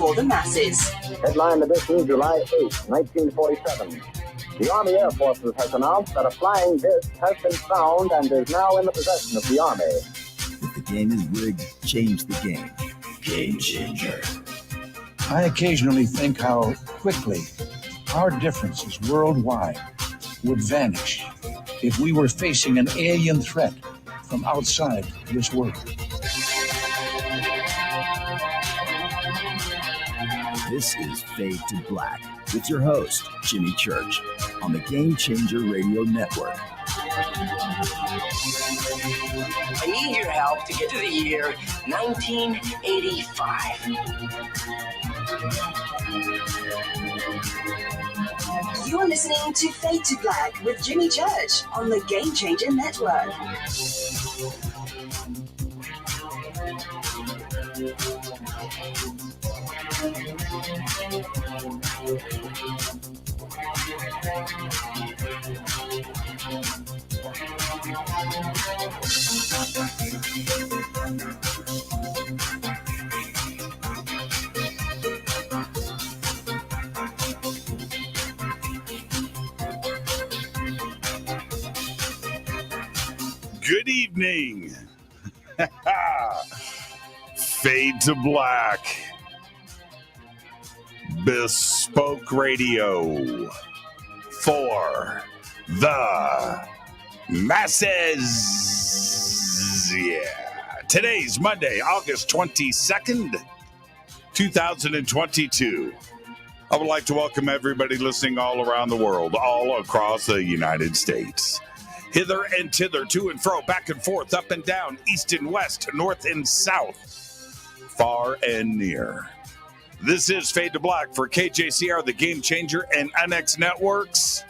for the masses. Headline edition, July 8, 1947. The Army Air Forces has announced that a flying disc has been found and is now in the possession of the Army. If the game is rigged, change the game. Game changer. I occasionally think how quickly our differences worldwide would vanish if we were facing an alien threat from outside this world. This is Fade to Black with your host, Jimmy Church, on the Game Changer Radio Network. I need your help to get to the year 1985. You're listening to Fade to Black with Jimmy Church on the Game Changer Network. Good evening. Fade to Black. Bespoke radio for the masses. Yeah. Today's Monday, August 22nd, 2022. I would like to welcome everybody listening all around the world, all across the United States. Hither and thither, to and fro, back and forth, up and down, east and west, north and south, far and near. This is Fade to Black for KJCR, the Game Changer, and NX Networks.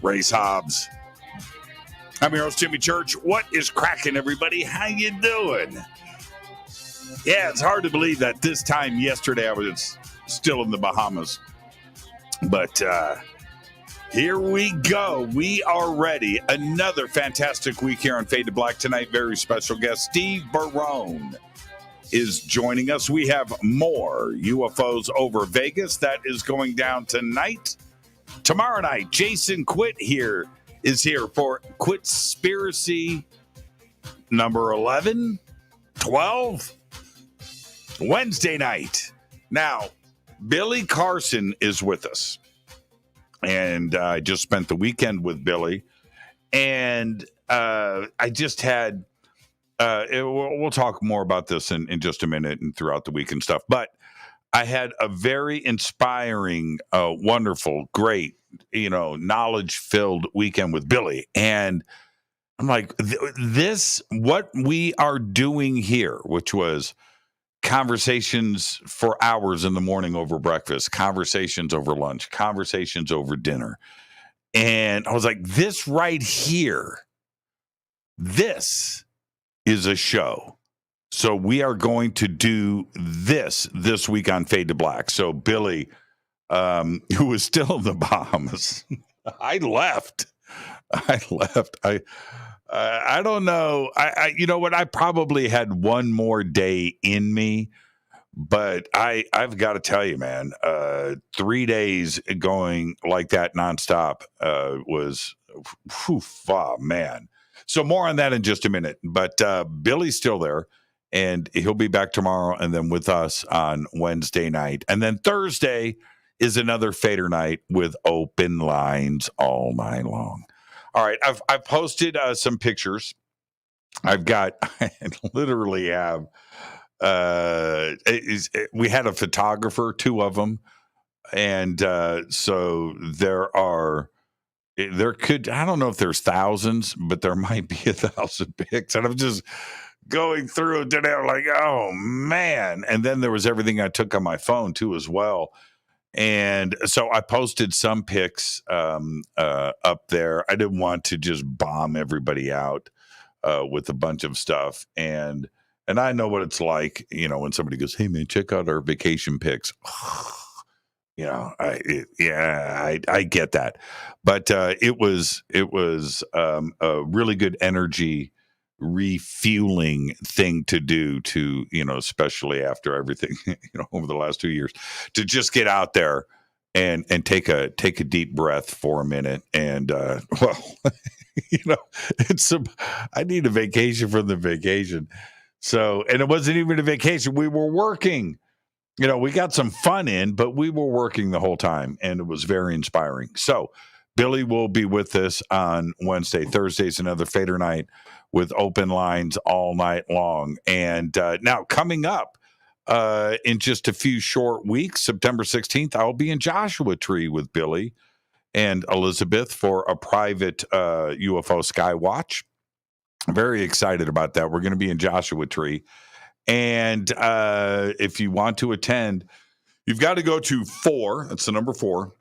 Race Hobbs. I'm your host, Jimmy Church. What is cracking, everybody? How you doing? Yeah, it's hard to believe that this time yesterday I was still in the Bahamas. But here we go. We are ready. Another fantastic week here on Fade to Black tonight. Very special guest, Steve Barone, is joining us. We have more UFOs over Vegas. That is going down tonight. Tomorrow night, Jason Quitt is here for Quitspiracy number 11, 12, Wednesday night. Now, Billy Carson is with us. And I just spent the weekend with Billy. And I just had... we'll talk more about this in just a minute and throughout the week and stuff. But I had a very inspiring, wonderful, great, knowledge-filled weekend with Billy. And I'm like, what we are doing here, which was conversations for hours in the morning over breakfast, conversations over lunch, conversations over dinner. And I was like, this right here, this is a show. So we are going to do this week on Fade to Black. So Billy, who was still in the Bahamas, I left. I don't know. You know what? I probably had one more day in me, but I've got to tell you, man, 3 days going like that nonstop was, oh, man. So more on that in just a minute. But Billy's still there, and he'll be back tomorrow and then with us on Wednesday night. And then Thursday is another Fader night with open lines all night long. All right, I've posted some pictures. I literally have, we had a photographer, 2 of them. And so there could, I don't know if there's thousands, but there might be 1,000 pics. And I'm just going through it today. I'm like, oh, man. And then there was everything I took on my phone, too, as well. And so I posted some pics up there. I didn't want to just bomb everybody out with a bunch of stuff. And I know what it's like, when somebody goes, hey, man, check out our vacation pics. I get that. But it was a really good energy refueling thing to do to, especially after everything, over the last 2 years, to just get out there and take a deep breath for a minute. And, I need a vacation from the vacation. So, and it wasn't even a vacation. We were working, we got some fun in, but we were working the whole time, and it was very inspiring. So Billy will be with us on Wednesday. Thursday's another Fader night with open lines all night long. And now coming up in just a few short weeks, September 16th, I'll be in Joshua Tree with Billy and Elizabeth for a private UFO sky watch. I'm very excited about that. We're going to be in Joshua Tree. And if you want to attend, you've got to go to that's the number 4,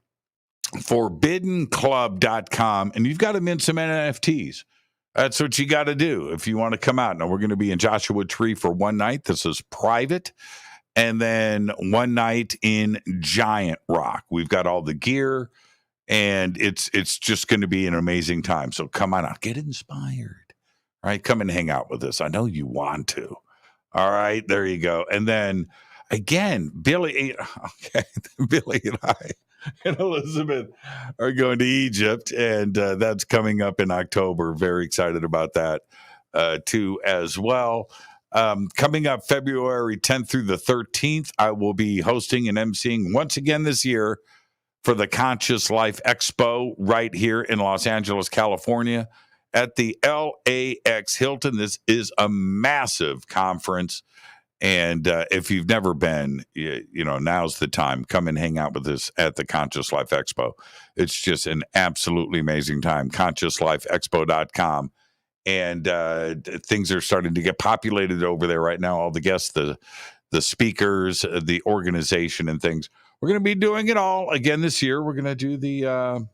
forbiddenclub.com, and you've got to mint some NFTs. That's what you got to do if you want to come out. Now, we're going to be in Joshua Tree for one night. This is private. And then one night in Giant Rock. We've got all the gear, and it's just going to be an amazing time. So come on out. Get inspired. All right, come and hang out with us. I know you want to. All right, there you go. And then, again, Billy and I and Elizabeth are going to Egypt, and that's coming up in October. Very excited about that too as well. Coming up February 10th through the 13th, I will be hosting and emceeing once again this year for the Conscious Life Expo right here in Los Angeles, California at the LAX Hilton. This is a massive conference. And if you've never been, now's the time. Come and hang out with us at the Conscious Life Expo. It's just an absolutely amazing time. ConsciousLifeExpo.com. And things are starting to get populated over there right now. All the guests, the speakers, the organization and things. We're going to be doing it all again this year. We're going to do the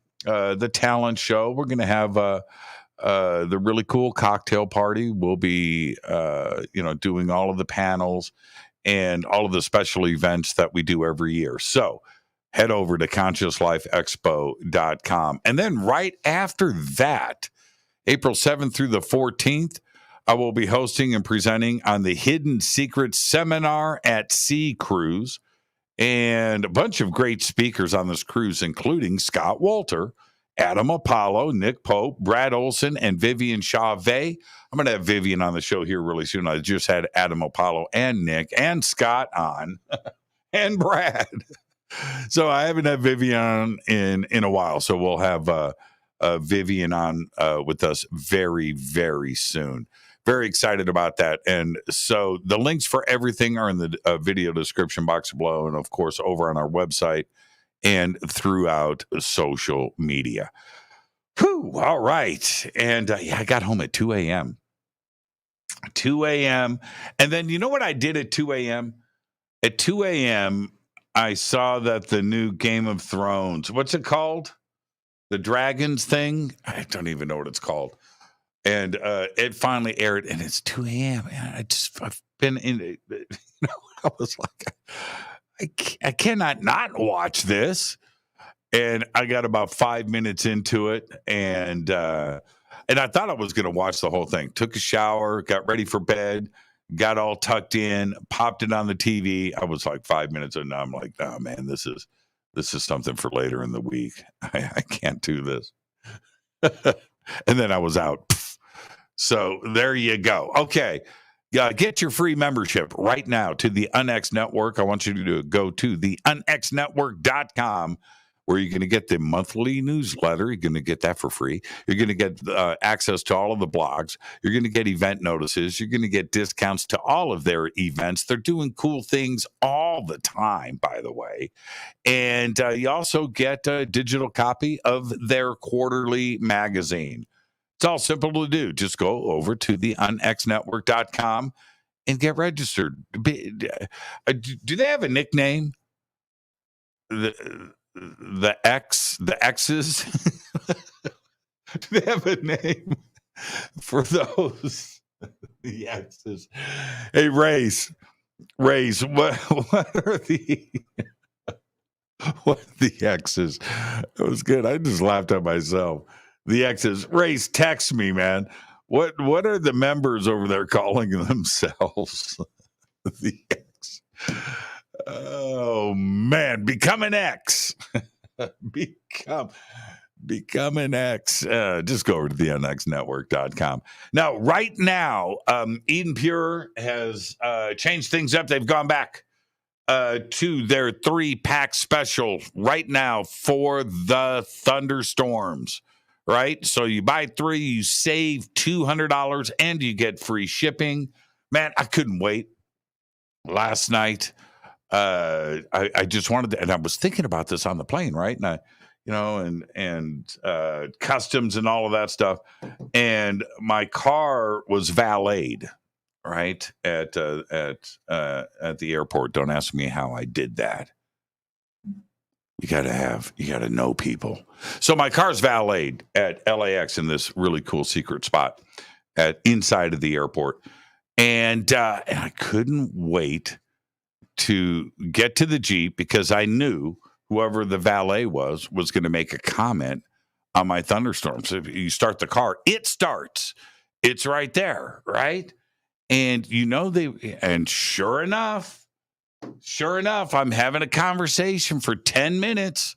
talent show. We're going to have the really cool cocktail party. We'll be, doing all of the panels and all of the special events that we do every year. So head over to ConsciousLifeExpo.com. And then right after that, April 7th through the 14th, I will be hosting and presenting on the Hidden Secrets Seminar at Sea Cruise. And a bunch of great speakers on this cruise, including Scott Walter, Adam Apollo, Nick Pope, Brad Olson, and Vivian Chauvet. I'm going to have Vivian on the show here really soon. I just had Adam Apollo and Nick and Scott on and Brad. So I haven't had Vivian in a while. So we'll have Vivian on with us very, very soon. Very excited about that. And so the links for everything are in the video description box below. And of course, over on our website and throughout social media. Whew, all right. And I got home at 2 a.m. 2 a.m. And then you know what I did at 2 a.m.? At 2 a.m., I saw that the new Game of Thrones, what's it called? The Dragons thing? I don't even know what it's called. And it finally aired, and it's 2 a.m. I've been in, I was like, I cannot not watch this. And I got about 5 minutes into it, and I thought I was going to watch the whole thing. Took a shower, got ready for bed, got all tucked in, popped it on the TV. I was like 5 minutes in, and I'm like, oh man, this is something for later in the week. I can't do this. And then I was out. So there you go. Okay. Get your free membership right now to the UnX Network. I want you to go to the unxnetwork.com, where you're going to get the monthly newsletter. You're going to get that for free. You're going to get access to all of the blogs. You're going to get event notices. You're going to get discounts to all of their events. They're doing cool things all the time, by the way. And you also get a digital copy of their quarterly magazine. It's all simple to do. Just go over to the unxnetwork.com and get registered. Do they have a nickname? The X's? Do they have a name for those? The X's. Hey, Race, what are the X's? It was good. I just laughed at myself. The X's. Race, text me, man. What are the members over there calling themselves? The X. Oh man, become an X. Become an X. Just go over to the nxnetwork.com. Now, right now, EdenPURE has changed things up. They've gone back to their 3-pack special right now for the thunderstorms, right? So you buy 3, you save $200, and you get free shipping. Man, I couldn't wait. Last night, I just wanted to, and I was thinking about this on the plane, right? And customs and all of that stuff. And my car was valeted, right, at the airport. Don't ask me how I did that. You got to know people. So my car's valeted at LAX in this really cool secret spot inside of the airport. And I couldn't wait to get to the Jeep because I knew whoever the valet was going to make a comment on my thunderstorm. So if you start the car, it starts. It's right there, right? And sure enough, I'm having a conversation for 10 minutes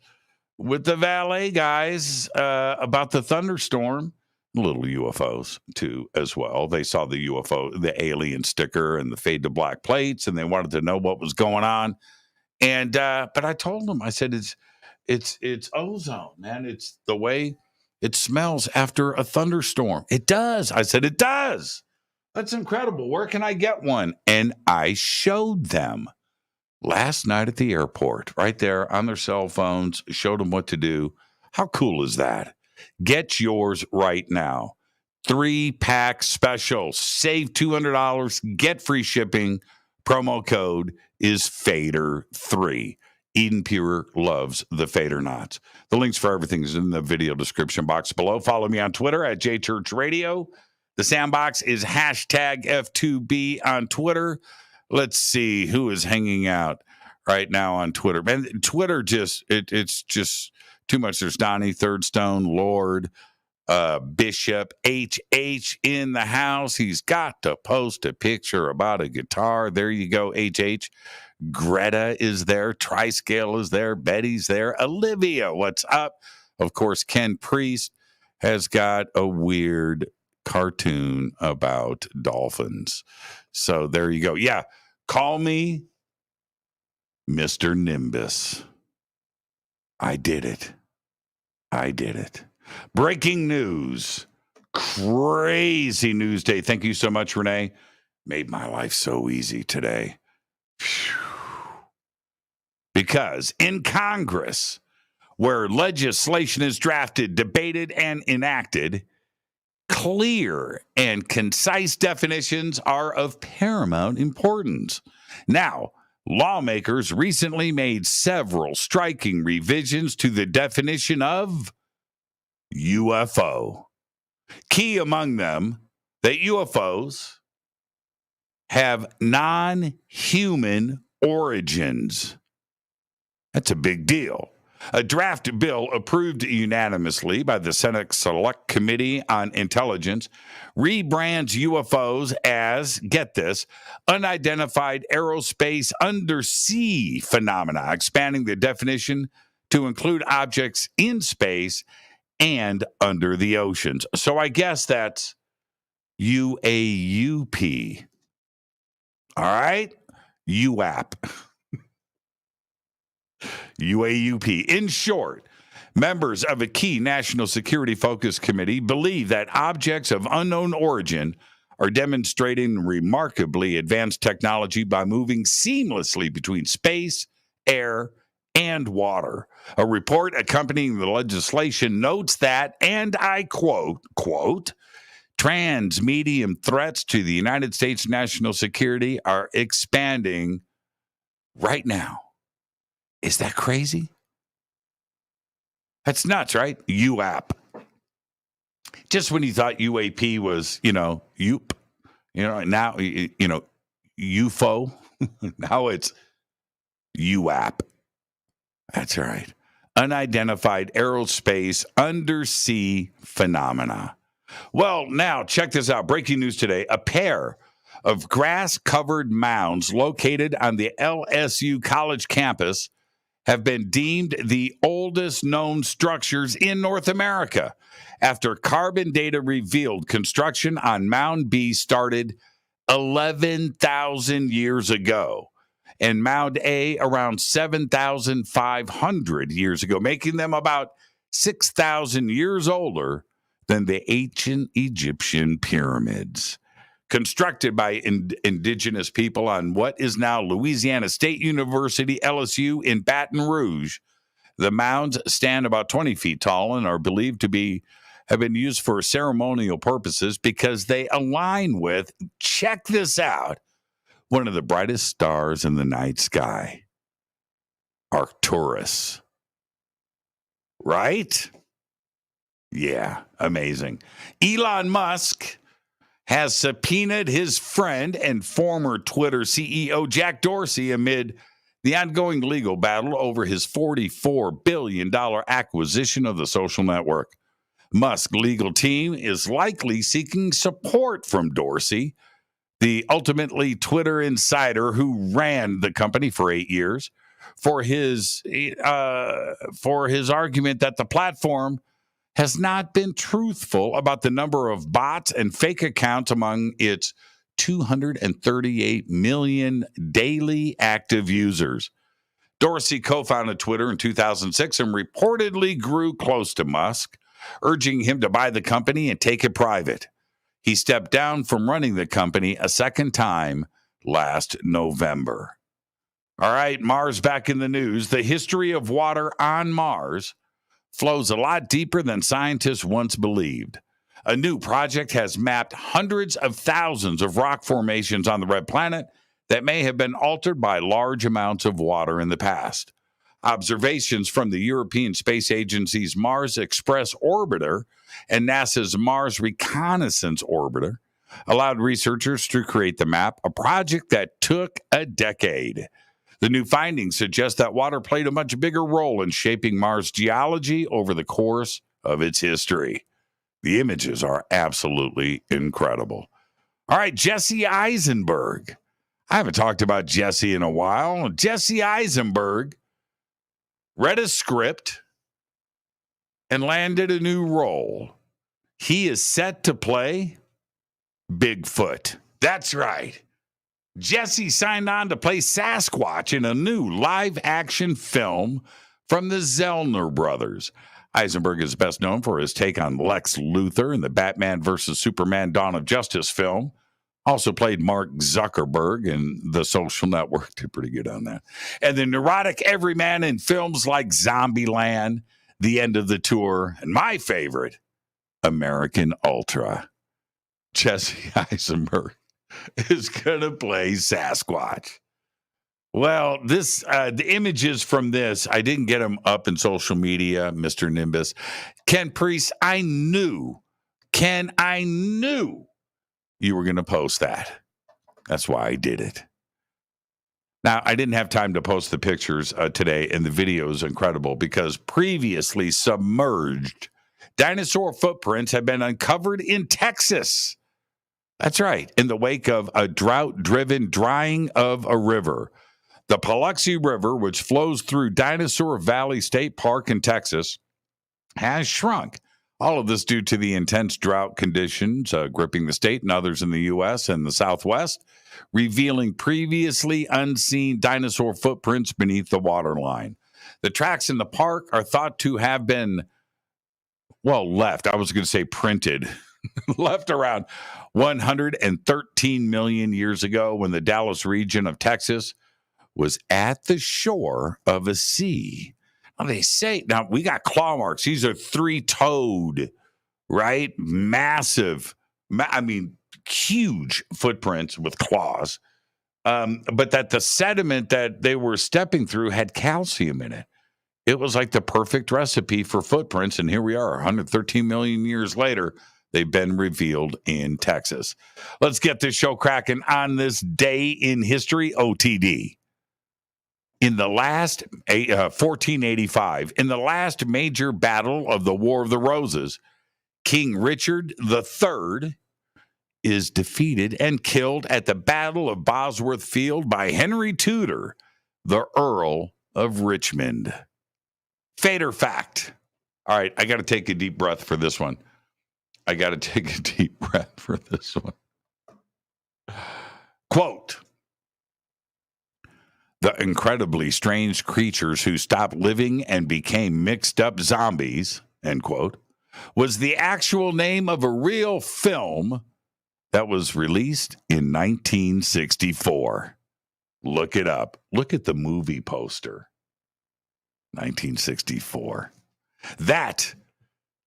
with the valet guys about the thunderstorm. Little UFOs too, as well. They saw the UFO, the alien sticker, and the fade to black plates, and they wanted to know what was going on. And but I told them, I said, it's ozone, man. It's the way it smells after a thunderstorm. It does. I said, it does. That's incredible. Where can I get one? And I showed them last night at the airport, right there on their cell phones. Showed them what to do. How cool is that? Get yours right now. 3-pack special. Save $200. Get free shipping. Promo code is Fader3. EdenPURE loves the Fader knots. The links for everything is in the video description box below. Follow me on Twitter at JChurchRadio. The sandbox is hashtag F2B on Twitter. Let's see who is hanging out right now on Twitter. Man, Twitter it's just too much. There's Donnie, Thirdstone, Lord, Bishop, HH in the house. He's got to post a picture about a guitar. There you go, HH. Greta is there. Triscale is there. Betty's there. Olivia, what's up? Of course, Ken Priest has got a weird cartoon about dolphins. So there you go. Yeah, call me Mr. Nimbus. I did it. Breaking news. Crazy news day. Thank you so much, Renee. Made my life so easy today. Phew. Because in Congress, where legislation is drafted, debated, and enacted, clear and concise definitions are of paramount importance. Now, lawmakers recently made several striking revisions to the definition of UFO. Key among them, that UFOs have non-human origins. That's a big deal. A draft bill approved unanimously by the Senate Select Committee on Intelligence rebrands UFOs as, get this, unidentified aerospace undersea phenomena, expanding the definition to include objects in space and under the oceans. So I guess that's UAUP. All right? UAP. UAUP. In short, members of a key national security focus committee believe that objects of unknown origin are demonstrating remarkably advanced technology by moving seamlessly between space, air, and water. A report accompanying the legislation notes that, and I quote, trans-medium threats to the United States national security are expanding right now. Is that crazy? That's nuts, right? UAP. Just when you thought UAP was, UP, now, UFO, now it's UAP. That's right. Unidentified aerospace undersea phenomena. Well, now check this out. Breaking news today. A pair of grass-covered mounds located on the LSU college campus have been deemed the oldest known structures in North America after carbon data revealed construction on Mound B started 11,000 years ago and Mound A around 7,500 years ago, making them about 6,000 years older than the ancient Egyptian pyramids. Constructed by indigenous people on what is now Louisiana State University, LSU, in Baton Rouge, the mounds stand about 20 feet tall and are believed to have been used for ceremonial purposes because they align with, check this out, one of the brightest stars in the night sky, Arcturus. Right? Yeah, amazing. Elon Musk has subpoenaed his friend and former Twitter CEO Jack Dorsey amid the ongoing legal battle over his $44 billion acquisition of the social network. Musk's legal team is likely seeking support from Dorsey, the ultimately Twitter insider who ran the company for 8 years, for his argument that the platform has not been truthful about the number of bots and fake accounts among its 238 million daily active users. Dorsey co-founded Twitter in 2006 and reportedly grew close to Musk, urging him to buy the company and take it private. He stepped down from running the company a second time last November. All right, Mars back in the news. The history of water on Mars flows a lot deeper than scientists once believed. A new project has mapped hundreds of thousands of rock formations on the red planet that may have been altered by large amounts of water in the past. Observations from the European Space Agency's Mars Express orbiter and NASA's Mars Reconnaissance orbiter allowed researchers to create the map, a project that took a decade. The new findings suggest that water played a much bigger role in shaping Mars' geology over the course of its history. The images are absolutely incredible. All right, Jesse Eisenberg. I haven't talked about Jesse in a while. Jesse Eisenberg read a script and landed a new role. He is set to play Bigfoot. That's right. Jesse signed on to play Sasquatch in a new live-action film from the Zellner brothers. Eisenberg is best known for his take on Lex Luthor in the Batman vs. Superman Dawn of Justice film. Also played Mark Zuckerberg in The Social Network. Did pretty good on that. And the neurotic everyman in films like Zombieland, The End of the Tour, and my favorite, American Ultra. Jesse Eisenberg is going to play Sasquatch. Well, the images from this, I didn't get them up in social media, Mr. Nimbus. Ken Priest, I knew you were going to post that. That's why I did it. Now, I didn't have time to post the pictures today, and the video is incredible because previously submerged dinosaur footprints have been uncovered in Texas. That's right, in the wake of a drought-driven drying of a river. The Paluxy River, which flows through Dinosaur Valley State Park in Texas, has shrunk. All of this due to the intense drought conditions gripping the state and others in the U.S. and the Southwest, revealing previously unseen dinosaur footprints beneath the waterline. The tracks in the park are thought to have been, left. I was going to say printed. Left around 113 million years ago when the Dallas region of Texas was at the shore of a sea. Now we got claw marks. These are three-toed, right? Massive, huge footprints with claws. But that the sediment that they were stepping through had calcium in it. It was like the perfect recipe for footprints. And here we are, 113 million years later. They've been revealed in Texas. Let's get this show cracking on this day in history, OTD. In the last 1485, in the last major battle of the War of the Roses, King Richard III is defeated and killed at the Battle of Bosworth Field by Henry Tudor, the Earl of Richmond. Fate or fact? All right, I got to take a deep breath for this one. Quote, the incredibly strange creatures who stopped living and became mixed up zombies, end quote, was the actual name of a real film that was released in 1964. Look it up. Look at the movie poster. 1964. That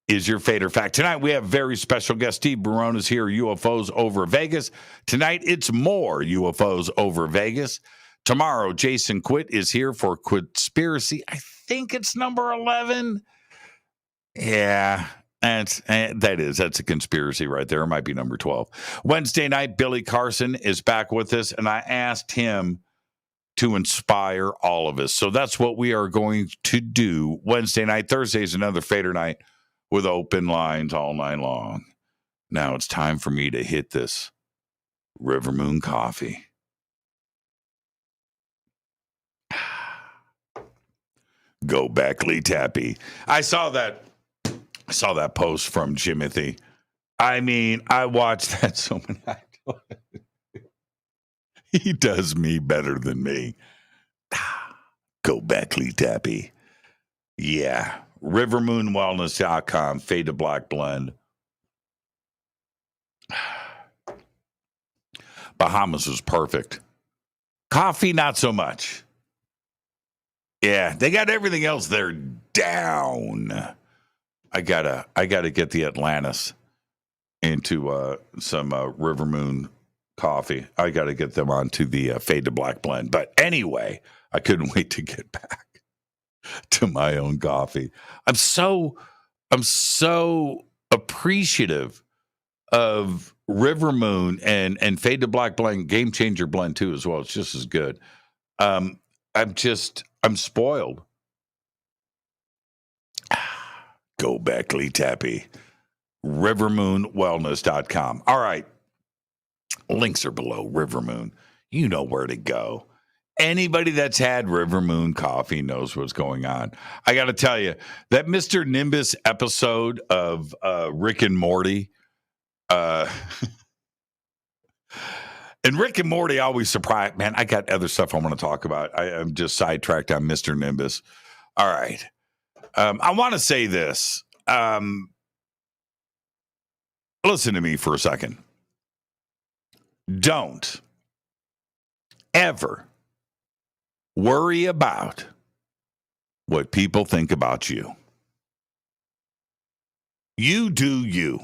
is your Fate or Fact. Tonight we have very special guest. Steve Barone is here, UFOs Over Vegas. Tonight it's more UFOs Over Vegas. Tomorrow, Jason Quitt is here for Conspiracy. I think it's number 11. Yeah, that's a conspiracy right there. It might be number 12. Wednesday night, Billy Carson is back with us, and I asked him to inspire all of us. So that's what we are going to do Wednesday night. Thursday is another Fader night with open lines all night long. Now it's time for me to hit this River Moon coffee. Go Beckley Tappy. I saw that post from Jimothy. I mean, I watched that so many times. He does me better than me. Go Beckley Tappy. Yeah. Rivermoonwellness.com. Fade to Black Blend. Bahamas was perfect. Coffee, not so much. Yeah, they got everything else there down. I gotta get the Atlantis into some River Moon coffee. I gotta get them onto the Fade to Black Blend. But anyway, I couldn't wait to get back to my own coffee. I'm so appreciative of River Moon and Fade to Black Blend, Game Changer Blend too as well. It's just as good. I'm spoiled. Go Beckley Tappy. Rivermoonwellness.com. All right. Links are below. River Moon. You know where to go. Anybody that's had River Moon coffee knows what's going on. I got to tell you, that Mr. Nimbus episode of Rick and Morty, and Rick and Morty always surprise. Man, I got other stuff I want to talk about. I'm just sidetracked on Mr. Nimbus. All right. I want to say this. Listen to me for a second. Don't ever worry about what people think about you. You do you.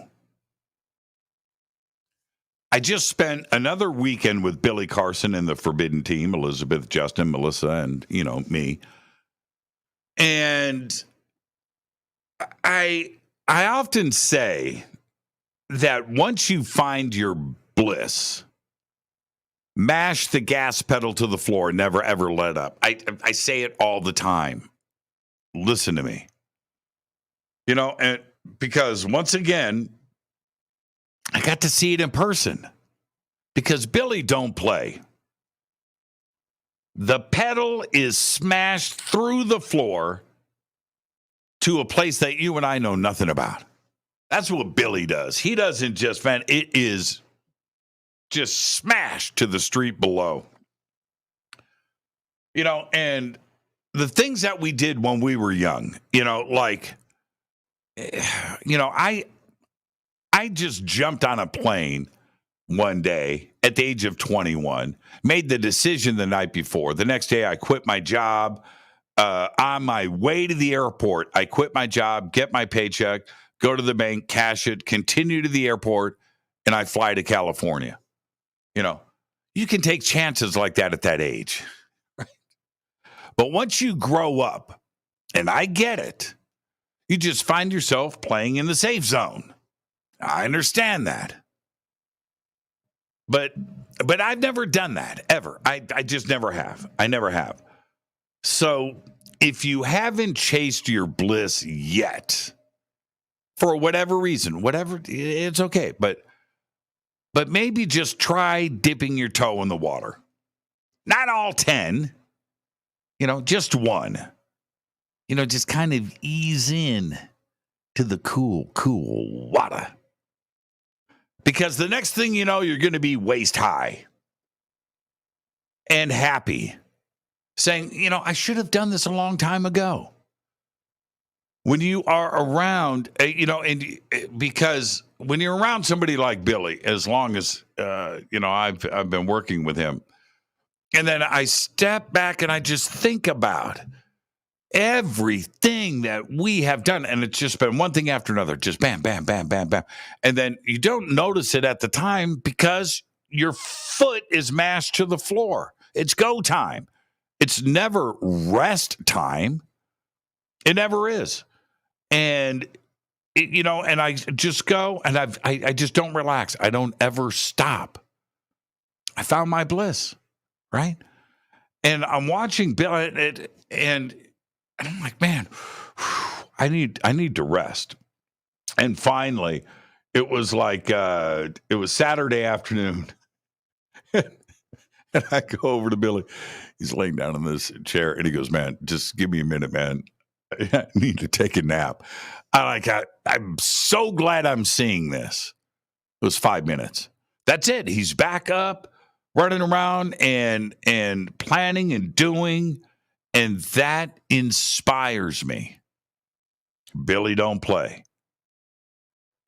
I just spent another weekend with Billy Carson and the Forbidden Team, Elizabeth, Justin, Melissa, and, me. And I often say that once you find your bliss, mash the gas pedal to the floor, never, ever let up. I say it all the time. Listen to me. And because once again, I got to see it in person because Billy don't play. The pedal is smashed through the floor to a place that you and I know nothing about. That's what Billy does. He doesn't just vent. It is just smashed to the street below. And the things that we did when we were young, I just jumped on a plane one day at the age of 21, made the decision the night before. The next day, I quit my job. On my way to the airport, I quit my job, get my paycheck, go to the bank, cash it, continue to the airport, and I fly to California. You can take chances like that at that age. Right? But once you grow up, and I get it, you just find yourself playing in the safe zone. I understand that. But I've never done that, ever. I just never have. I never have. So if you haven't chased your bliss yet, for whatever reason, whatever, it's okay. But maybe just try dipping your toe in the water. Not all 10, just one. Just kind of ease in to the cool water. Because the next thing you know, you're going to be waist high and happy, saying, I should have done this a long time ago. When you are around, and because when you're around somebody like Billy, as long as, I've been working with him, and then I step back and I just think about everything that we have done. And it's just been one thing after another, just bam, bam, bam, bam, bam. And then you don't notice it at the time because your foot is mashed to the floor. It's go time. It's never rest time. It never is. And, and I just go and I just don't relax. I don't ever stop. I found my bliss, right? And I'm watching Bill and I'm like, man, I need to rest. And finally, it was like, it was Saturday afternoon. And I go over to Billy. He's laying down in this chair and he goes, man, just give me a minute, man. I need to take a nap. I'm so glad I'm seeing this. It was 5 minutes. That's it. He's back up, running around and planning and doing. And that inspires me. Billy don't play.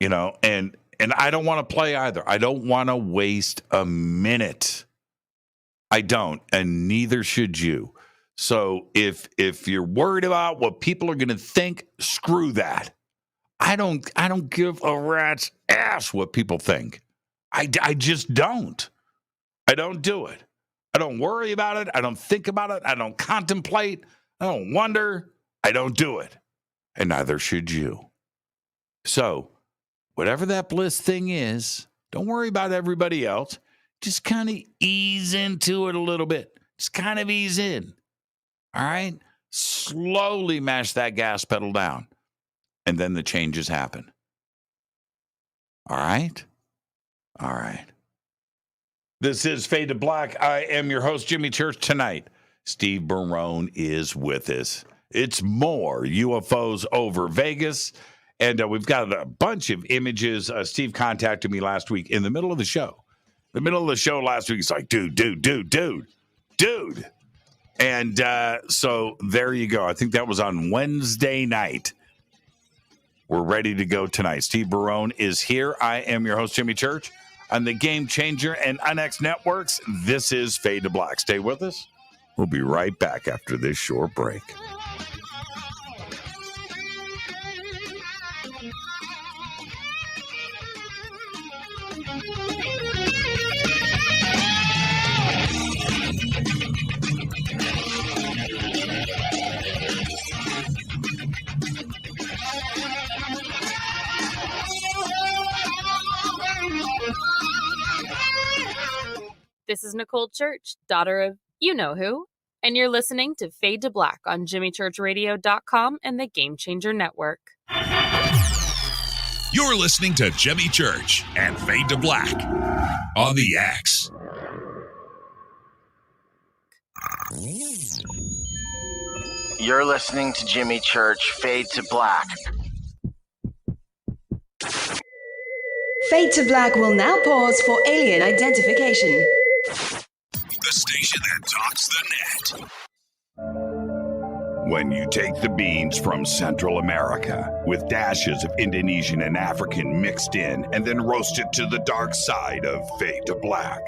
And I don't want to play either. I don't want to waste a minute. I don't, and neither should you. So if you're worried about what people are going to think, screw that. I don't give a rat's ass what people think. I just don't. I don't do it. I don't worry about it. I don't think about it. I don't contemplate. I don't wonder. I don't do it. And neither should you. So whatever that bliss thing is, don't worry about everybody else. Just kind of ease into it a little bit. Just kind of ease in. All right? Slowly mash that gas pedal down. And then the changes happen. All right? All right. This is Fade to Black. I am your host, Jimmy Church. Tonight, Steve Barone is with us. It's more UFOs over Vegas. And we've got a bunch of images. Steve contacted me last week in the middle of the show. The middle of the show last week, he's like, dude. And so there you go. I think that was on Wednesday night. We're ready to go tonight. Steve Barone is here. I am your host, Jimmy Church. On the Game Changer and UNX Networks, this is Fade to Black. Stay with us. We'll be right back after this short break. This is Nicole Church, daughter of you-know-who, and you're listening to Fade to Black on JimmyChurchRadio.com and the Game Changer Network. You're listening to Jimmy Church and Fade to Black on the X. You're listening to Jimmy Church, Fade to Black. Fade to Black will now pause for alien identification. The station that talks the net. When you take the beans from Central America with dashes of Indonesian and African mixed in and then roast it to the dark side of Fade to Black,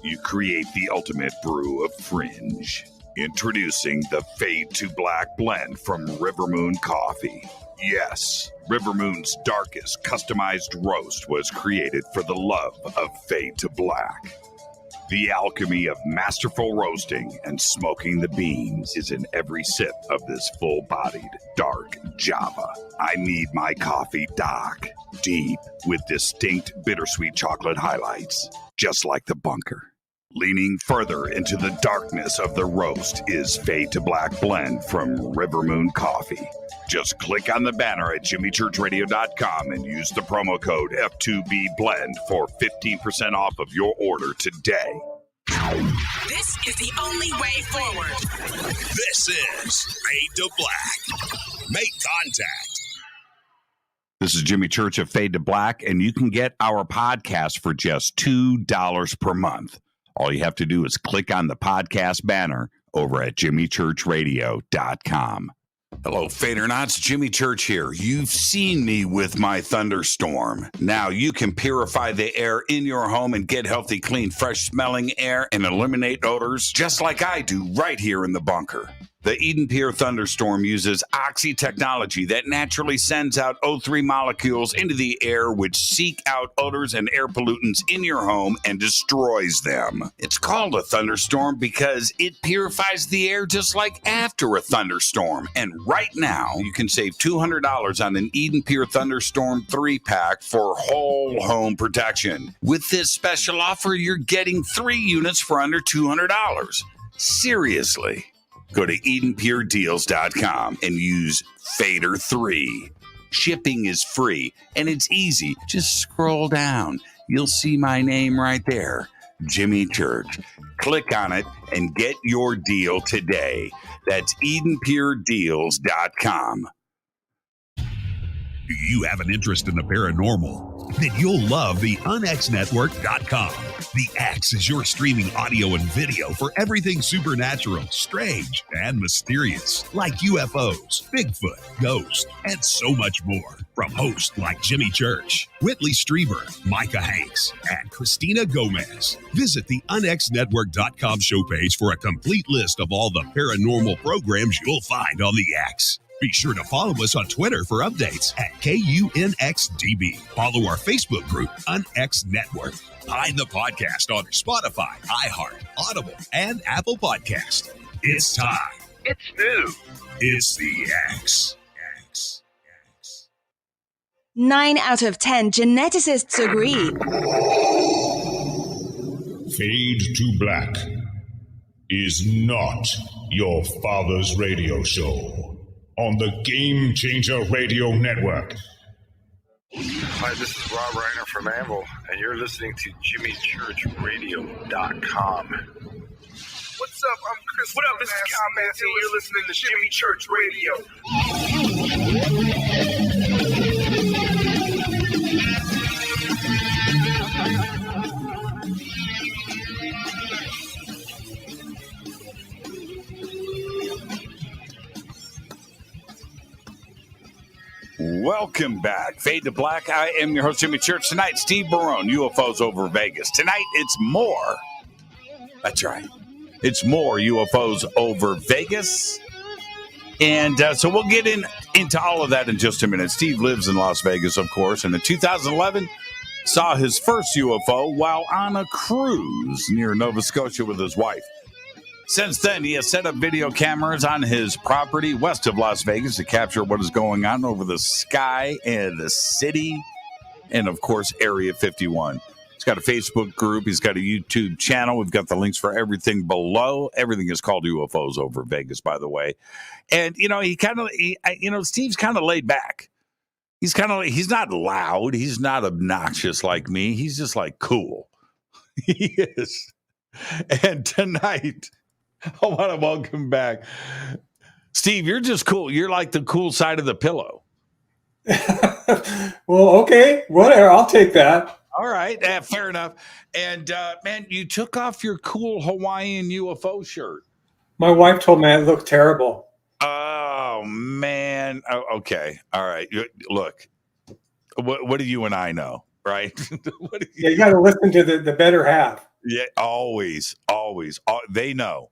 you create the ultimate brew of fringe. Introducing the Fade to Black blend from Rivermoon Coffee. Yes, Rivermoon's darkest customized roast was created for the love of Fade to Black. The alchemy of masterful roasting and smoking the beans is in every sip of this full-bodied, dark Java. I need my coffee dark, deep, with distinct bittersweet chocolate highlights, just like the bunker. Leaning further into the darkness of the roast is Fade to Black Blend from River Moon Coffee. Just click on the banner at jimmychurchradio.com and use the promo code F2BBLEND for 15% off of your order today. This is the only way forward. This is Fade to Black. Make contact. This is Jimmy Church of Fade to Black, and you can get our podcast for just $2 per month. All you have to do is click on the podcast banner over at jimmychurchradio.com. Hello, Fadernauts. Jimmy Church here. You've seen me with my Thunderstorm. Now you can purify the air in your home and get healthy, clean, fresh-smelling air and eliminate odors just like I do right here in the bunker. The EdenPURE Thunderstorm uses oxy technology that naturally sends out O3 molecules into the air, which seek out odors and air pollutants in your home and destroys them. It's called a thunderstorm because it purifies the air just like after a thunderstorm. And right now, you can save $200 on an EdenPURE Thunderstorm 3-pack for whole home protection. With this special offer, you're getting 3 units for under $200. Seriously. Go to EdenPureDeals.com and use Fader3. Shipping is free and it's easy. Just scroll down. You'll see my name right there, Jimmy Church. Click on it and get your deal today. That's EdenPureDeals.com. Do you have an interest in the paranormal? Then you'll love the unxnetwork.com. The X is your streaming audio and video for everything supernatural, strange, and mysterious, like UFOs, Bigfoot, ghosts, and so much more. From hosts like Jimmy Church, Whitley Strieber, Micah Hanks, and Christina Gomez. Visit the unxnetwork.com show page for a complete list of all the paranormal programs you'll find on the X. Be sure to follow us on Twitter for updates at KUNXDB. Follow our Facebook group, UNX Network. Find the podcast on Spotify, iHeart, Audible, and Apple Podcast. It's time. It's new. It's the X. 9 out of 10 geneticists agree. Fade to Black is not your father's radio show on the Game Changer Radio Network. Hi, this is Rob Reiner from Anvil, and you're listening to JimmyChurchRadio.com. What's up? I'm Chris. What up? This is Kyle Massey, and you're listening to Jimmy Church Radio. Welcome back. Fade to Black. I am your host, Jimmy Church. Tonight, Steve Barone, UFOs Over Vegas. Tonight, it's more. That's right. It's more UFOs Over Vegas. And so we'll get into all of that in just a minute. Steve lives in Las Vegas, of course, and in 2011, saw his first UFO while on a cruise near Nova Scotia with his wife. Since then, he has set up video cameras on his property west of Las Vegas to capture what is going on over the sky and the city and, of course, Area 51. He's got a Facebook group. He's got a YouTube channel. We've got the links for everything below. Everything is called UFOs Over Vegas, by the way. And, Steve's kind of laid back. He's not loud. He's not obnoxious like me. He's just like cool. He is. And tonight, I want to welcome back Steve. You're just cool. You're like the cool side of the pillow. Well, okay, whatever. I'll take that. All right, fair enough. And man, you took off your cool Hawaiian UFO shirt. My wife told me I looked terrible. Oh man. Oh, okay. All right. Look, what do you and I know, right? You got to listen to the better half. Yeah, always. They know.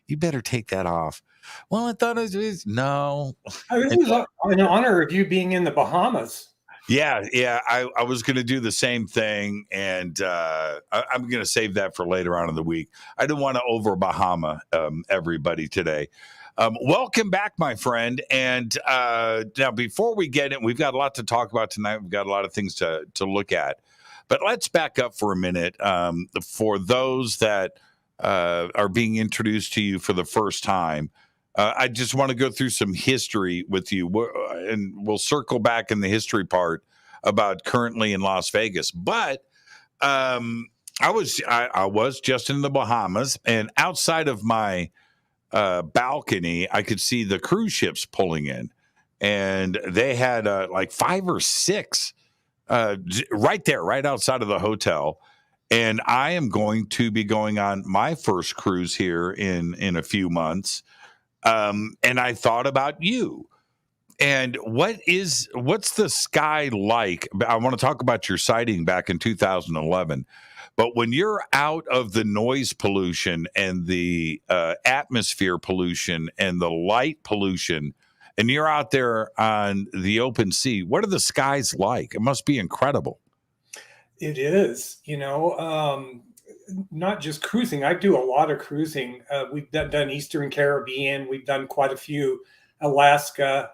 You better take that off. Well, I thought it was no. This is an honor of you being in the Bahamas. Yeah. I was going to do the same thing, and I'm going to save that for later on in the week. I didn't want to over Bahama everybody today. Welcome back, my friend. And now, before we get in, we've got a lot to talk about tonight. We've got a lot of things to look at. But let's back up for a minute. For those that are being introduced to you for the first time, I just want to go through some history with you, and we'll circle back in the history part about currently in Las Vegas. But I was just in the Bahamas, and outside of my balcony, I could see the cruise ships pulling in, and they had like 5 or 6 right there, right outside of the hotel. And I am going to be going on my first cruise here in a few months. And I thought about you. And what's the sky like? I want to talk about your sighting back in 2011. But when you're out of the noise pollution and the atmosphere pollution and the light pollution, and you're out there on the open sea, what are the skies like? It must be incredible. It is, not just cruising. I do a lot of cruising. We've done Eastern Caribbean. We've done quite a few. Alaska,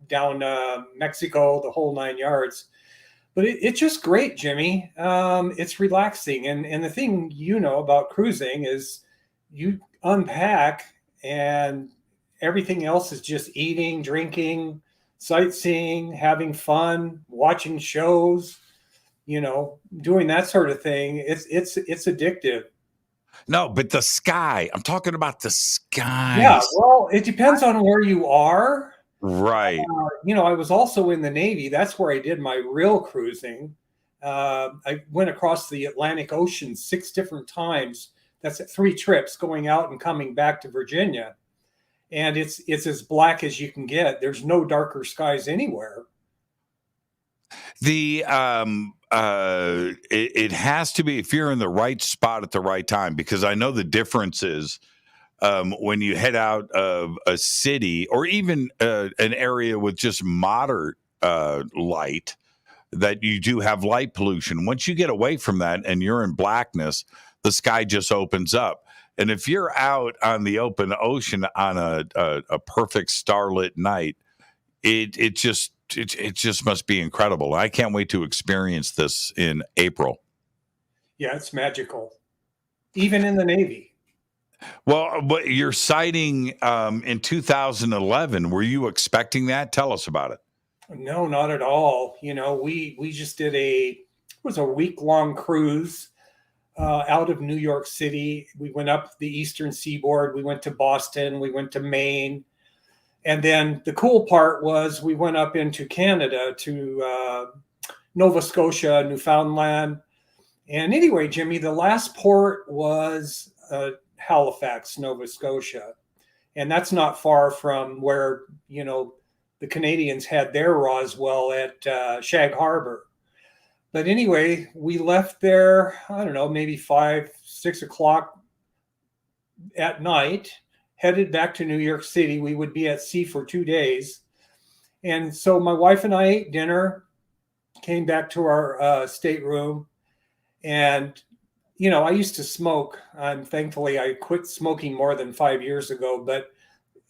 down Mexico, the whole 9 yards. But it's just great, Jimmy. It's relaxing. And the thing about cruising is you unpack and everything else is just eating, drinking, sightseeing, having fun, watching shows, doing that sort of thing. It's addictive. No, but the sky. I'm talking about the sky. Yeah, well, it depends on where you are. Right. I was also in the Navy. That's where I did my real cruising. I went across the Atlantic Ocean 6 different times. That's 3 trips going out and coming back to Virginia. And it's as black as you can get. There's no darker skies anywhere. It has to be if you're in the right spot at the right time, because I know the difference is when you head out of a city or even an area with just moderate light, that you do have light pollution. Once you get away from that and you're in blackness, the sky just opens up. And if you're out on the open ocean on a perfect starlit night, it just must be incredible. I can't wait to experience this in April. Yeah, it's magical. Even in the Navy. Well, but your sighting in 2011, were you expecting that? Tell us about it. No, not at all. We just did it was a week-long cruise out of New York City. We went up the eastern seaboard. We went to Boston. We went to Maine. And then the cool part was we went up into Canada to Nova Scotia, Newfoundland. And anyway, Jimmy, the last port was Halifax, Nova Scotia. And that's not far from where, the Canadians had their Roswell at Shag Harbor. But anyway, we left there, I don't know, maybe 5, 6 o'clock at night, headed back to New York City. We would be at sea for 2 days. And so my wife and I ate dinner, came back to our stateroom. And, I used to smoke. And thankfully, I quit smoking more than 5 years ago. But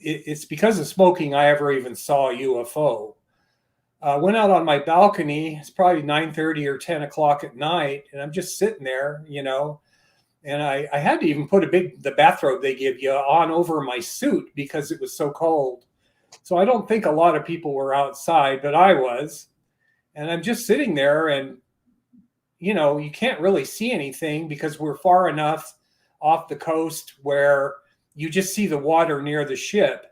it's because of smoking I ever even saw a UFO. Went out on my balcony. It's probably 9:30 or 10 o'clock at night. And I'm just sitting there, and I had to even put the bathrobe they give you on over my suit because it was so cold. So I don't think a lot of people were outside, but I was. And I'm just sitting there and, you can't really see anything because we're far enough off the coast where you just see the water near the ship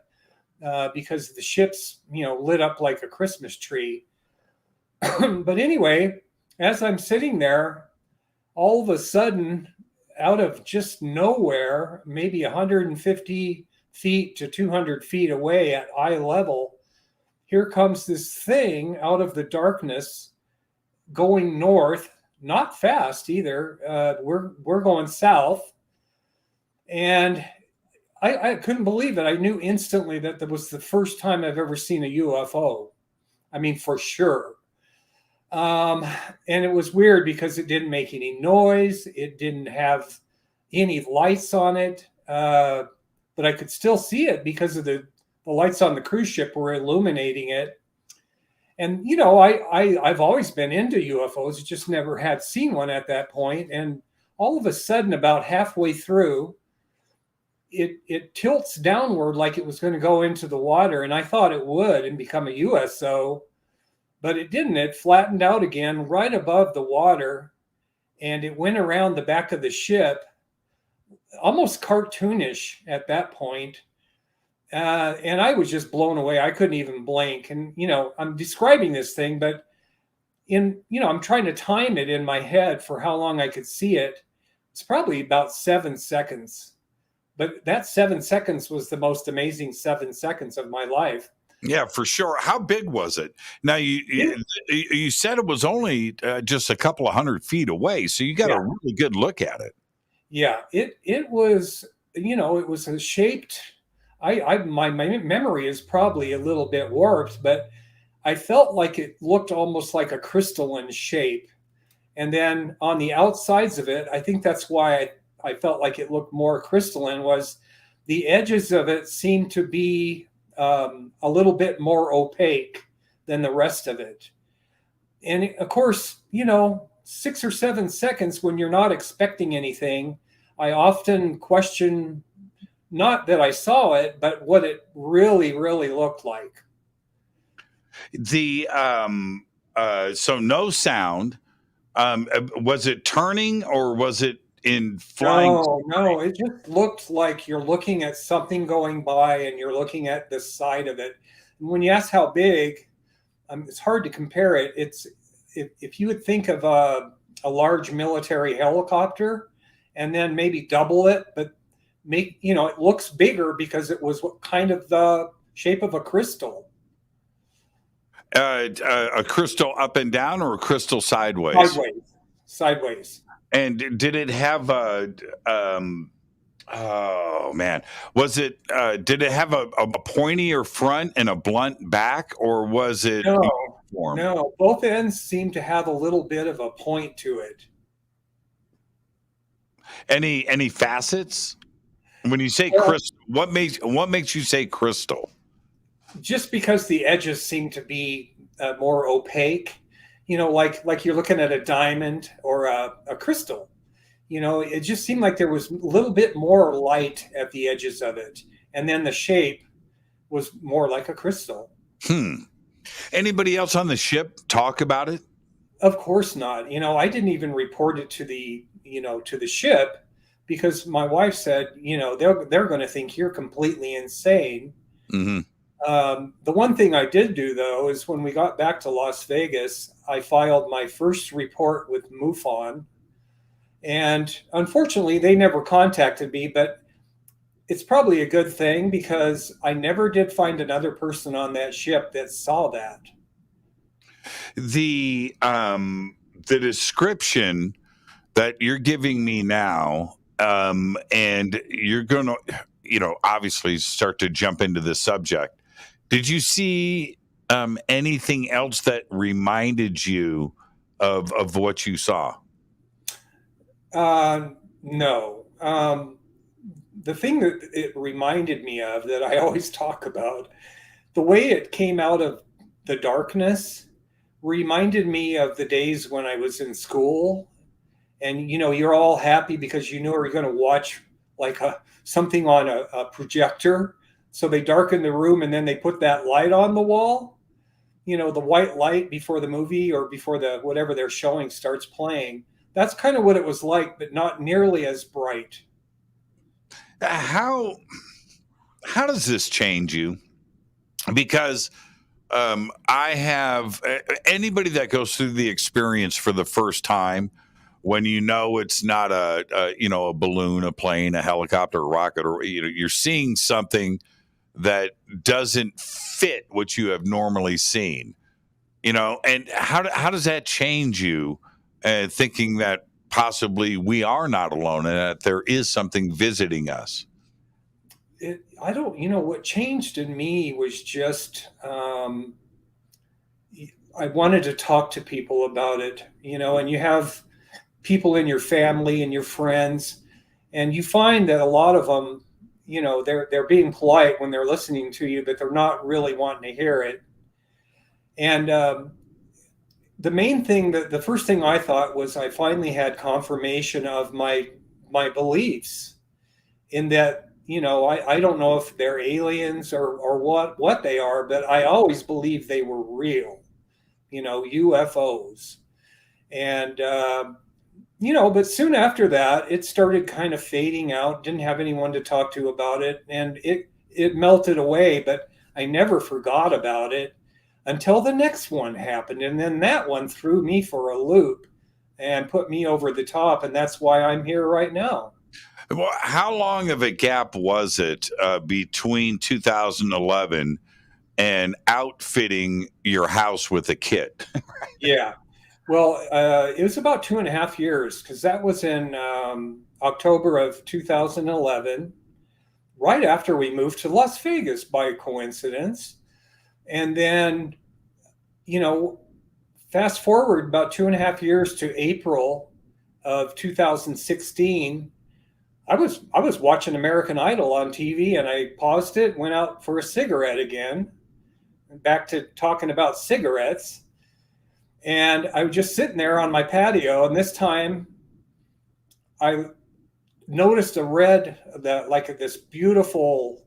because the ship's, lit up like a Christmas tree. But anyway, as I'm sitting there, all of a sudden, out of just nowhere, maybe 150 feet to 200 feet away at eye level, here comes this thing out of the darkness going north, not fast either. We're going south. And I couldn't believe it. I knew instantly that was the first time I've ever seen a UFO. I mean, for sure. And it was weird because it didn't make any noise. It didn't have any lights on it. But I could still see it because of the lights on the cruise ship were illuminating it. And, I've always been into UFOs, just never had seen one at that point. And all of a sudden, about halfway through, it tilts downward like it was going to go into the water. And I thought it would and become a USO, but it didn't. It flattened out again right above the water, and it went around the back of the ship, almost cartoonish at that point. And I was just blown away. I couldn't even blink. And, I'm describing this thing, but I'm trying to time it in my head for how long I could see it. It's probably about 7 seconds. But that 7 seconds was the most amazing 7 seconds of my life. Yeah, for sure. How big was it? Now, you said it was only just a couple of 100 feet away, so you got a really good look at it. Yeah, it was, it was a shaped. My memory is probably a little bit warped, but I felt like it looked almost like a crystalline shape. And then on the outsides of it, I think that's why I felt like it looked more crystalline, was the edges of it seemed to be a little bit more opaque than the rest of it. And of course, 6 or 7 seconds when you're not expecting anything, I often question not that I saw it, but what it really, really looked like. The so no sound. Was it turning or was it in flying? No, it just looked like you're looking at something going by and you're looking at the side of it. And when you ask how big, it's hard to compare it. It's if you would think of a large military helicopter and then maybe double it, but it looks bigger because it was kind of the shape of a crystal. A crystal up and down or a crystal sideways? Sideways. And did it have was it, did it have a pointier front and a blunt back, or was it? No, both ends seem to have a little bit of a point to it. Any facets? When you say crystal, what makes you say crystal? Just because the edges seem to be more opaque, like you're looking at a diamond or a crystal. It just seemed like there was a little bit more light at the edges of it. And then the shape was more like a crystal. Anybody else on the ship talk about it? Of course not. I didn't even report it to the ship, because my wife said, they're going to think you're completely insane. Mm-hmm. The one thing I did do, though, is when we got back to Las Vegas, I filed my first report with MUFON. And unfortunately, they never contacted me, but it's probably a good thing, because I never did find another person on that ship that saw that. The description that you're giving me now, and you're going to, obviously start to jump into the subject. Did you see anything else that reminded you of what you saw? No. The thing that it reminded me of, that I always talk about, the way it came out of the darkness reminded me of the days when I was in school, and you're all happy because you know you're going to watch like something on a projector. So they darken the room and then they put that light on the wall, the white light before the movie or before whatever they're showing starts playing. That's kind of what it was like, but not nearly as bright. How does this change you? Because I have anybody that goes through the experience for the first time, when it's not a balloon, a plane, a helicopter, a rocket, or you're seeing something that doesn't fit what you have normally seen, and how does that change you, thinking that possibly we are not alone and that there is something visiting us? What changed in me was just, I wanted to talk to people about it, and you have people in your family and your friends, and you find that a lot of them, they're being polite when they're listening to you, but they're not really wanting to hear it. And the main thing, the first thing I thought was I finally had confirmation of my beliefs in that, I don't know if they're aliens or what they are, but I always believed they were real, UFOs. And, but soon after that, it started kind of fading out, didn't have anyone to talk to about it. And it melted away, but I never forgot about it until the next one happened. And then that one threw me for a loop and put me over the top. And that's why I'm here right now. Well, how long of a gap was it between 2011 and outfitting your house with a kit? Yeah. Well, it was about 2.5 years, because that was in October of 2011, right after we moved to Las Vegas by coincidence. And then, fast forward about 2.5 years to April of 2016. I was watching American Idol on TV, and I paused it, went out for a cigarette again, back to talking about cigarettes. And I was just sitting there on my patio, and this time I noticed like this beautiful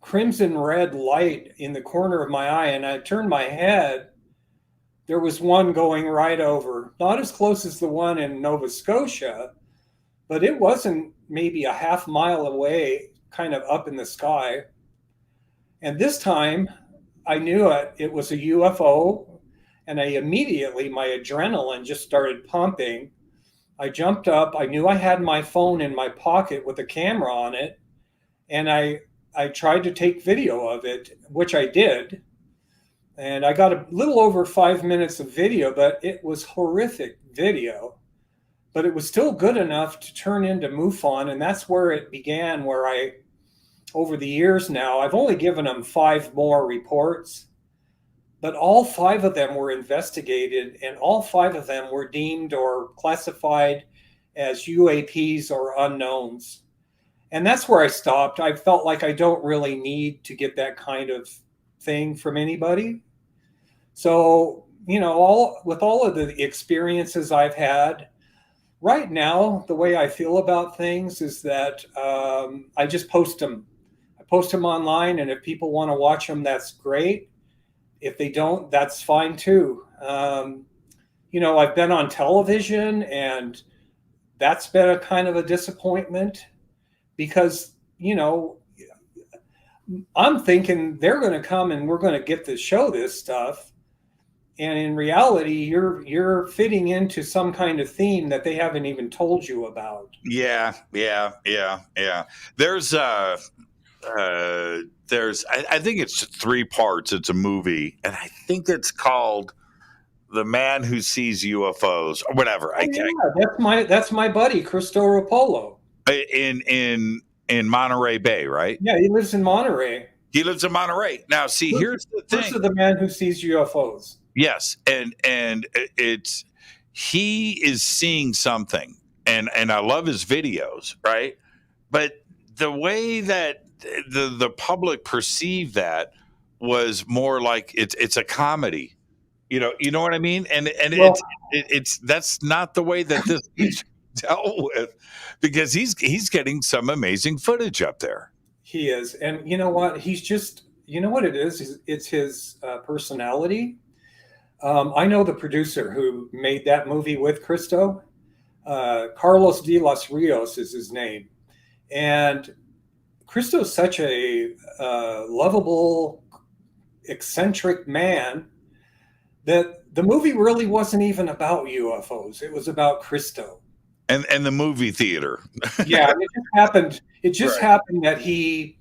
crimson red light in the corner of my eye, and I turned my head. There was one going right over, not as close as the one in Nova Scotia, but it wasn't maybe a half mile away, kind of up in the sky. And this time I knew it was a UFO. And my adrenaline just started pumping. I jumped up. I knew I had my phone in my pocket with a camera on it. And I tried to take video of it, which I did. And I got a little over 5 minutes of video, but it was horrific video. But it was still good enough to turn into MUFON. And that's where it began, where over the years now, I've only given them 5 more reports. But all 5 of them were investigated, and all 5 of them were deemed or classified as UAPs or unknowns. And that's where I stopped. I felt like I don't really need to get that kind of thing from anybody. So, with all of the experiences I've had, right now, the way I feel about things is that I just post them. I post them online, and if people want to watch them, that's great. If they don't, that's fine too. I've been on television, and that's been a kind of a disappointment because, I'm thinking they're going to come and we're going to get to show this stuff. And in reality, you're fitting into some kind of theme that they haven't even told you about. Yeah. I think it's 3 parts. It's a movie, and I think it's called The Man Who Sees UFOs or whatever. That's my buddy Cristo Rapolo in Monterey Bay, right? Yeah, he lives in Monterey. Now, see, here's the thing. First of The Man Who Sees UFOs. Yes, and he is seeing something, and I love his videos, right? But the way that the public perceived that was more like it's a comedy, you know what I mean? And that's not the way that this is dealt with, because he's getting some amazing footage up there. He is, and you know what? He's just, what it is? It's his personality. I know the producer who made that movie with Cristo. Carlos de los Rios is his name, and Cristo's such a lovable, eccentric man that the movie really wasn't even about UFOs. It was about Cristo. And the movie theater. Yeah, it just happened that he,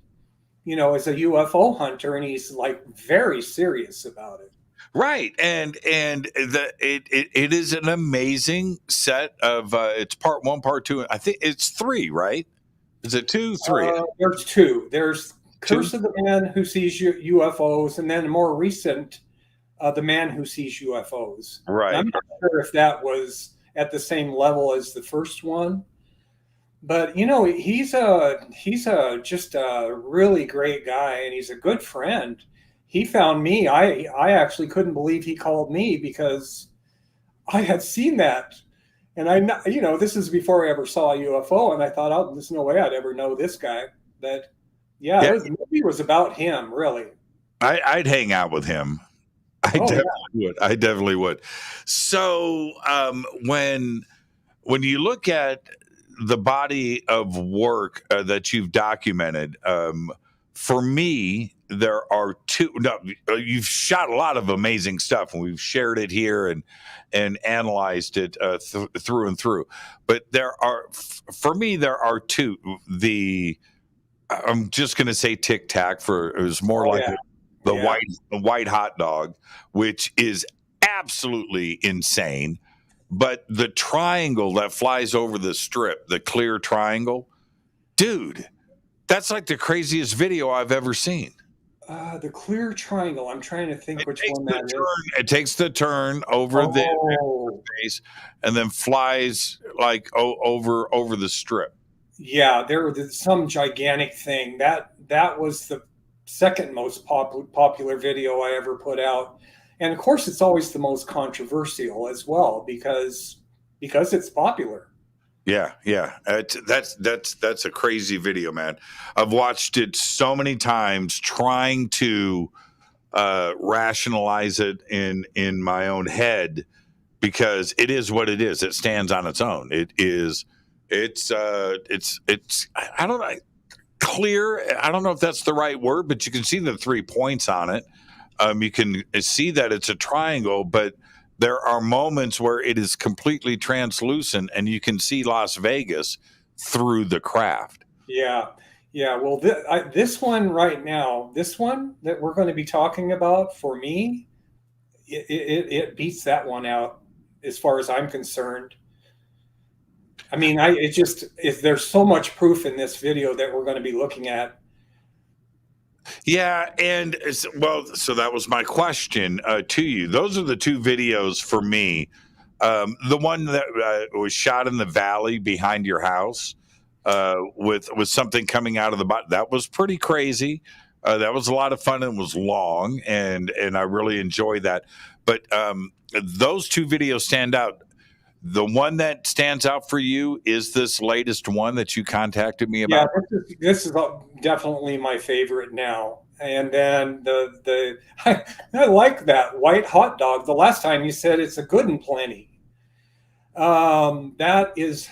is a UFO hunter, and he's like very serious about it. Right, and it is an amazing set of it's part 1, part 2. I think it's 3, right? Is it 2, 3? There's 2. There's Curse of the Man Who Sees UFOs, and then a more recent, The Man Who Sees UFOs. Right. And I'm not sure if that was at the same level as the first one, but he's just a really great guy, and he's a good friend. he found me. I actually couldn't believe he called me because I had seen that. And this is before I ever saw a UFO, and I thought, oh, there's no way I'd ever know this guy. But the movie was about him, really. I'd hang out with him. I definitely would. So when you look at the body of work that you've documented, for me, there are two. No, you've shot a lot of amazing stuff, and we've shared it here and analyzed it through and through. But for me, there are two. I'm just going to say Tic Tac it was more the white hot dog, which is absolutely insane. But the triangle that flies over the strip, the clear triangle, dude, that's like the craziest video I've ever seen. The clear triangle. I'm trying to think which one that is. It takes the turn over the space and then flies like over the strip. Yeah, there was some gigantic thing. That was the second most popular video I ever put out. And of course, it's always the most controversial as well because it's popular. Yeah. That's a crazy video, man. I've watched it so many times trying to rationalize it in my own head because it is what it is. It stands on its own. It's I don't know, clear. I don't know if that's the right word, but you can see the 3 points on it. You can see that it's a triangle, but there are moments where it is completely translucent and you can see Las Vegas through the craft. Yeah. Well, this one right now, this one that we're going to be talking about, for me, it beats that one out as far as I'm concerned. I mean, there's so much proof in this video that we're going to be looking at. Yeah, and so that was my question to you. Those are the two videos for me. The one that was shot in the valley behind your house with something coming out of the bottom, that was pretty crazy. That was a lot of fun and was long, and I really enjoyed that. But those two videos stand out. The one that stands out for you is this latest one that you contacted me about. Yeah, this is definitely my favorite now. And then I like that white hot dog. The last time you said it's a good and plenty. That is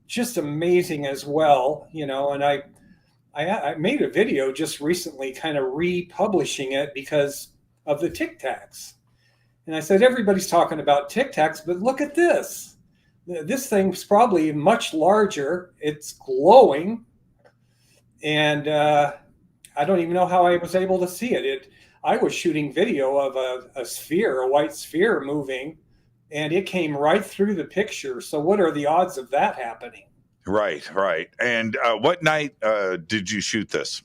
just amazing as well, And I made a video just recently, kind of republishing it because of the Tic Tacs. And I said, everybody's talking about Tic Tacs, but look at this. This thing's probably much larger. It's glowing. And I don't even know how I was able to see it. I was shooting video of a white sphere moving, and it came right through the picture. So what are the odds of that happening? Right. And what night did you shoot this?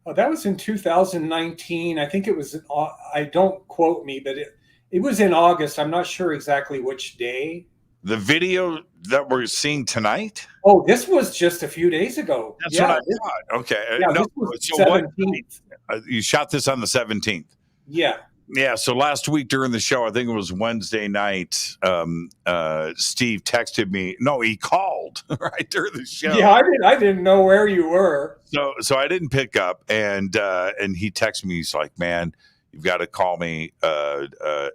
That was in 2019. I think it was, don't quote me, but it was in August. I'm not sure exactly which day. The video that we're seeing tonight? Oh, this was just a few days ago. That's what I thought. Okay. Yeah, this was 17th. You shot this on the 17th? Yeah. Yeah, so last week during the show, I think it was Wednesday night, Steve texted me. No, he called right during the show. Yeah, I didn't know where you were. So I didn't pick up, and he texted me. He's like, "Man, you've got to call me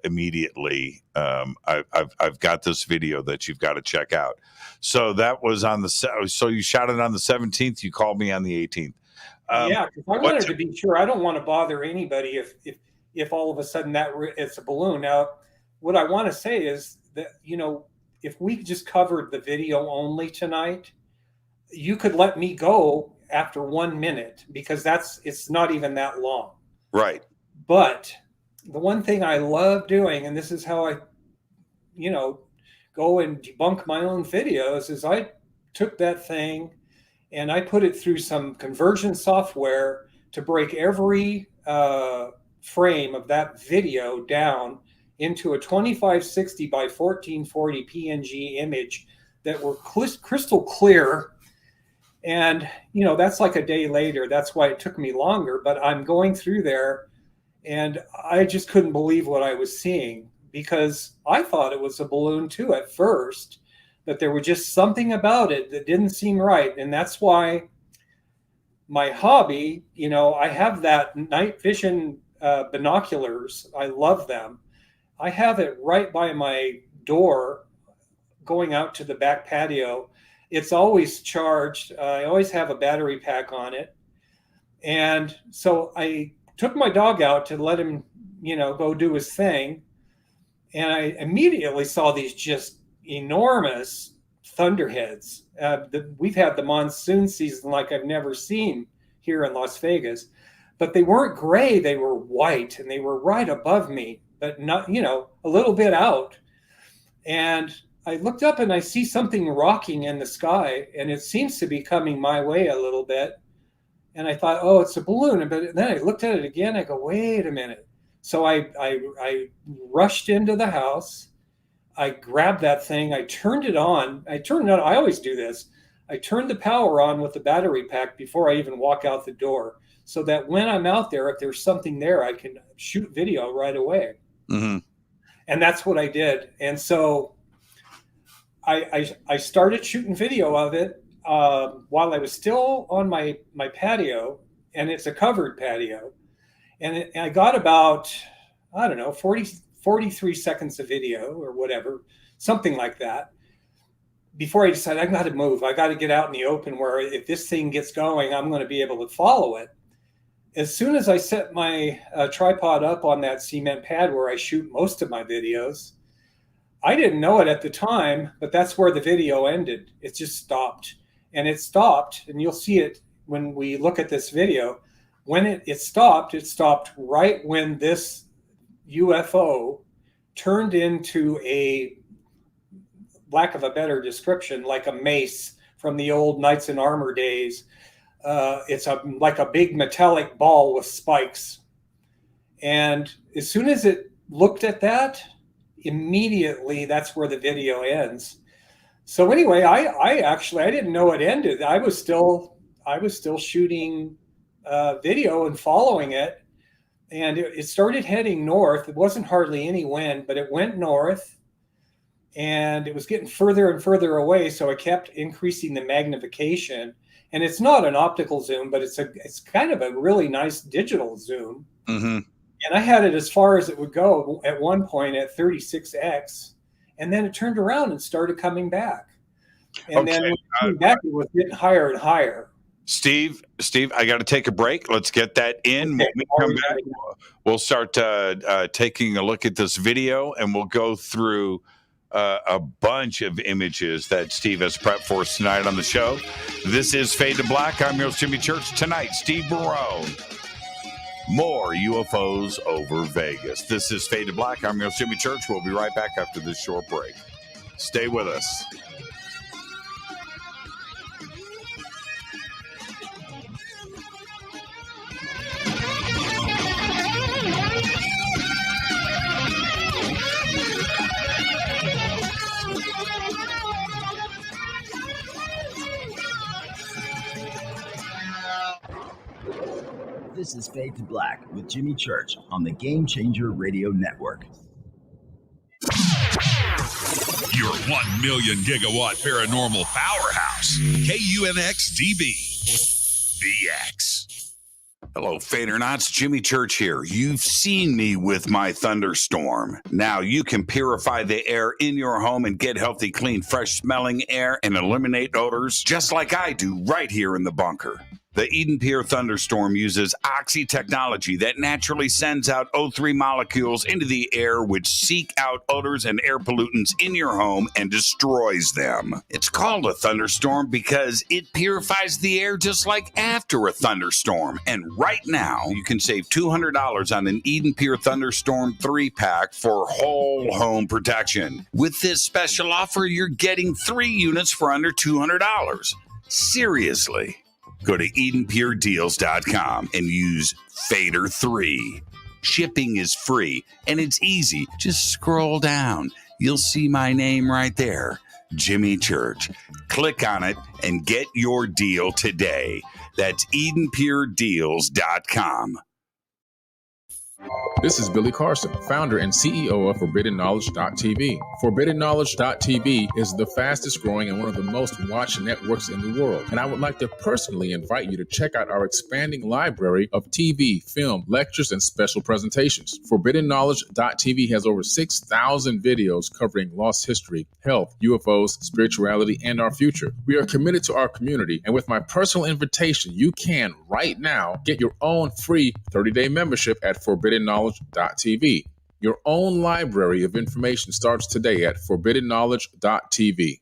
immediately. I've got this video that you've got to check out." So that was on so you shot it on the 17th. You called me on the 18th. Yeah, because I wanted to be sure. I don't want to bother anybody if all of a sudden it's a balloon. Now, what I want to say is that, if we just covered the video only tonight, you could let me go after 1 minute because it's not even that long. Right. But the one thing I love doing, and this is how I, go and debunk my own videos, is I took that thing and I put it through some conversion software to break every frame of that video down into a 2560 by 1440 PNG image that were crystal clear. And, that's like a day later. That's why it took me longer. But I'm going through there And I just couldn't believe what I was seeing, because I thought it was a balloon too at first, but there was just something about it that didn't seem right. And that's why my hobby, I have that night vision binoculars. I love them. I have it right by my door going out to the back patio. It's always charged. I always have a battery pack on it. And so I took my dog out to let him, go do his thing. And I immediately saw these just enormous thunderheads. We've had the monsoon season like I've never seen here in Las Vegas, but they weren't gray. They were white, and they were right above me, but not, a little bit out. And I looked up and I see something rocking in the sky, and it seems to be coming my way a little bit. And I thought, oh, it's a balloon. But then I looked at it again. I go, wait a minute. So I rushed into the house. I grabbed that thing. I turned it on. I always do this. I turned the power on with the battery pack before I even walk out the door, so that when I'm out there, if there's something there, I can shoot video right away. Mm-hmm. And that's what I did. And so I started shooting video of it while I was still on my patio, and it's a covered patio. And I got about, 43 seconds of video or whatever, something like that, before I decided I got to move. I got to get out in the open where if this thing gets going, I'm going to be able to follow it. As soon as I set my tripod up on that cement pad where I shoot most of my videos, I didn't know it at the time, but that's where the video ended. It just stopped. And it stopped, and you'll see it when we look at this video. When it stopped right when this UFO turned into a, lack of a better description, like a mace from the old Knights in Armor days. It's like a big metallic ball with spikes. And as soon as it looked at that, immediately that's where the video ends. So anyway, I didn't know it ended. I was still shooting video and following it, and it started heading north. It wasn't hardly any wind, but it went north, and it was getting further and further away. So I kept increasing the magnification, and it's not an optical zoom, but it's kind of a really nice digital zoom. Mm-hmm. And I had it as far as it would go at one point at 36x, and then it turned around and started coming back. And then when it came back, it was getting higher and higher. Steve, I got to take a break. Let's get that in. Okay. When we come back, we'll start taking a look at this video, and we'll go through a bunch of images that Steve has prepped for us tonight on the show. This is Fade to Black. I'm your host, Jimmy Church. Tonight, Steve Barone. More UFOs over Vegas. This is Fade to Black. I'm your host, Jimmy Church. We'll be right back after this short break. Stay with us. This is Fade to Black with Jimmy Church on the Game Changer Radio Network. Your 1 million gigawatt paranormal powerhouse, KUNX-DB, VX. Hello, Fadernauts. Jimmy Church here. You've seen me with my Thunderstorm. Now you can purify the air in your home and get healthy, clean, fresh-smelling air and eliminate odors just like I do right here in the bunker. The EdenPURE Thunderstorm uses oxy technology that naturally sends out O3 molecules into the air, which seek out odors and air pollutants in your home and destroys them. It's called a thunderstorm because it purifies the air just like after a thunderstorm. And right now, you can save $200 on an EdenPURE Thunderstorm 3-pack for whole home protection. With this special offer, you're getting 3 units for under $200. Seriously. Go to EdenPureDeals.com and use Fader3. Shipping is free and it's easy. Just scroll down. You'll see my name right there, Jimmy Church. Click on it and get your deal today. That's EdenPureDeals.com. This is Billy Carson, founder and CEO of ForbiddenKnowledge.tv. ForbiddenKnowledge.tv is the fastest growing and one of the most watched networks in the world. And I would like to personally invite you to check out our expanding library of TV, film, lectures, and special presentations. ForbiddenKnowledge.tv has over 6,000 videos covering lost history, health, UFOs, spirituality, and our future. We are committed to our community, and with my personal invitation, you can right now get your own free 30-day membership at ForbiddenKnowledge.tv. Your own library of information starts today at ForbiddenKnowledge.tv.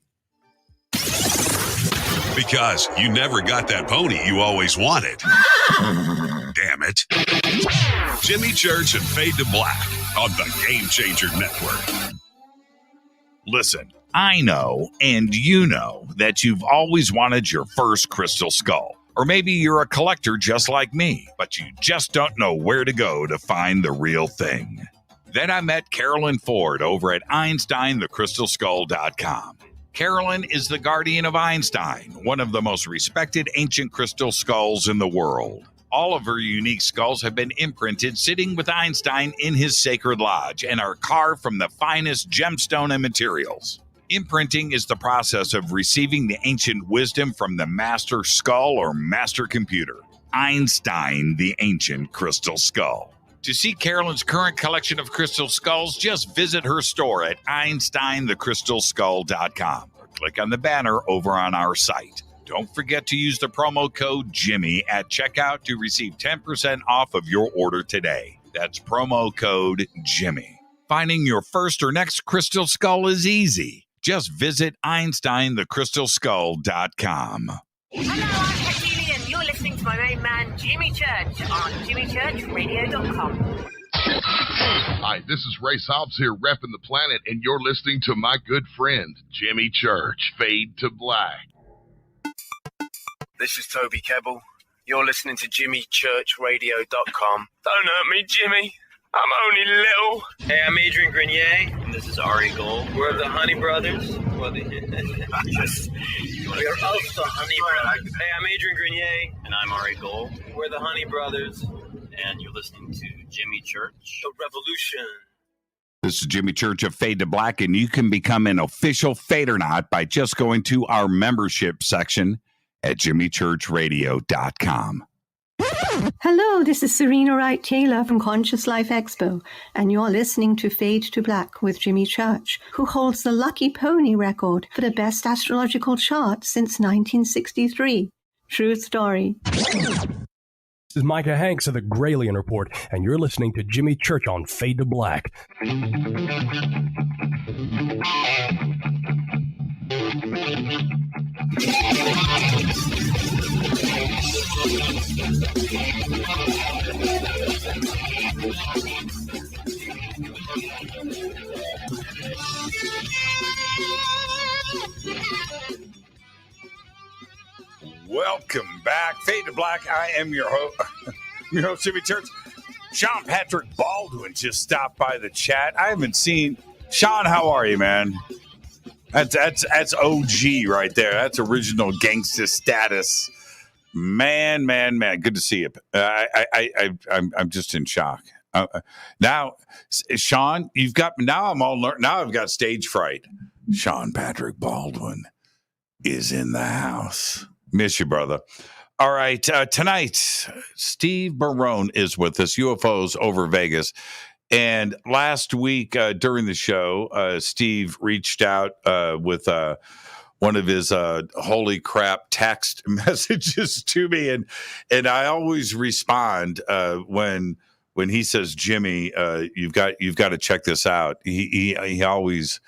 Because you never got that pony you always wanted. Damn it. Jimmy Church and Fade to Black on the Game Changer Network. Listen, I know, and you know, that you've always wanted your first crystal skull. Or maybe you're a collector just like me, but you just don't know where to go to find the real thing. Then I met Carolyn Ford over at EinsteinTheCrystalSkull.com. Carolyn is the guardian of Einstein, one of the most respected ancient crystal skulls in the world. All of her unique skulls have been imprinted sitting with Einstein in his sacred lodge and are carved from the finest gemstone and materials. Imprinting is the process of receiving the ancient wisdom from the master skull or master computer, Einstein, the ancient crystal skull. To see Carolyn's current collection of crystal skulls, just visit her store at EinsteinTheCrystalSkull.com or click on the banner over on our site. Don't forget to use the promo code Jimmy at checkout to receive 10% off of your order today. That's promo code Jimmy. Finding your first or next crystal skull is easy. Just visit EinsteinTheCrystalSkull.com. Hello, I'm Katie, and you're listening to my main man, Jimmy Church, on JimmyChurchRadio.com. Hi, this is Ray Hobbs here, repping the planet, and you're listening to my good friend, Jimmy Church, Fade to Black. This is Toby Kebbell. You're listening to JimmyChurchRadio.com. Don't hurt me, Jimmy. I'm only little. Hey, I'm Adrian Grenier. And this is Ari Gold. We're the Honey Brothers. We're of the Honey Brothers. Hey, I'm Adrian Grenier. And I'm Ari Gold. We're the Honey Brothers. And you're listening to Jimmy Church. The Revolution. This is Jimmy Church of Fade to Black, and you can become an official Fadernaut by just going to our membership section at JimmyChurchRadio.com. Hello, this is Serena Wright-Taylor from Conscious Life Expo, and you're listening to Fade to Black with Jimmy Church, who holds the Lucky Pony record for the best astrological chart since 1963. True story. This is Micah Hanks of the Gralien Report, and you're listening to Jimmy Church on Fade to Black. Welcome back. Fade to Black. I am your host, Jimmy Church. Sean Patrick Baldwin just stopped by the chat. I haven't seen Sean. How are you, man? That's OG right there. That's original gangsta status. Man. Good to see you. I'm just in shock. Now, Sean, now I've got stage fright. Sean Patrick Baldwin is in the house. Miss you, brother. All right. Tonight, Steve Barone is with us, UFOs Over Vegas. And last week during the show, Steve reached out with one of his holy crap text messages to me. And I always respond when he says, Jimmy, you've got to check this out. He always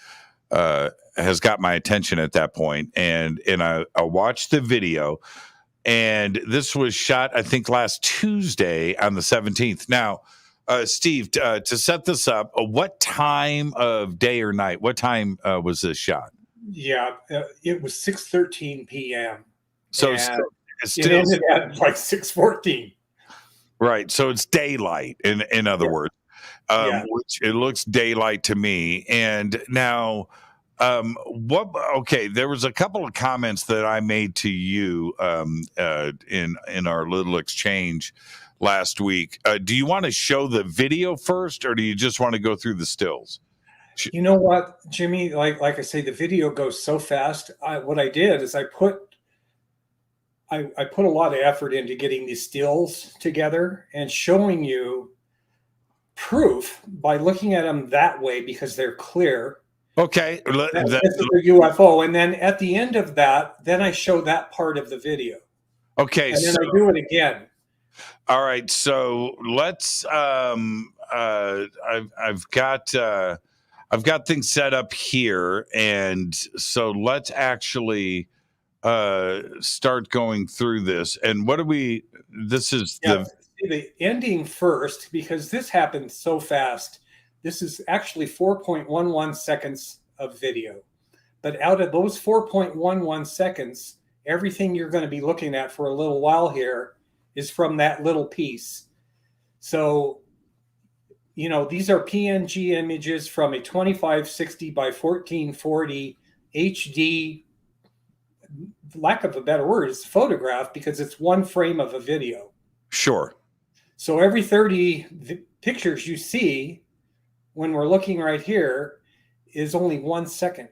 has got my attention at that point. And I watched the video. And this was shot, I think, last Tuesday on the 17th. Now, Steve, to set this up, what time of day or night? What time was this shot? Yeah, it was 6:13 p.m. So it still ended at like 6:14. Right. So it's daylight, in other words, which it looks daylight to me. And now, there was a couple of comments that I made to you in our little exchange last week. Do you want to show the video first, or do you just want to go through the stills? You know what, Jimmy? Like I say, the video goes so fast. What I did is I put a lot of effort into getting these stills together and showing you proof by looking at them that way because they're clear. Okay. This is a UFO. And then at the end of that, then I show that part of the video. Okay. And then I do it again. All right. So let's, I've got things set up here. And so let's actually start going through this. And what do this is the ending first, because this happened so fast. This is actually 4.11 seconds of video. But out of those 4.11 seconds, everything you're going to be looking at for a little while here is from that little piece. So, these are PNG images from a 2560 by 1440 HD, lack of a better word, it's photograph because it's one frame of a video. Sure. So every 30 pictures you see when we're looking right here is only 1 second.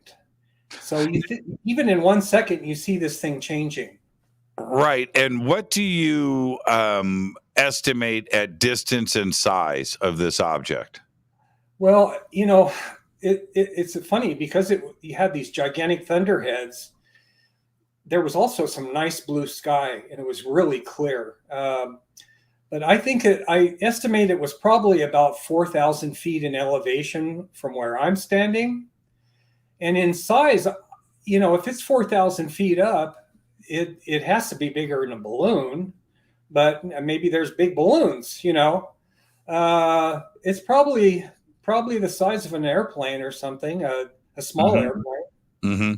So even in 1 second, you see this thing changing. Right. And what do you estimate at distance and size of this object? Well, it's funny because you had these gigantic thunderheads. There was also some nice blue sky, and it was really clear. But I think I estimate it was probably about 4,000 feet in elevation from where I'm standing. And in size, if it's 4,000 feet up, it has to be bigger than a balloon. But maybe there's big balloons, It's probably the size of an airplane or something, a small airplane. Mm-hmm.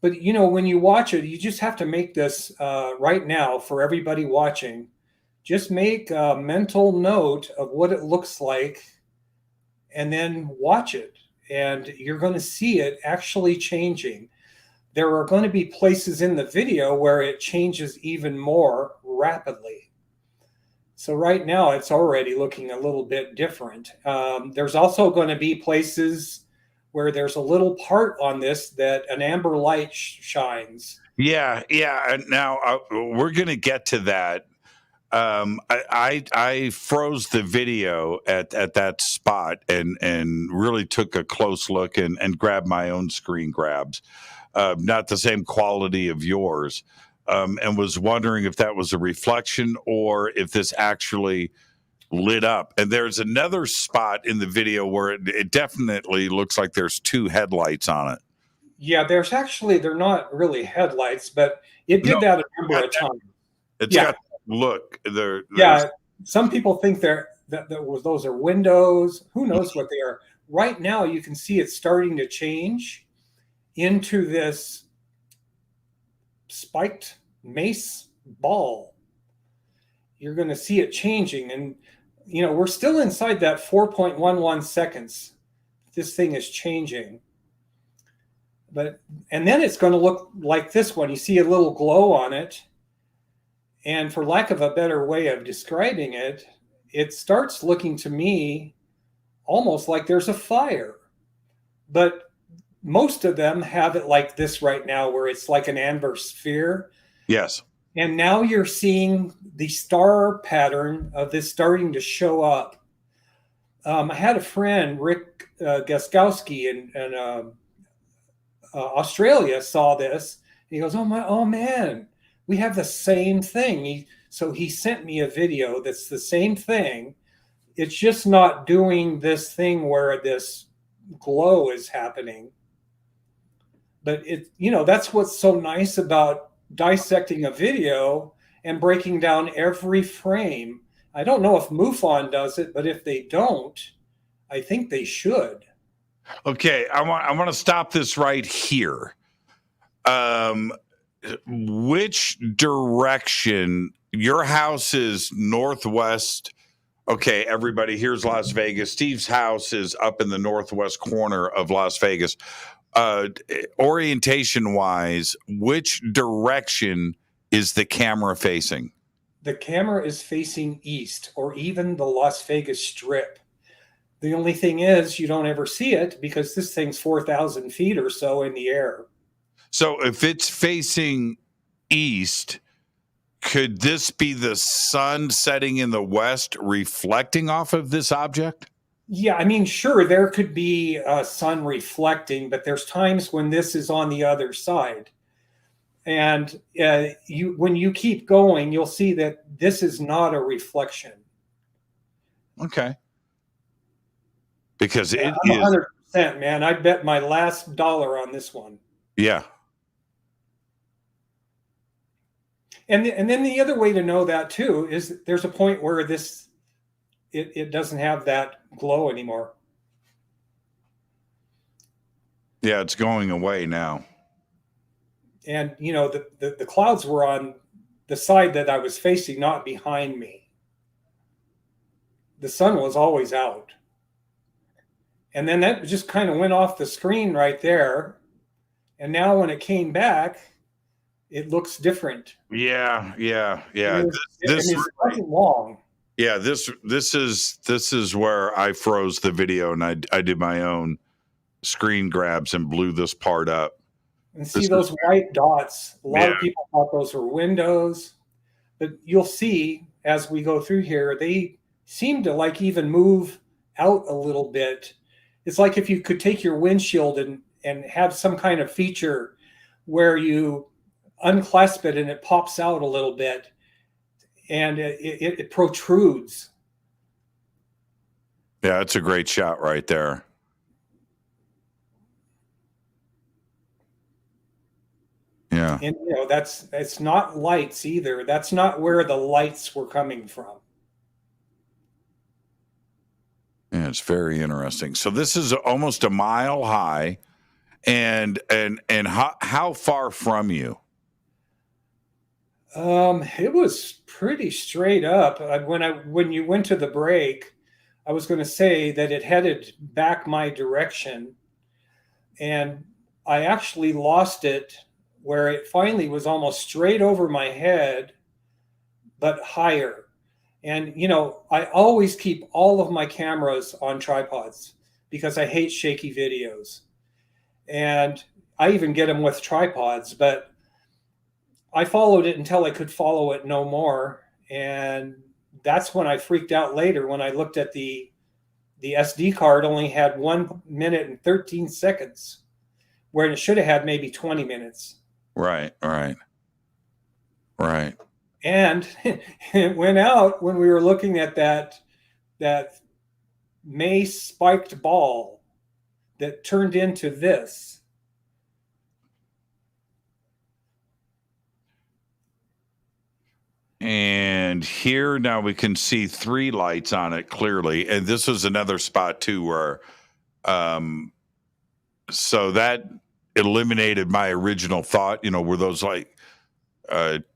But, when you watch it, you just have to make this right now for everybody watching. Just make a mental note of what it looks like and then watch it. And you're going to see it actually changing. There are going to be places in the video where it changes even more rapidly. So right now it's already looking a little bit different. There's also going to be places where there's a little part on this that an amber light shines. Yeah. Now we're going to get to that. I froze the video at that spot and really took a close look and grabbed my own screen grabs. Not the same quality of yours. And was wondering if that was a reflection or if this actually lit up. And there's another spot in the video where it definitely looks like there's two headlights on it. Yeah, they're not really headlights, but it did that a number of times. It's got look. Some people think those are windows. Who knows what they are? Right now, you can see it's starting to change into this spiked mace ball. You're going to see it changing, and we're still inside that 4.11 seconds. This thing is changing. And then it's going to look like this one. You see a little glow on it. And for lack of a better way of describing it, it starts looking to me almost like there's a fire. But most of them have it like this right now, where it's like an amber sphere. Yes. And now you're seeing the star pattern of this starting to show up. I had a friend, Rick Gaskowski, in Australia, saw this. He goes, oh man, we have the same thing. So he sent me a video that's the same thing. It's just not doing this thing where this glow is happening. But that's what's so nice about dissecting a video and breaking down every frame. I don't know if MUFON does it, but if they don't, I think they should. Okay, I want to stop this right here. Which direction? Your house is northwest. Okay, everybody, here's Las Vegas. Steve's house is up in the northwest corner of Las Vegas. Orientation-wise, which direction is the camera facing? the camera is facing east, or even the Las Vegas Strip. The only thing is you don't ever see it because this thing's 4,000 feet or so in the air. So if it's facing east, could this be the sun setting in the west reflecting off of this object? Yeah, I mean, sure, there could be sun reflecting, but there's times when this is on the other side. And when you keep going, you'll see that this is not a reflection. Okay. Because I'm 100%, man. I bet my last dollar on this one. Yeah. And then the other way to know that too is there's a point where it doesn't have that glow anymore. Yeah, it's going away now. And the clouds were on the side that I was facing, not behind me. The sun was always out. And then that just kind of went off the screen right there. And now when it came back, it looks different. Yeah. This wasn't long. Yeah, this is where I froze the video and I did my own screen grabs and blew this part up. And see those white dots. A lot of people thought those were windows, but you'll see as we go through here, they seem to like even move out a little bit. It's like if you could take your windshield and have some kind of feature where you unclasp it and it pops out a little bit and it protrudes. Yeah, it's a great shot right there. Yeah. And it's not lights either. That's not where the lights were coming from. Yeah, it's very interesting. So this is almost a mile high, and how far from you? It was pretty straight up. When you went to the break, I was going to say that it headed back my direction, and I actually lost it where it finally was almost straight over my head, but higher. And, I always keep all of my cameras on tripods because I hate shaky videos. And I even get them with tripods, but I followed it until I could follow it no more. And that's when I freaked out later when I looked at the SD card only had 1 minute and 13 seconds, where it should have had maybe 20 minutes. Right. And it went out when we were looking at that mace spiked ball that turned into this. And here now we can see 3 lights on it clearly. And this was another spot too where so that eliminated my original thought, were those like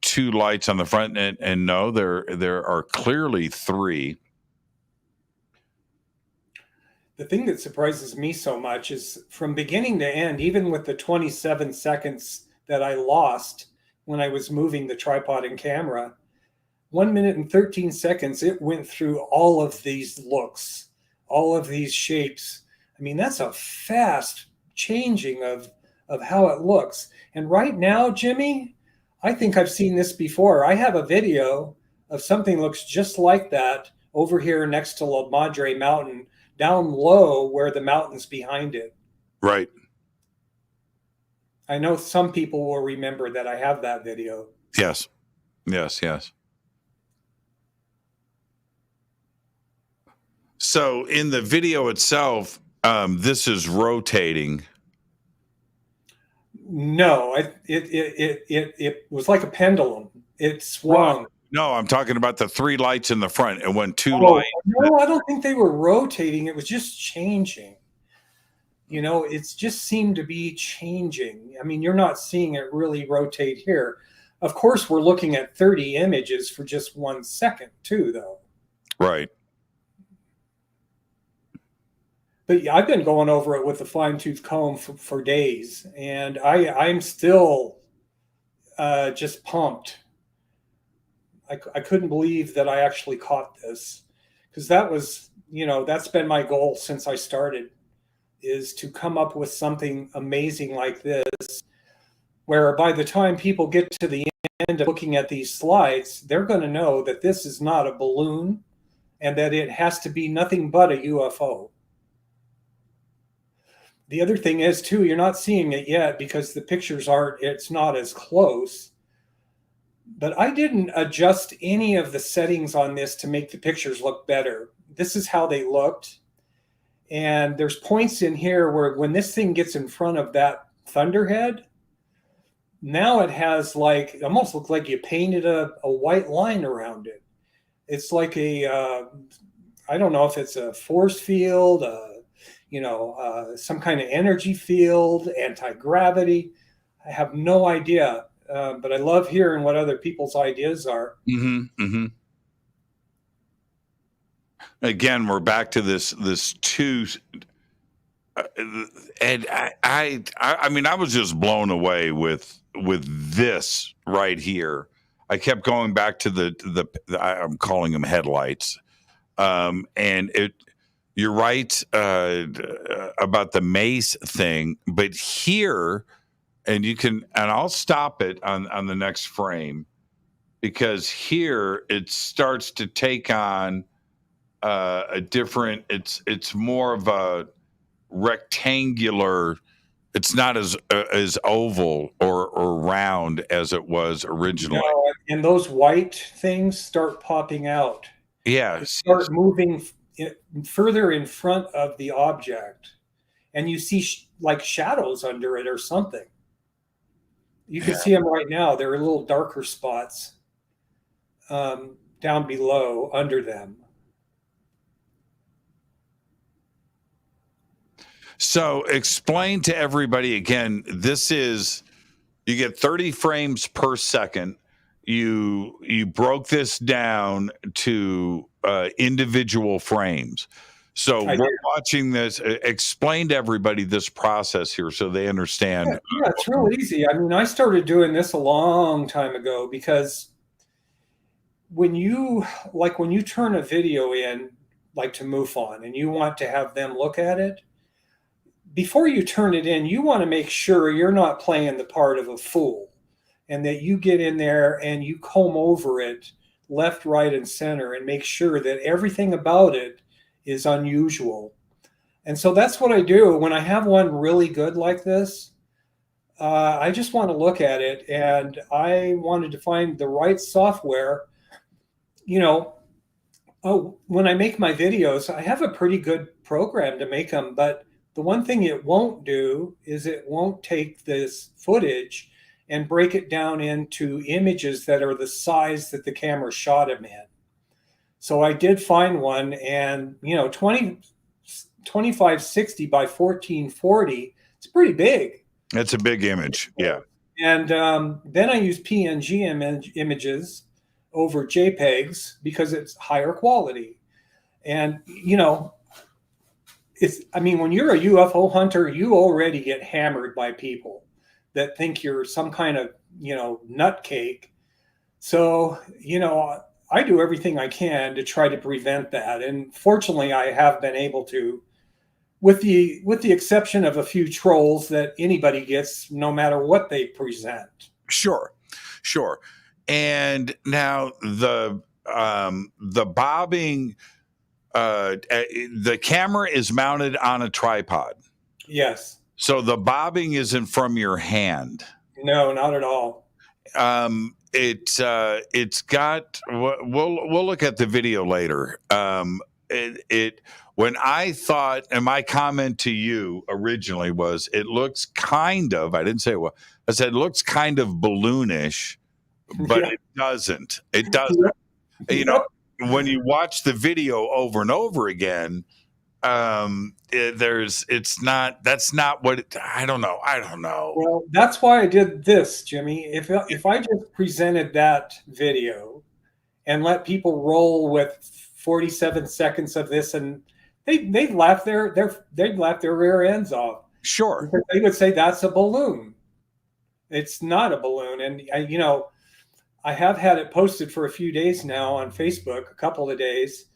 2 lights on the front, and no, there are clearly 3. The thing that surprises me so much is from beginning to end, even with the 27 seconds that I lost when I was moving the tripod and camera, 1 minute and 13 seconds, it went through all of these looks, all of these shapes. I mean, that's a fast changing of how it looks. And right now, Jimmy, I think I've seen this before. I have a video of something looks just like that over here next to La Madre Mountain, down low where the mountain's behind it. Right. I know some people will remember that I have that video. Yes. So in the video itself, this is rotating. No, it was like a pendulum. It swung. No, I'm talking about the 3 lights in the front and when 2 lights. No, I don't think they were rotating. It was just changing. It just seemed to be changing. I mean, you're not seeing it really rotate here. Of course, we're looking at 30 images for just 1 second too, though. Right. But yeah, I've been going over it with a fine-tooth comb for days, and I'm still just pumped. I couldn't believe that I actually caught this, because that was, that's been my goal since I started, is to come up with something amazing like this, where by the time people get to the end of looking at these slides, they're going to know that this is not a balloon and that it has to be nothing but a UFO. The other thing is, too, you're not seeing it yet because the pictures it's not as close. But I didn't adjust any of the settings on this to make the pictures look better. This is how they looked. And there's points in here where when this thing gets in front of that thunderhead, now it has it almost looks like you painted a white line around it. It's like I don't know if it's a force field, some kind of energy field, anti-gravity. I have no idea, but I love hearing what other people's ideas are. Mm-hmm, mm-hmm. Again, we're back to this two, and I mean, I was just blown away with this right here. I kept going back to the I'm calling them headlights, and you're right about the mace thing, but here, and I'll stop it on the next frame, because here it starts to take on a different. It's more of a rectangular. It's not as oval or round as it was originally. And those white things start popping out. Yeah, start moving further in front of the object, and you see shadows under it or something. You can see them right now. There are little darker spots down below under them. So explain to everybody again, you get 30 frames per second. You broke this down to individual frames. So we're watching this. Explain to everybody this process here so they understand. Yeah, it's real easy. I mean, I started doing this a long time ago, because when you turn a video in, like to MUFON, and you want to have them look at it, before you turn it in, you want to make sure you're not playing the part of a fool, and that you get in there and you comb over it left, right, and center and make sure that everything about it is unusual. And so that's what I do when I have one really good like this. I just want to look at it, and I wanted to find the right software. When I make my videos, I have a pretty good program to make them, but the one thing it won't do is it won't take this footage and break it down into images that are the size that the camera shot them in. So I did find one, and 2560 by 1440, it's pretty big. It's a big image, yeah. And then I use PNG images over JPEGs because it's higher quality. And, when you're a UFO hunter, you already get hammered by people that think you're some kind of, nutcake. So, I do everything I can to try to prevent that. And fortunately, I have been able to, with the exception of a few trolls that anybody gets, no matter what they present. Sure. And now the bobbing, the camera is mounted on a tripod. Yes. So the bobbing isn't from your hand. No, not at all. It's got. We'll look at the video later. When I thought, and my comment to you originally was, it looks kind of. I didn't say what I said. It looks kind of balloonish, but it doesn't. It doesn't. When you watch the video over and over again, that's not what I don't know. Well, that's why I did this, Jimmy. If I just presented that video and let people roll with 47 seconds of this, and they'd laugh their rear ends off. Sure. Because they would say that's a balloon. It's not a balloon. And I have had it posted for a few days now on Facebook, a couple of days,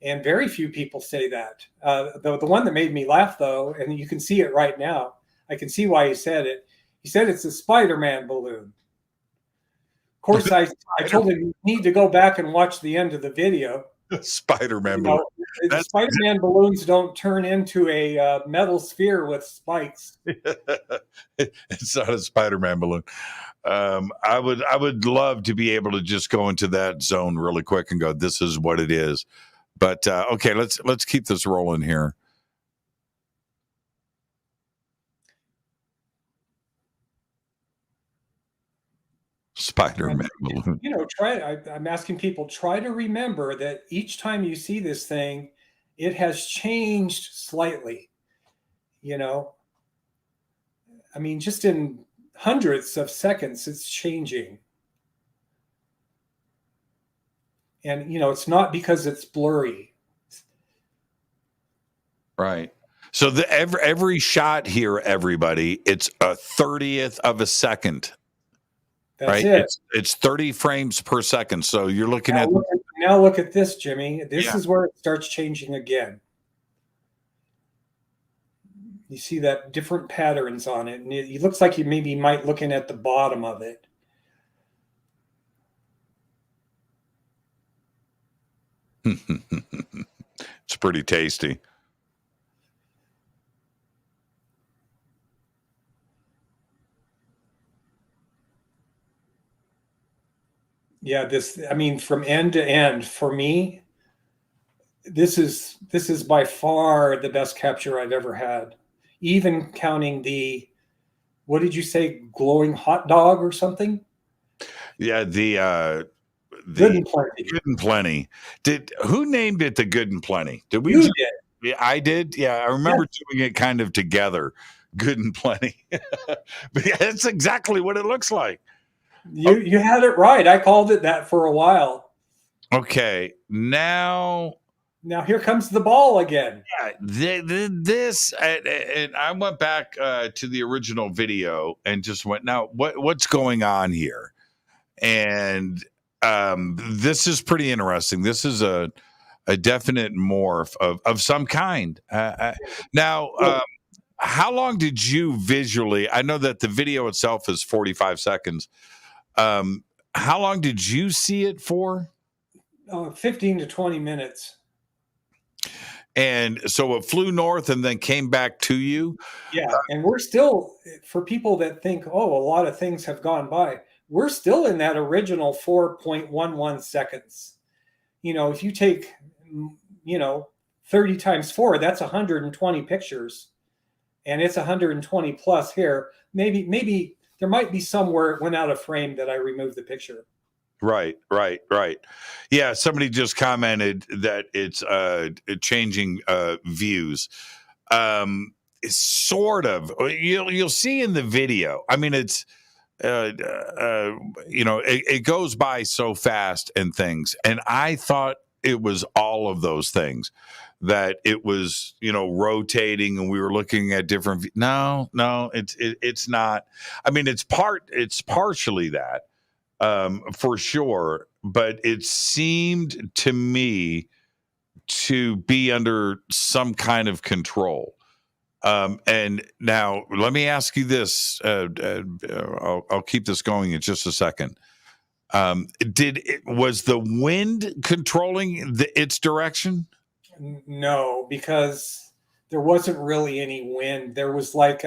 and very few people say that. The one that made me laugh, though, and you can see it right now, I can see why he said it. He said it's a Spider-Man balloon. Of course, I told him you need to go back and watch the end of the video. Spider-Man balloon. Spider-Man balloons don't turn into a metal sphere with spikes. It's not a Spider-Man balloon. I would love to be able to just go into that zone really quick and go, this is what it is. But okay, let's keep this rolling here. Spider-Man balloon. I'm asking people, try to remember that each time you see this thing, it has changed slightly. I mean, just in hundredths of seconds, it's changing. And, it's not because it's blurry. Right. So every shot here, everybody, it's a 30th of a second. That's right? it. It's 30 frames per second. So you're looking now look at this, Jimmy. This is where it starts changing again. You see that different patterns on it. And it looks like you maybe might looking at the bottom of it. It's pretty tasty. Yeah, from end to end, for me, this is by far the best capture I've ever had. Even counting what did you say, glowing hot dog or something? Yeah, the Good and Plenty. Good and Plenty. Who named it the Good and Plenty? Did we? You did. Yeah, I did. Yeah, I remember doing it kind of together. Good and Plenty. But yeah, that's exactly what it looks like. You had it right. I called it that for a while. Okay, now here comes the ball again. Yeah, this and I went back to the original video and just went, now what's going on here? And this is pretty interesting. This is a definite morph of some kind. Now, how long did you visually? I know that the video itself is 45 seconds. How long did you see it for? 15 to 20 minutes. And so it flew north and then came back to you? Yeah, and we're still, for people that think, a lot of things have gone by, we're still in that original 4.11 seconds. If you take, 30 times 4, that's 120 pictures. And it's 120 plus here. Maybe there might be somewhere it went out of frame that I removed the picture. Right. Yeah, somebody just commented that it's changing views. It's sort of. You'll see in the video. I mean, it's it goes by so fast and things. And I thought it was all of those things, that it was, rotating and we were looking at different. No, it's not. I mean, it's partially that. For sure, but it seemed to me to be under some kind of control. And now let me ask you this. I'll keep this going in just a second. Was the wind controlling its direction? No, because there wasn't really any wind. There was like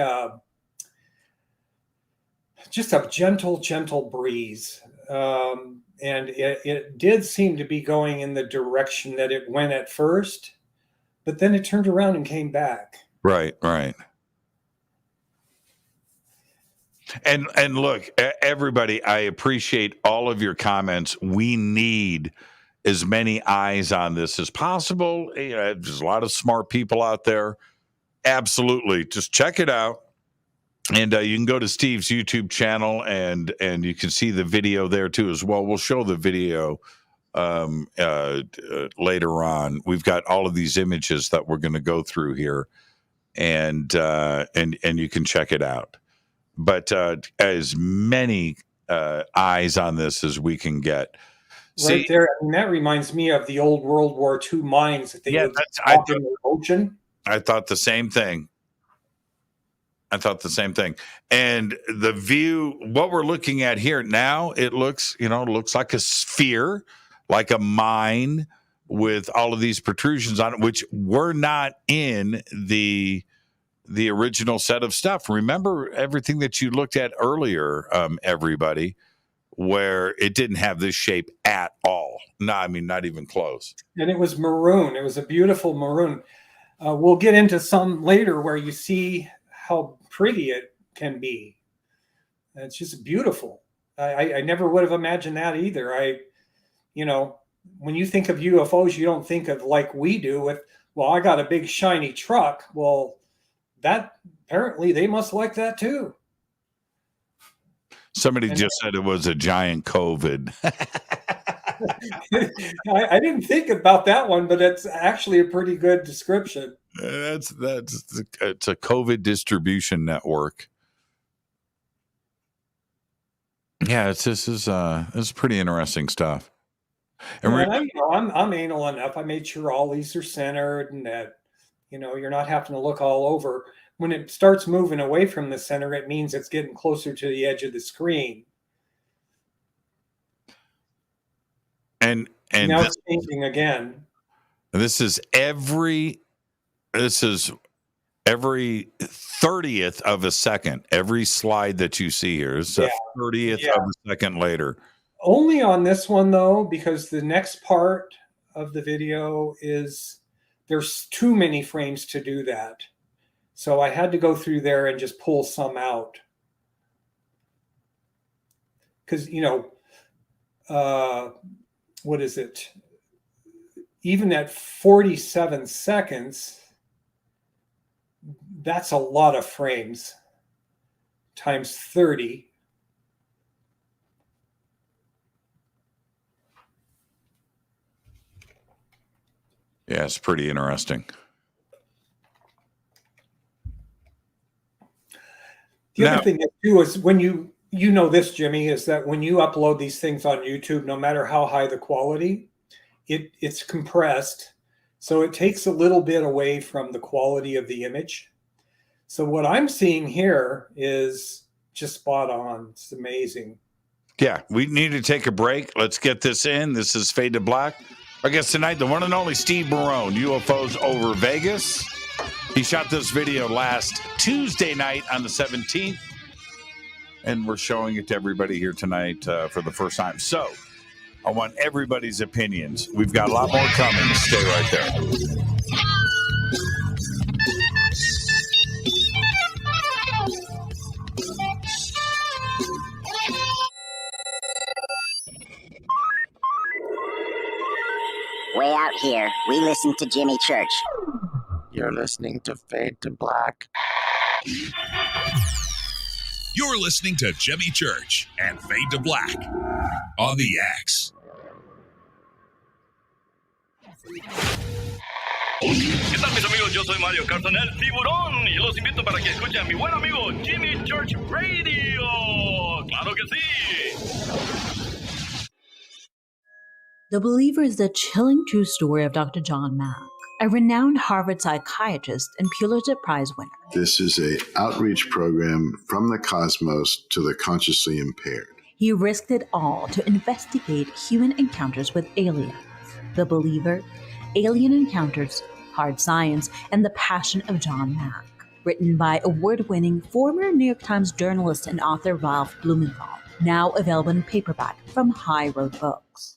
just a gentle breeze. And it did seem to be going in the direction that it went at first, but then it turned around and came back. Right. And look, everybody, I appreciate all of your comments. We need as many eyes on this as possible. There's a lot of smart people out there. Absolutely. Just check it out. And you can go to Steve's YouTube channel and you can see the video there too as well. We'll show the video later on. We've got all of these images that we're going to go through here, and you can check it out. But as many eyes on this as we can get. Right there. I mean, that reminds me of the old World War II mines that they would drop in the ocean. I thought the same thing. And the view, what we're looking at here now, it looks like a sphere, like a mine with all of these protrusions on it, which were not in the original set of stuff. Remember everything that you looked at earlier, everybody, where it didn't have this shape at all. No, I mean, not even close. And it was maroon. It was a beautiful maroon. We'll get into some later where you see how pretty it can be. It's just beautiful. I never would have imagined that either. When you think of UFOs, you don't think of like we do with, well, I got a big shiny truck. Well, that apparently they must like that too. Somebody just said it was a giant COVID. I didn't think about that one, but it's actually a pretty good description. It's a COVID distribution network. Yeah, this is pretty interesting stuff. And I'm anal enough. I made sure all these are centered and that you're not having to look all over. When it starts moving away from the center, it means it's getting closer to the edge of the screen. And now it's changing again. This is every 30th of a second. Every slide that you see here is a 30th of a second later. Only on this one though, because the next part of the video is there's too many frames to do that. So I had to go through there and just pull some out. Because, what is it? Even at 47 seconds, that's a lot of frames times 30. Yeah, it's pretty interesting. The other thing too is when you know this, Jimmy, is that when you upload these things on YouTube, no matter how high the quality, it's compressed. So it takes a little bit away from the quality of the image. So what I'm seeing here is just spot on. It's amazing. Yeah, we need to take a break. Let's get this in. This is Fade to Black. I guess tonight, the one and only Steve Barone, UFOs Over Vegas. He shot this video last Tuesday night on the 17th, and we're showing it to everybody here tonight for the first time. So I want everybody's opinions. We've got a lot more coming. Stay right there. Way out here, we listen to Jimmy Church. You're listening to Fade to Black. You're listening to Jimmy Church and Fade to Black on the X. ¿Qué tal, mis amigos? Yo soy Mario Carson, el tiburón, y los invito para que escuchen a mi buen amigo Jimmy Church Radio. ¡Claro que sí! The Believer is the chilling true story of Dr. John Mack, a renowned Harvard psychiatrist and Pulitzer Prize winner. This is an outreach program from the cosmos to the consciously impaired. He risked it all to investigate human encounters with aliens. The Believer, Alien Encounters, Hard Science, and the Passion of John Mack. Written by award-winning former New York Times journalist and author Ralph Blumenthal. Now available in paperback from High Road Books.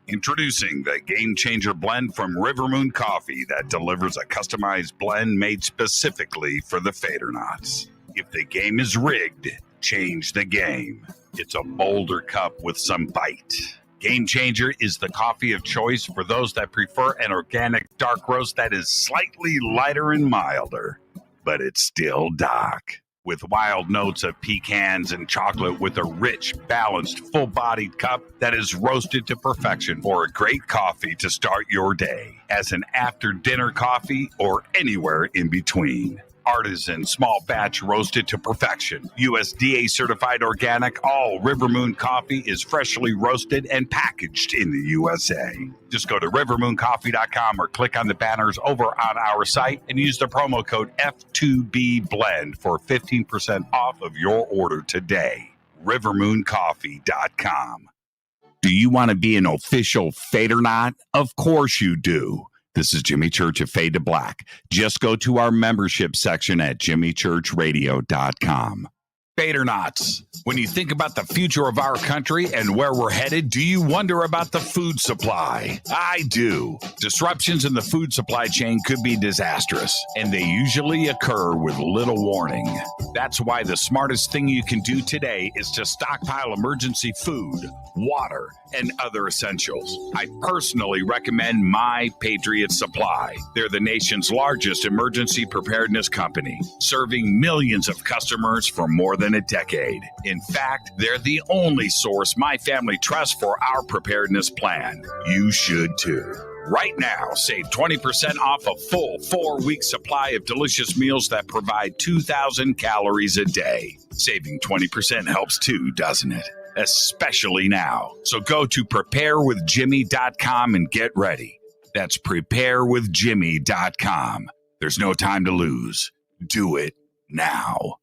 Introducing the Game Changer blend from River Moon Coffee that delivers a customized blend made specifically for the Fadernauts. If the game is rigged, change the game. It's a bolder cup with some bite. Game Changer is the coffee of choice for those that prefer an organic dark roast that is slightly lighter and milder, but it's still dark. With wild notes of pecans and chocolate with a rich, balanced, full-bodied cup that is roasted to perfection for a great coffee to start your day, as an after-dinner coffee or anywhere in between. Artisan, small batch, roasted to perfection. USDA certified organic, all River Moon coffee is freshly roasted and packaged in the USA. Just go to rivermooncoffee.com or click on the banners over on our site and use the promo code F2BBLEND for 15% off of your order today. rivermooncoffee.com. Do you want to be an official Fade or Not? Of course you do. This is Jimmy Church of Fade to Black. Just go to our membership section at jimmychurchradio.com. Fade or Nots. When you think about the future of our country and where we're headed, do you wonder about the food supply? I do. Disruptions in the food supply chain could be disastrous, and they usually occur with little warning. That's why the smartest thing you can do today is to stockpile emergency food, water, and other essentials. I personally recommend My Patriot Supply. They're the nation's largest emergency preparedness company, serving millions of customers for more than a decade. In fact, they're the only source my family trusts for our preparedness plan. You should too. Right now, save 20% off a full 4-week supply of delicious meals that provide 2,000 calories a day. Saving 20% helps too, doesn't it? Especially now. So go to preparewithjimmy.com and get ready. That's preparewithjimmy.com. There's no time to lose. Do it now.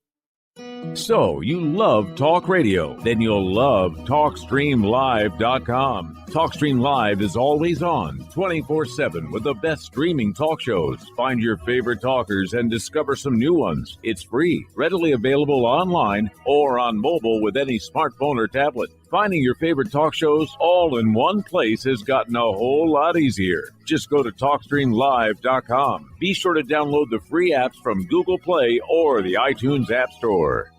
So, you love talk radio? Then you'll love TalkStreamLive.com. TalkStream Live is always on, 24/7 with the best streaming talk shows. Find your favorite talkers and discover some new ones. It's free, readily available online or on mobile with any smartphone or tablet. Finding your favorite talk shows all in one place has gotten a whole lot easier. Just go to TalkStreamLive.com. Be sure to download the free apps from Google Play or the iTunes App Store.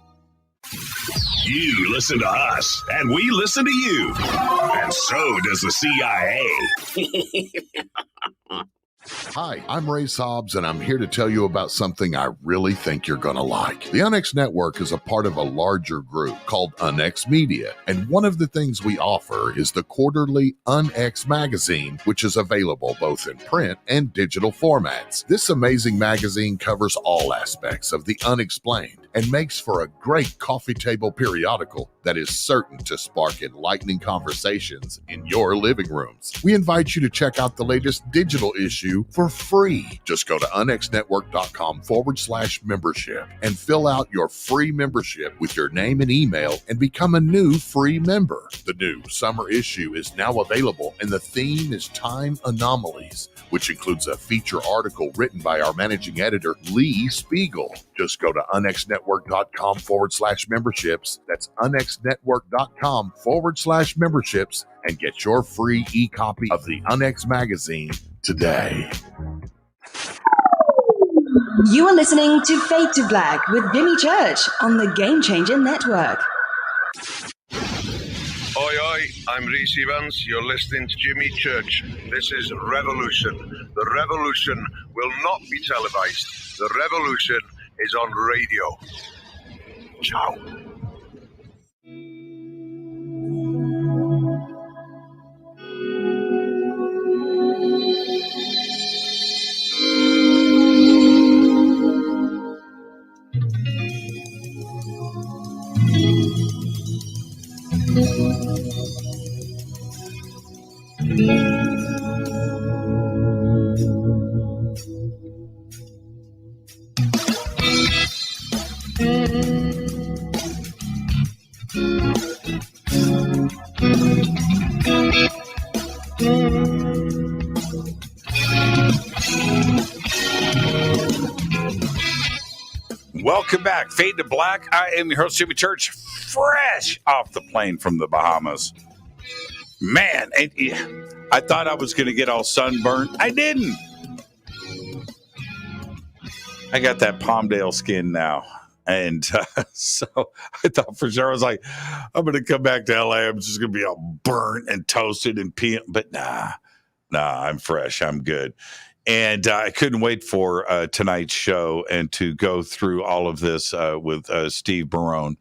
You listen to us, and we listen to you. And so does the CIA. Hi, I'm Ray Sobbs, and I'm here to tell you about something I really think you're going to like. The UNX Network is a part of a larger group called UNX Media, and one of the things we offer is the quarterly UNX magazine, which is available both in print and digital formats. This amazing magazine covers all aspects of the unexplained and makes for a great coffee table periodical that is certain to spark enlightening conversations in your living rooms. We invite you to check out the latest digital issue for free. Just go to unxnetwork.com/membership and fill out your free membership with your name and email and become a new free member. The new summer issue is now available, and the theme is Time Anomalies, which includes a feature article written by our managing editor, Lee Spiegel. Just go to unxnetwork.com/memberships. That's unxnetwork.com/memberships and get your free e-copy of the UNX magazine today. You are listening to Fade to Black with Jimmy Church on the Game Changer Network. Oi, oi, I'm Reese Evans. You're listening to Jimmy Church. This is Revolution. The revolution will not be televised. The revolution is on radio. Ciao. Welcome back. Fade to Black. I am your host, Jimmy Church, fresh off the plane from the Bahamas. Man, I thought I was going to get all sunburned. I didn't. I got that Palmdale skin now. And so I thought for sure, I was like, I'm going to come back to LA. I'm just going to be all burnt and toasted and peeled. But nah, I'm fresh. I'm good. And I couldn't wait for tonight's show and to go through all of this with Steve Barone.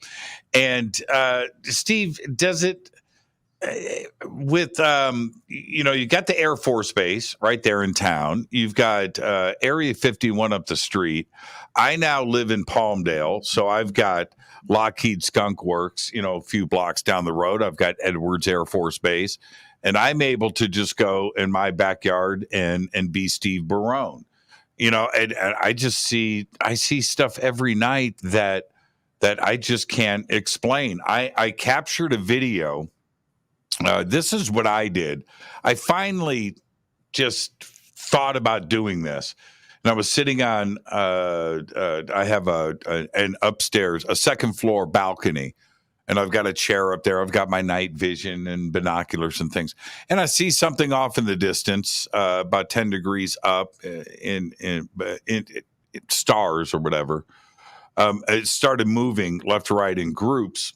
And Steve, does it with you got the Air Force Base right there in town. You've got Area 51 up the street. I now live in Palmdale, so I've got Lockheed Skunk Works, a few blocks down the road. I've got Edwards Air Force Base, and I'm able to just go in my backyard and be Steve Barone. And I see stuff every night that I just can't explain. I captured a video. This is what I did. I finally just thought about doing this. And I was sitting on, I have an upstairs, a second floor balcony. And I've got a chair up there. I've got my night vision and binoculars and things. And I see something off in the distance, about 10 degrees up in stars or whatever. It started moving left to right in groups.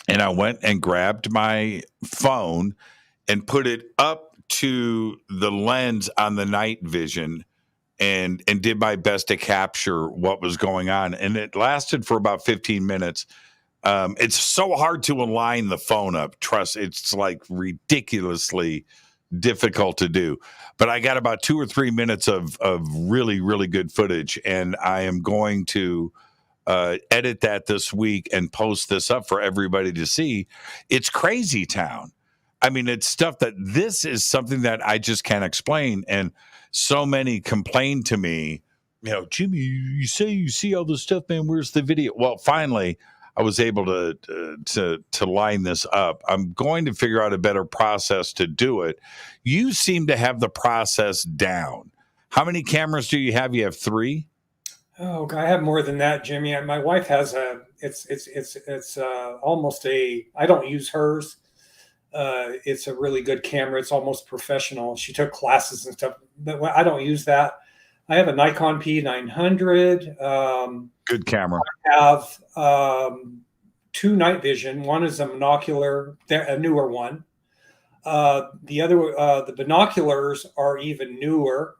And I went and grabbed my phone and put it up to the lens on the night vision and did my best to capture what was going on. And it lasted for about 15 minutes. It's so hard to align the phone up. Trust, it's like ridiculously difficult to do. But I got about 2 or 3 minutes of really, really good footage. And I am going to edit that this week and post this up for everybody to see. It's crazy town. I mean, it's stuff that this is something that I just can't explain. And so many complain to me, Jimmy, you say you see all this stuff, man. Where's the video? Well, finally, I was able to line this up. I'm going to figure out a better process to do it. You seem to have the process down. How many cameras do you have? You have 3? Oh, I have more than that, Jimmy. My wife has it's almost I don't use hers. It's a really good camera. It's almost professional. She took classes and stuff, but I don't use that. I have a Nikon P900. Good camera. I have 2 night vision. One is a monocular, a newer one. The other, the binoculars are even newer.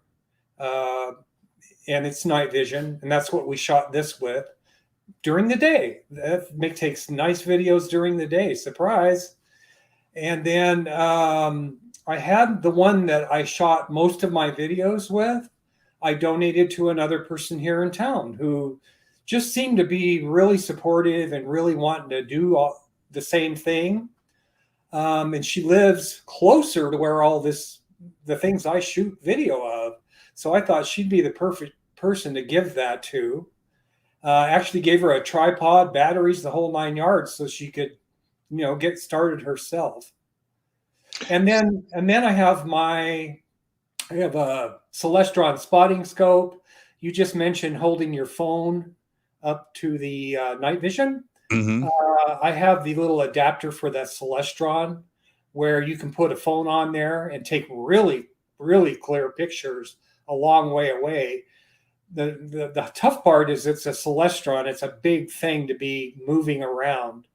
And it's night vision, and that's what we shot this with during the day. That takes nice videos during the day. Surprise. And then I had the one that I shot most of my videos with. I donated to another person here in town who just seemed to be really supportive and really wanting to do the same thing. And she lives closer to where the things I shoot video of. So I thought she'd be the perfect person to give that to. Actually gave her a tripod, batteries, the whole 9 yards, so she could, get started herself. And then I have a Celestron spotting scope. You just mentioned holding your phone up to the night vision. Mm-hmm. I have the little adapter for that Celestron where you can put a phone on there and take really, really clear pictures a long way away. The tough part is it's a Celestron. It's a big thing to be moving around.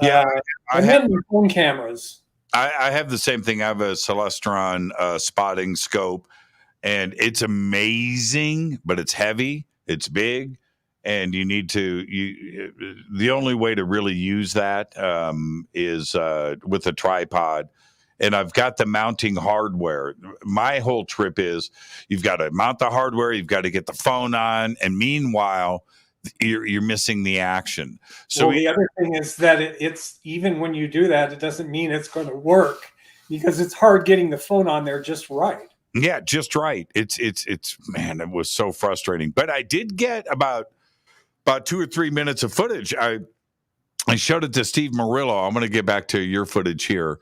Yeah. And then the phone cameras. I have the same thing. I have a Celestron spotting scope, and it's amazing, but it's heavy. It's big. And you need the only way to really use that is with a tripod. And I've got the mounting hardware. My whole trip is you've got to mount the hardware, you've got to get the phone on, and meanwhile, you're missing the action. So the other thing is that it's even when you do that, it doesn't mean it's going to work because it's hard getting the phone on there just right. Yeah, just right. It's man, it was so frustrating. But I did get about 2 or 3 minutes of footage. I showed it to Steve Murillo. I'm going to get back to your footage here.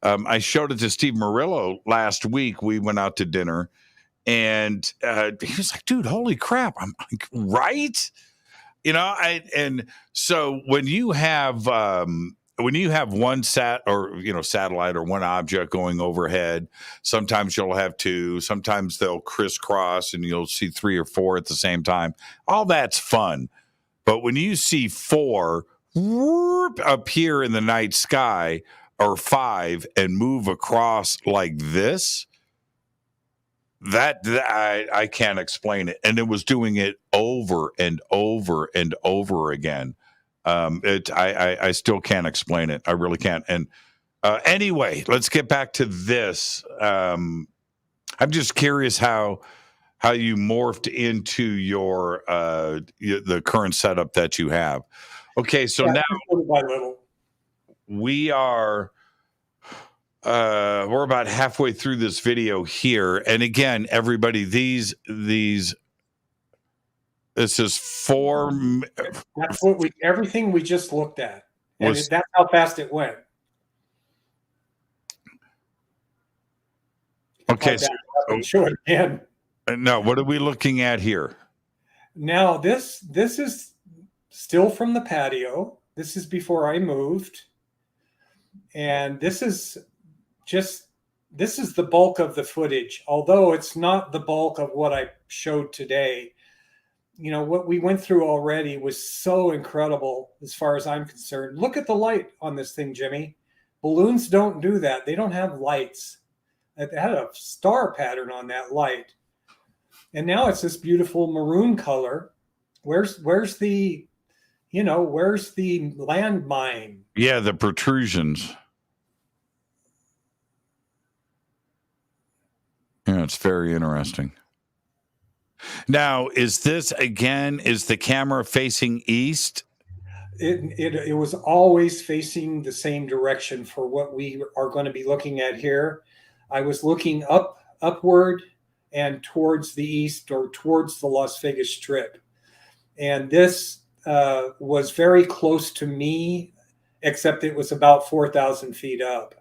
I showed it to Steve Murillo last week. We went out to dinner, and he was like, "Dude, holy crap!" I'm like, "Right?" And so when you have one satellite or one object going overhead, sometimes you'll have 2. Sometimes they'll crisscross, and you'll see 3 or 4 at the same time. All that's fun, but when you see 4 appear in the night sky, or 5 and move across like this, that I can't explain it. And it was doing it over and over and over again. I still can't explain it. I really can't. And Anyway, let's get back to this. I'm just curious how you morphed into your the current setup that you have. Okay, so now little by little. we are we're about halfway through this video here, and again, everybody, this is That's what everything we just looked at, and that's how fast it went. Okay, so show it again. No, what are we looking at here? Now this is still from the patio. This is before I moved, and this is the bulk of the footage. Although it's not the bulk of what I showed today. You know, what we went through already was so incredible as far as I'm concerned. Look at the light on this thing, Jimmy. Balloons don't do that. They don't have lights. It had a star pattern on that light. And now it's this beautiful maroon color. Where's the landmine? Yeah, the protrusions. Yeah, it's very interesting. Now, is the camera facing east? It was always facing the same direction for what we are going to be looking at here. I was looking upward and towards the east, or towards the Las Vegas Strip. And this was very close to me, except it was about 4,000 feet up.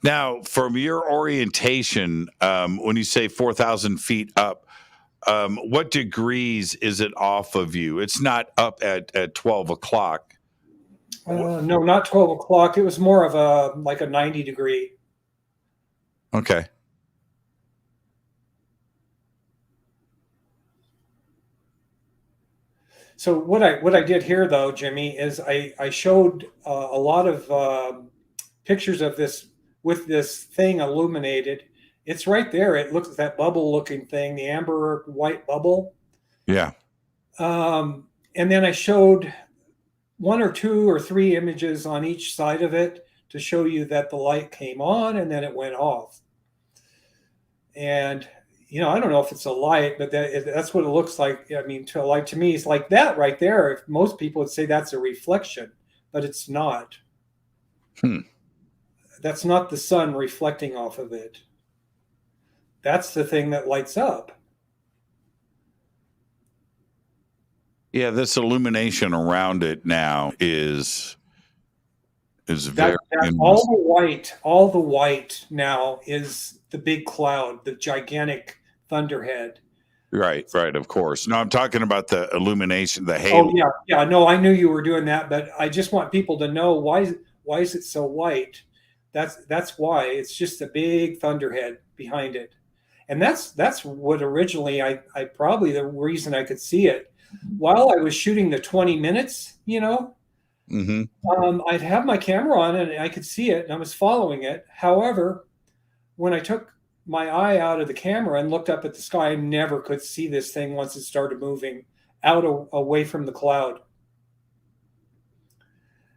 Now, from your orientation, when you say 4,000 feet up, what degrees is it off of you? It's not up at 12 o'clock. No, not 12 o'clock. It was more of a 90 degree. Okay. So what I did here, though, Jimmy, is I showed a lot of pictures of this with this thing illuminated. It's right there. It looks at that bubble-looking thing, the amber white bubble. Yeah. And then I showed 1 or 2 or 3 images on each side of it to show you that the light came on and then it went off. And I don't know if it's a light, but that's what it looks like. I mean, to me, it's like that right there. If most people would say that's a reflection, but it's not. That's not the sun reflecting off of it. That's the thing that lights up. Yeah, this illumination around it now is very all the white now is the big cloud, the gigantic thunderhead. Right, of course. No, I'm talking about the illumination, the halo. Oh yeah. No, I knew you were doing that, but I just want people to know why is it so white? That's why. It's just a big thunderhead behind it. And that's what originally I probably the reason I could see it while I was shooting the 20 minutes, Mm-hmm. I'd have my camera on and I could see it and I was following it. However, when I took my eye out of the camera and looked up at the sky, I never could see this thing once it started moving away from the cloud.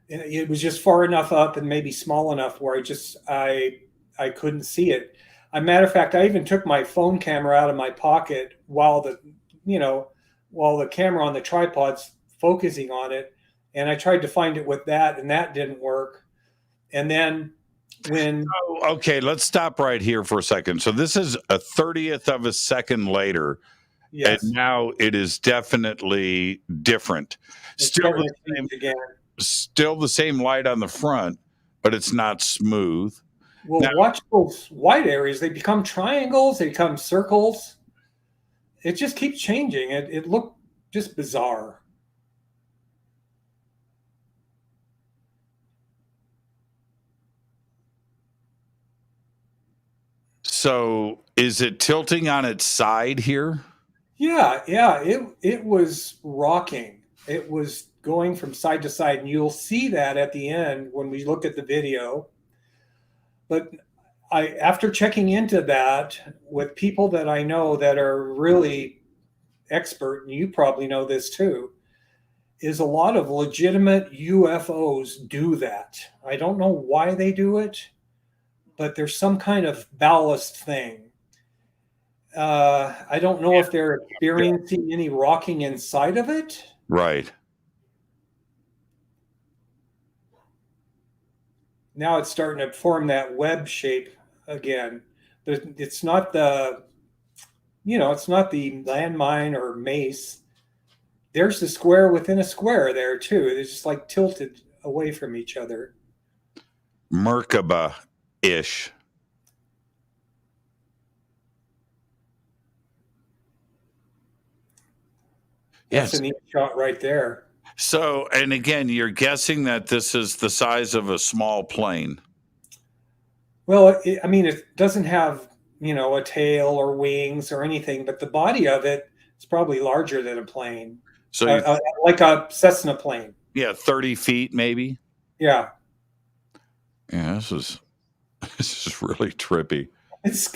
It was just far enough up and maybe small enough where I couldn't see it. As a matter of fact, I even took my phone camera out of my pocket while the camera on the tripod's focusing on it. And I tried to find it with that, and that didn't work. And then okay, let's stop right here for a second. So this is a 30th of a second later. Yes. And now it is definitely different. Still the same light on the front, but it's not smooth. Well, watch those white areas. They become triangles. They become circles. It just keeps changing. It looked just bizarre. So is it tilting on its side here? Yeah. It was rocking. It was going from side to side, and you'll see that at the end when we look at the video. But after checking into that with people that I know that are really expert, and you probably know this too, is a lot of legitimate UFOs do that. I don't know why they do it, but there's some kind of ballast thing. I don't know if they're experiencing any rocking inside of it. Right. Now it's starting to form that web shape again. It's not the, it's not the landmine or mace. There's the square within a square there too. It's just like tilted away from each other. Merkaba-ish. That's a neat shot right there. So, and again, you're guessing that this is the size of a small plane. Well, it doesn't have, a tail or wings or anything, but the body of it is probably larger than a plane. So, like a Cessna plane. Yeah, 30 feet maybe. Yeah. Yeah, this is really trippy. I just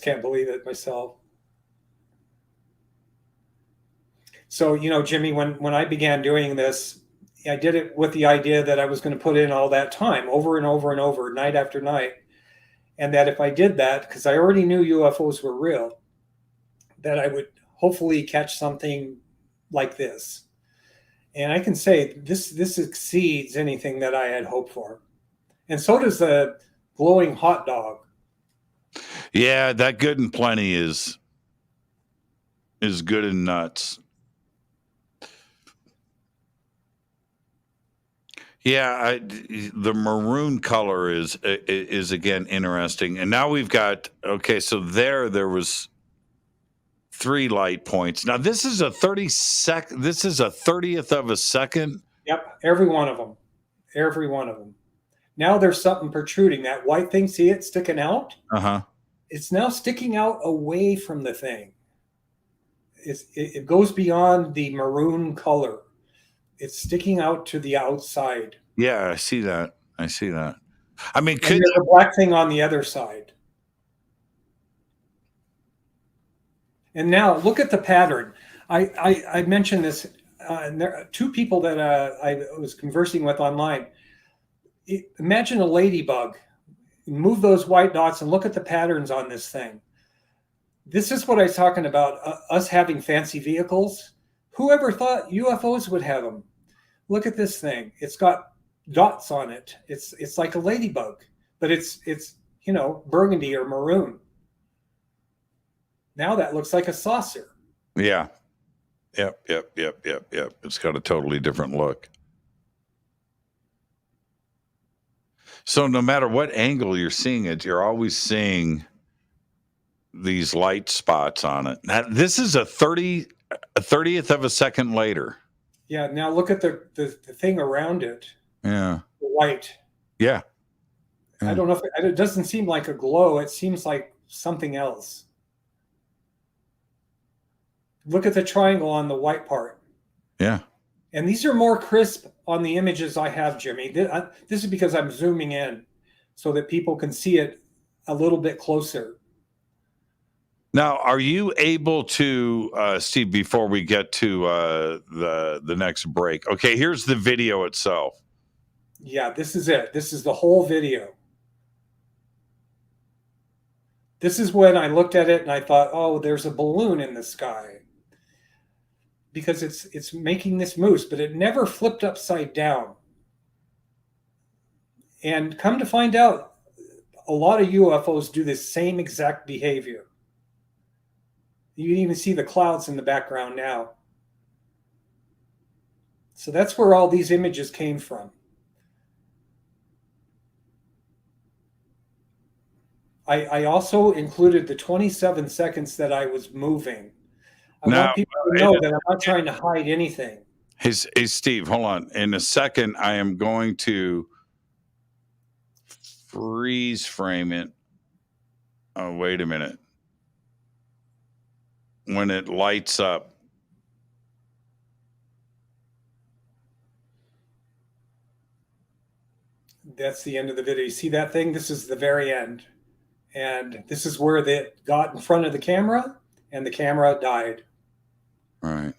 can't believe it myself. So, Jimmy, when I began doing this, I did it with the idea that I was going to put in all that time over and over and over, night after night. And that if I did that, because I already knew UFOs were real, that I would hopefully catch something like this. And I can say this exceeds anything that I had hoped for. And so does the glowing hot dog. Yeah, that good and plenty is good and nuts. Yeah, the maroon color is again interesting. And now we've got, so there was 3 light points. Now this is a 30th of a second. Yep, every one of them. Every one of them. Now there's something protruding. That white thing, see it sticking out? Uh-huh. It's now sticking out away from the thing. It goes beyond the maroon color. It's sticking out to the outside. Yeah, I see that. I mean, could there's a black thing on the other side. And now look at the pattern. I mentioned this. And there are 2 people that I was conversing with online. Imagine a ladybug. Move those white dots and look at the patterns on this thing. This is what I was talking about. Us having fancy vehicles. Whoever thought UFOs would have them? Look at this thing. It's got dots on it. It's like a ladybug, but it's burgundy or maroon. Now that looks like a saucer. Yeah. Yep. It's got a totally different look. So no matter what angle you're seeing it, you're always seeing these light spots on it. Now, this is a 30th of a second later. Yeah. Now look at the thing around it. Yeah. The white. Yeah. I don't know if it doesn't seem like a glow. It seems like something else. Look at the triangle on the white part. Yeah. And these are more crisp on the images I have, Jimmy. This is because I'm zooming in so that people can see it a little bit closer. Now, are you able to, Steve, before we get to the next break? Okay, here's the video itself. Yeah, this is it. This is the whole video. This is when I looked at it and I thought, oh, there's a balloon in the sky. Because it's making this moose, but it never flipped upside down. And come to find out, a lot of UFOs do this same exact behavior. You can even see the clouds in the background now. So that's where all these images came from. I also included the 27 seconds that I was moving. I want people to know that I'm not trying to hide anything. Hey, Steve, hold on. In a second, I am going to freeze frame it. Oh, wait a minute. When it lights up. That's the end of the video. You see that thing? This is the very end. And this is where they got in front of the camera, and the camera died. Right.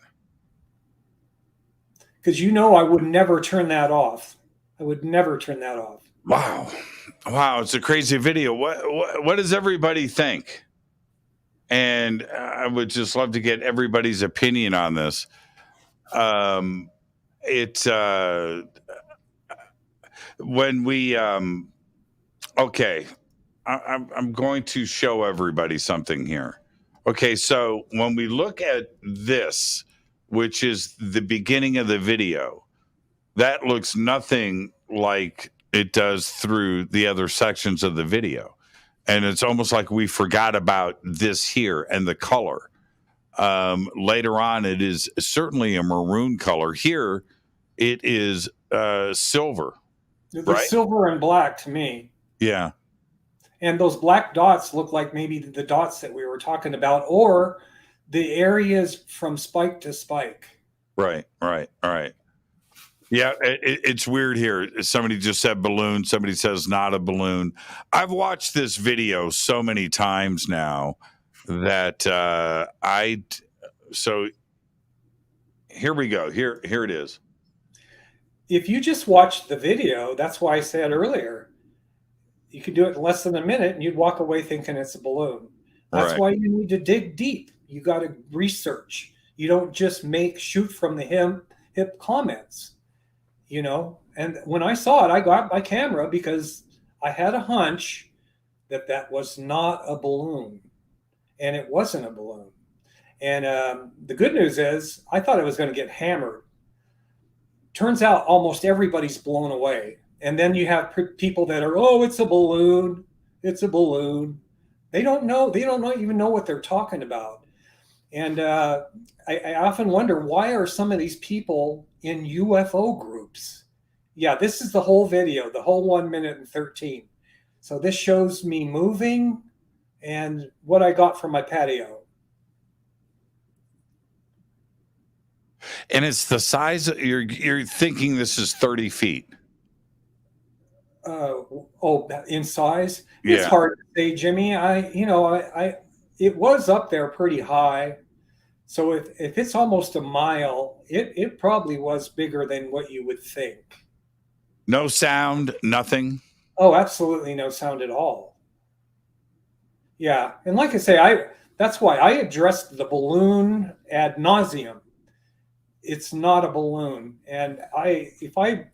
Because I would never turn that off. I would never turn that off. Wow, it's a crazy video. What does everybody think? And I would just love to get everybody's opinion on this. When we okay, I'm going to show everybody something here. Okay, so when we look at this, which is the beginning of the video, that looks nothing like it does through the other sections of the video. And it's almost like we forgot about this here and the color. Later on, it is certainly a maroon color. Here, it is silver. They're silver and black to me. Yeah. And those black dots look like maybe the dots that we were talking about, or the areas from spike to spike. Right. Yeah, it's weird here. Somebody just said balloon. Somebody says not a balloon. I've watched this video so many times now that so here we go. Here it is. If you just watched the video, that's why I said earlier, you could do it in less than a minute and you'd walk away thinking it's a balloon. That's why you need to dig deep. You got to research. You don't just shoot from the hip comments, And when I saw it, I got my camera because I had a hunch that was not a balloon. And it wasn't a balloon. And the good news is I thought it was going to get hammered. Turns out almost everybody's blown away. And then you have people that are, it's a balloon. It's a balloon. They don't know. They don't even know what they're talking about. And I often wonder, why are some of these people in UFO groups? Yeah, this is the whole video, the whole 1 minute and 13. So this shows me moving and what I got from my patio. And it's the size, you're thinking this is 30 feet. In size? Yeah. It's hard to say, Jimmy. It was up there pretty high. So if it's almost a mile, it probably was bigger than what you would think. No sound, nothing? Oh, absolutely no sound at all. Yeah. And like I say, that's why I addressed the balloon ad nauseum. It's not a balloon. And if I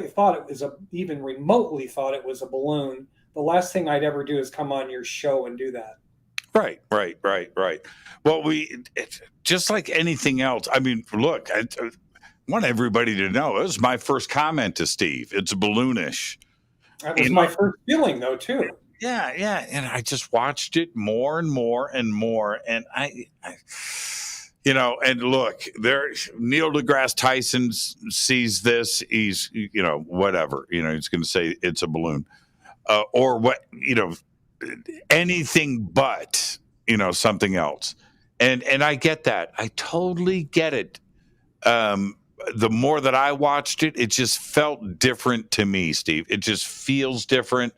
thought it was even remotely thought it was a balloon, the last thing I'd ever do is come on your show and do that. Right. Well, it's just like anything else. I mean, look, I want everybody to know it was my first comment to Steve. It's balloonish. That was my first feeling, though, too. Yeah. And I just watched it more and more and more. And and look, Neil deGrasse Tyson sees this. He's, whatever, he's going to say it's a balloon or what, anything but, something else. And I get that. I totally get it. The more that I watched it, it just felt different to me, Steve. It just feels different.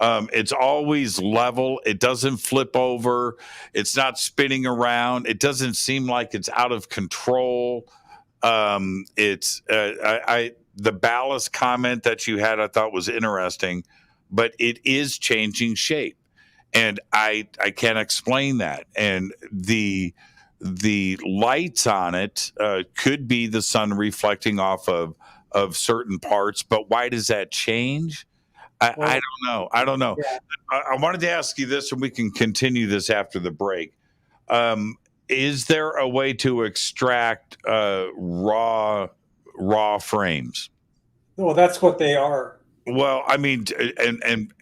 It's always level. It doesn't flip over. It's not spinning around. It doesn't seem like it's out of control. The ballast comment that you had, I thought was interesting, but it is changing shape. And I can't explain that. And the lights on it could be the sun reflecting off of certain parts, but why does that change? I don't know. Yeah. I wanted to ask you this, and we can continue this after the break. Is there a way to extract raw frames? Well, that's what they are. Well, I mean, and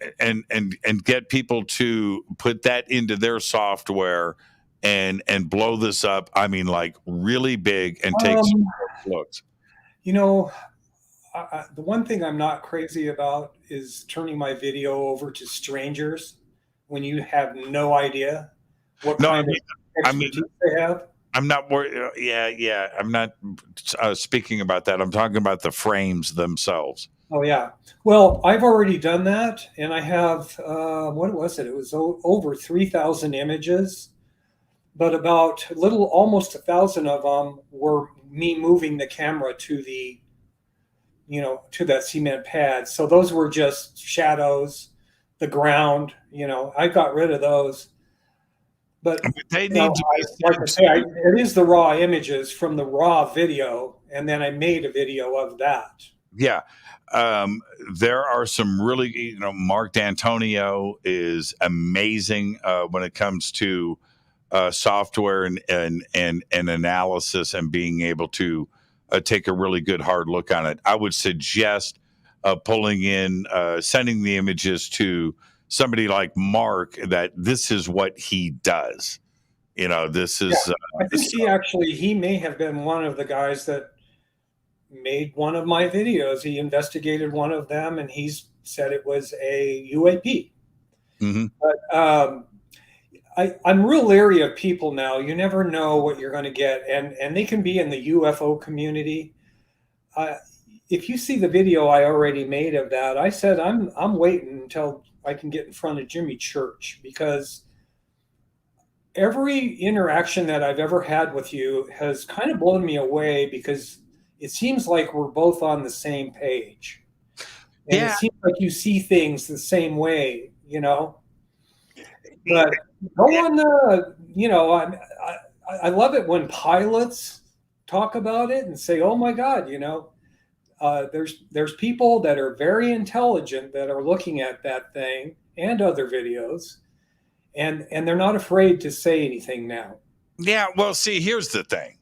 get people to put that into their software and blow this up. I mean, like really big and take some looks. The one thing I'm not crazy about is turning my video over to strangers when you have no idea what kind of expertise they have. I'm not worried. Yeah. I'm not speaking about that. I'm talking about the frames themselves. Oh, yeah. Well, I've already done that, and I have, what was it? It was over 3,000 images, but about almost 1,000 of them were me moving the camera to the, to that cement pad. So those were just shadows, the ground, I got rid of those. But they need to be, like I say, it is the raw images from the raw video, and then I made a video of that. Yeah. There are some really, Mark D'Antonio is amazing when it comes to software and analysis and being able to take a really good hard look on it. I would suggest pulling in, sending the images to somebody like Mark, that this is what he does. This is. I think he may have been one of the guys that made one of my videos. He investigated one of them, and he said it was a UAP. Mm-hmm. But I'm real leery of people now. You never know what you're going to get, and they can be in the UFO community. If you see the video I already made of that, I said I'm waiting until I can get in front of Jimmy Church, because every interaction that I've ever had with you has kind of blown me away, because it seems like we're both on the same page. And it seems like you see things the same way, But go on the, I love it when pilots talk about it and say, oh my God, there's people that are very intelligent that are looking at that thing and other videos, and they're not afraid to say anything now. Yeah, well, see, here's the thing.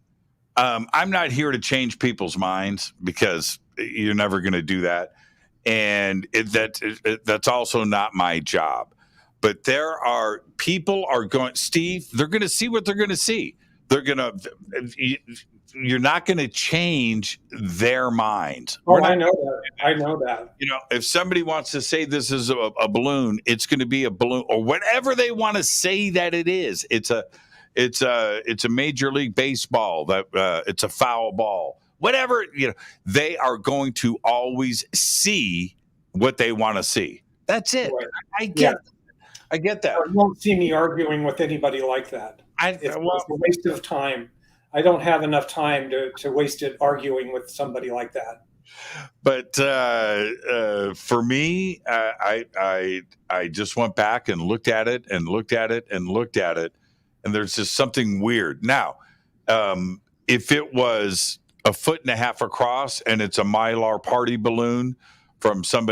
I'm not here to change people's minds, because you're never going to do that, and that's also not my job. But people are going, Steve, they're going to see what they're going to see. You're not going to change their minds. Oh, I know that. If somebody wants to say this is a balloon, it's going to be a balloon, or whatever they want to say that it is. It's a Major League Baseball, that it's a foul ball, whatever. They are going to always see what they want to see. That's it. Right. I get that. You won't see me arguing with anybody like that. It's a waste of time. I don't have enough time to waste it arguing with somebody like that. But for me, I just went back and looked at it and looked at it and looked at it, and there's just something weird. Now, if it was 1.5 feet across and it's a Mylar party balloon from some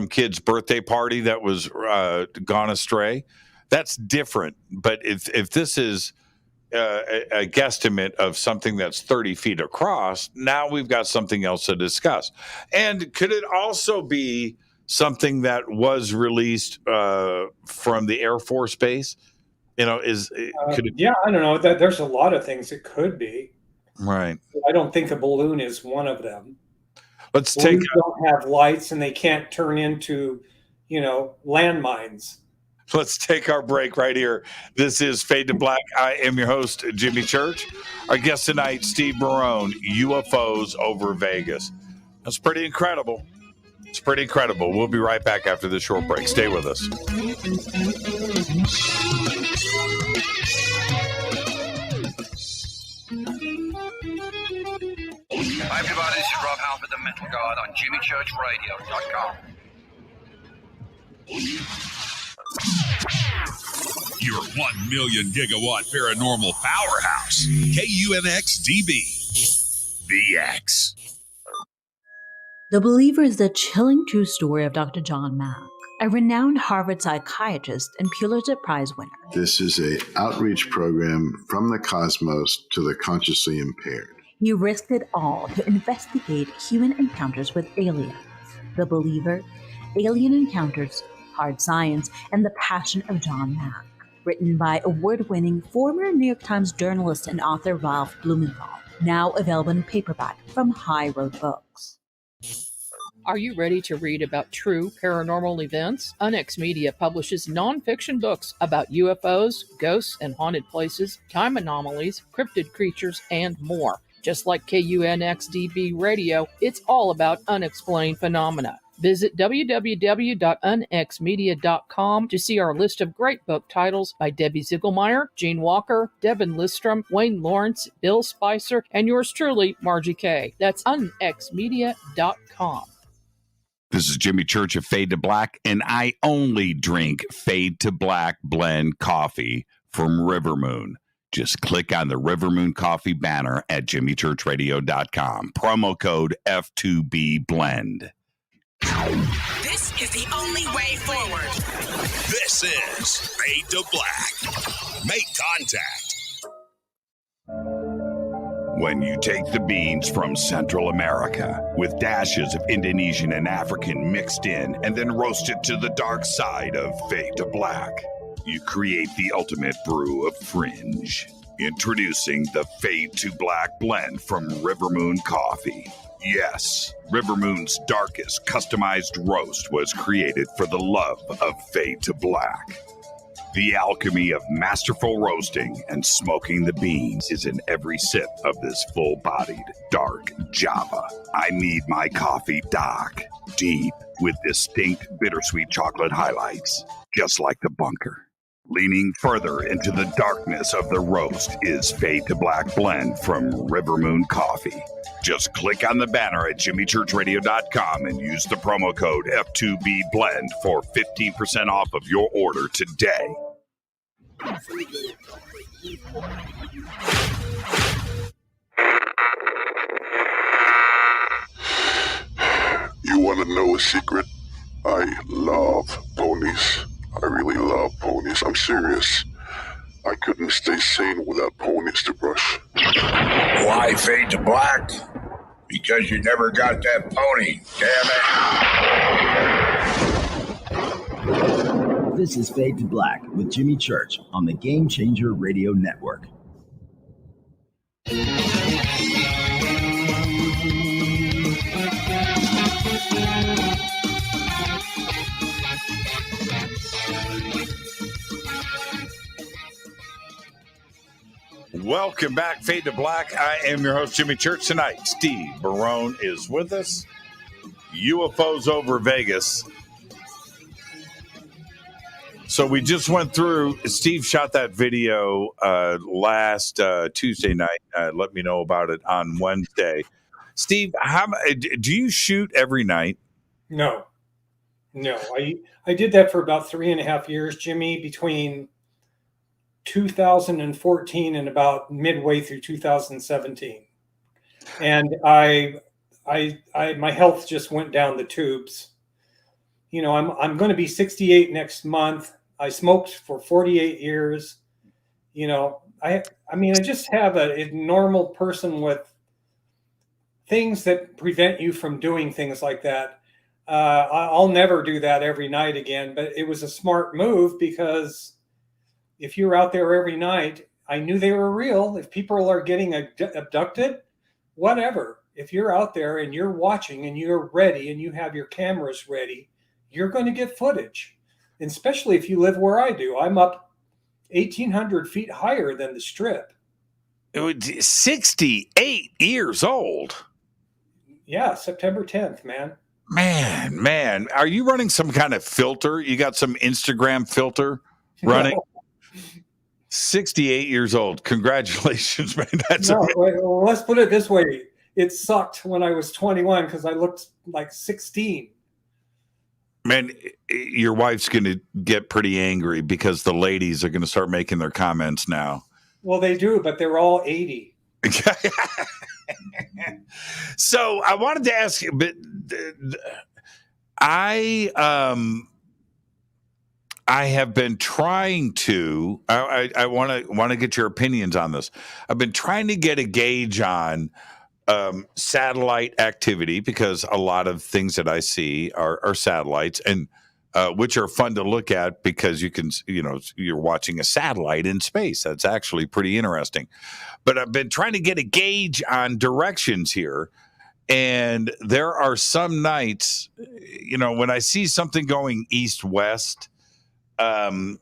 kid's birthday party that was gone astray, that's different. But if this is a guesstimate of something that's 30 feet across, now we've got something else to discuss. And could it also be something that was released from the Air Force Base? Could it? Yeah, I don't know. There's a lot of things it could be. Right. I don't think a balloon is one of them. Balloons don't have lights, and they can't turn into, landmines. Let's take our break right here. This is Fade to Black. I am your host, Jimmy Church. Our guest tonight, Steve Barone, UFOs Over Vegas. That's pretty incredible. It's pretty incredible. We'll be right back after this short break. Stay with us. Hi, everybody. This is Rob Halford, the Metal Guard, on JimmyChurchRadio.com. Your 1 million gigawatt paranormal powerhouse, KUNX-DB, VX. The Believer is the chilling true story of Dr. John Mack, a renowned Harvard psychiatrist and Pulitzer Prize winner. This is an outreach program from the cosmos to the consciously impaired. He risked it all to investigate human encounters with aliens. The Believer, Alien Encounters, Hard Science, and the Passion of John Mack. Written by award-winning former New York Times journalist and author Ralph Blumenthal. Now available in paperback from High Road Books. Are you ready to read about true paranormal events? Onyx Media publishes nonfiction books about UFOs, ghosts and haunted places, time anomalies, cryptid creatures, and more. Just like KUNX-DB Radio, it's all about unexplained phenomena. Visit www.unxmedia.com to see our list of great book titles by Debbie Ziegelmeyer, Gene Walker, Devin Listrom, Wayne Lawrence, Bill Spicer, and yours truly, Margie Kay. That's unxmedia.com. This is Jimmy Church of Fade to Black, and I only drink Fade to Black blend coffee from Rivermoon. Just click on the Rivermoon Coffee banner at jimmychurchradio.com. Promo code F2B Blend. This is the only way forward. This is Fade to Black. Make contact. When you take the beans from Central America with dashes of Indonesian and African mixed in and then roasted to the dark side of Fade to Black, you create the ultimate brew of fringe. Introducing the Fade to Black blend from Rivermoon Coffee. Yes, Rivermoon's darkest customized roast was created for the love of Fade to Black. The alchemy of masterful roasting and smoking the beans is in every sip of this full-bodied, dark Java. I need my coffee dark, deep, with distinct bittersweet chocolate highlights, just like the bunker. Leaning further into the darkness of the roast is Fade to Black blend from Rivermoon Coffee. Just click on the banner at jimmychurchradio.com and use the promo code F2B Blend for 15% off of your order today. You want to know a secret? I love ponies. I really love ponies. I'm serious. I couldn't stay sane without ponies to brush. Why Fade to Black? Because you never got that pony. Damn it. This is Fade to Black with Jimmy Church on the Game Changer Radio Network. Welcome back, Fade to Black. I am your host, Jimmy Church. Tonight, Steve Barone is with us. UFOs Over Vegas. So we just went through, Steve shot that video last Tuesday night. Let me know about it on Wednesday. Steve, do you shoot every night? No. I did that for about 3.5 years, Jimmy, between 2014 and about midway through 2017. And I my health just went down the tubes. You know, I'm going to be 68 next month. I smoked for 48 years. You know, I just have a normal person with things that prevent you from doing things like that. I'll never do that every night again, but it was a smart move because if you're out there every night, I knew they were real. If people are getting abducted, whatever. If you're out there and you're watching and you're ready and you have your cameras ready, you're going to get footage. And especially if you live where I do. I'm up 1,800 feet higher than the Strip. 68 years old. Yeah, September 10th, man. Man. Are you running some kind of filter? You got some Instagram filter running? No. 68 years old. Congratulations, man. Well, let's put it this way. It sucked when I was 21 because I looked like 16. Man, your wife's going to get pretty angry because the ladies are going to start making their comments now. Well, they do, but they're all 80. So I wanted to ask you, but I have been trying to. I want to get your opinions on this. I've been trying to get a gauge on satellite activity because a lot of things that I see are satellites, and which are fun to look at because you're watching a satellite in space. That's actually pretty interesting. But I've been trying to get a gauge on directions here. And there are some nights, when I see something going east-west and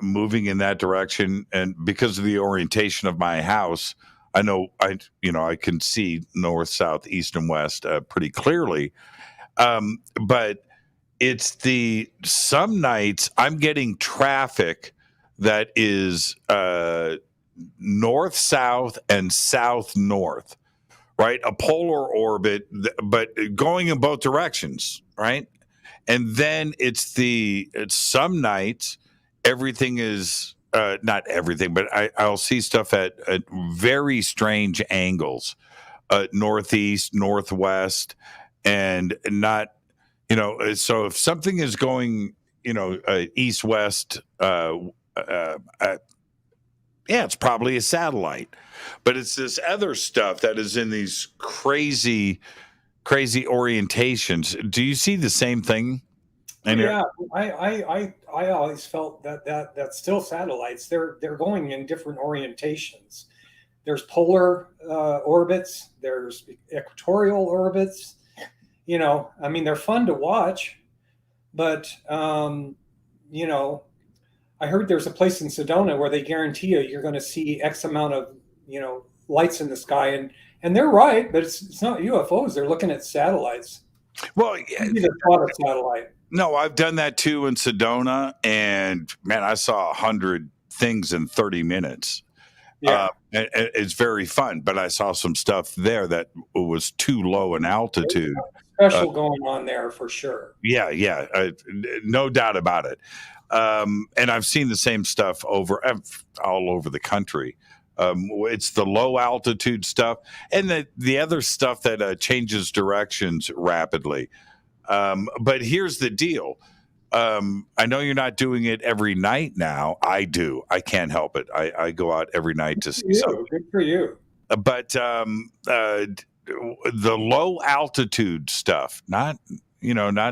moving in that direction, and because of the orientation of my house, I know I can see north, south, east, and west pretty clearly. But it's some nights I'm getting traffic that is north-south and south-north, right? A polar orbit, but going in both directions, right? And then it's some nights everything is not everything, but I'll see stuff at very strange angles, northeast, northwest, and not, so if something is going, east west, it's probably a satellite, but it's this other stuff that is in these crazy orientations. Do you see the same thing? Yeah, I always felt that's still satellites. They're going in different orientations. There's polar orbits. There's equatorial orbits. They're fun to watch, but I heard there's a place in Sedona where they guarantee you're going to see X amount of lights in the sky, and they're right, but it's not UFOs. They're looking at satellites. Well, maybe they're caught a satellite. No, I've done that too in Sedona, and man, I saw 100 things in 30 minutes. Yeah, it's very fun, but I saw some stuff there that was too low in altitude. Special going on there for sure. Yeah, no doubt about it. And I've seen the same stuff all over the country. It's the low altitude stuff, and the other stuff that changes directions rapidly. But here's the deal. I know you're not doing it every night now. I do. I can't help it. I go out every night to see something. Good for you. But the low altitude stuff, not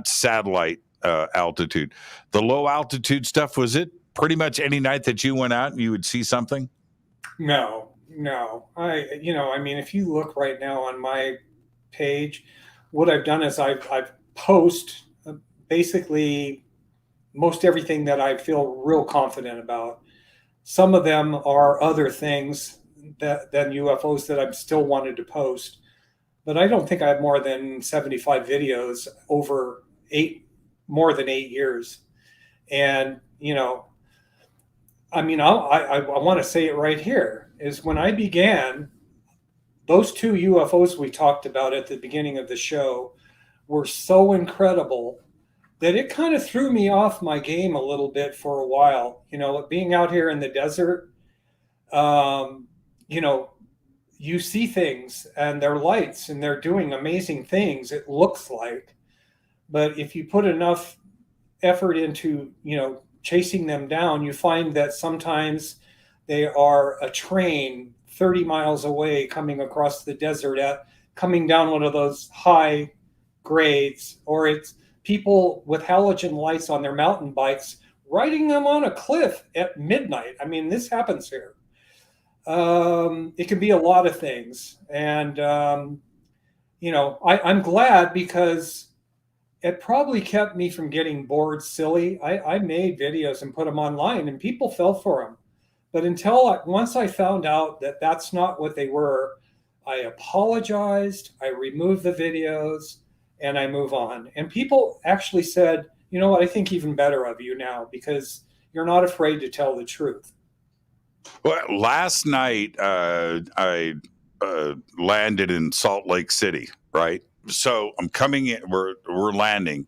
satellite altitude. The low altitude stuff, was it pretty much any night that you went out and you would see something? No. If you look right now on my page, what I've done is I've post basically most everything that I feel real confident about. Some of them are other things than UFOs that I'm still wanted to post, but I don't think I have more than 75 videos over more than 8 years. And, I want to say it right here, is when I began, those 2 UFOs we talked about at the beginning of the show were so incredible that it kind of threw me off my game a little bit for a while. Being out here in the desert, you see things and they're lights and they're doing amazing things, it looks like. But if you put enough effort into, chasing them down, you find that sometimes they are a train 30 miles away coming across the desert coming down one of those high grades, or it's people with halogen lights on their mountain bikes riding them on a cliff at midnight. This happens here. It can be a lot of things. And, I'm glad, because it probably kept me from getting bored silly. I made videos and put them online and people fell for them. But once I found out that that's not what they were, I apologized, I removed the videos, and I move on. And people actually said, you know what, I think even better of you now because you're not afraid to tell the truth. Well, last night I landed in Salt Lake City, right? So I'm coming in, we're landing,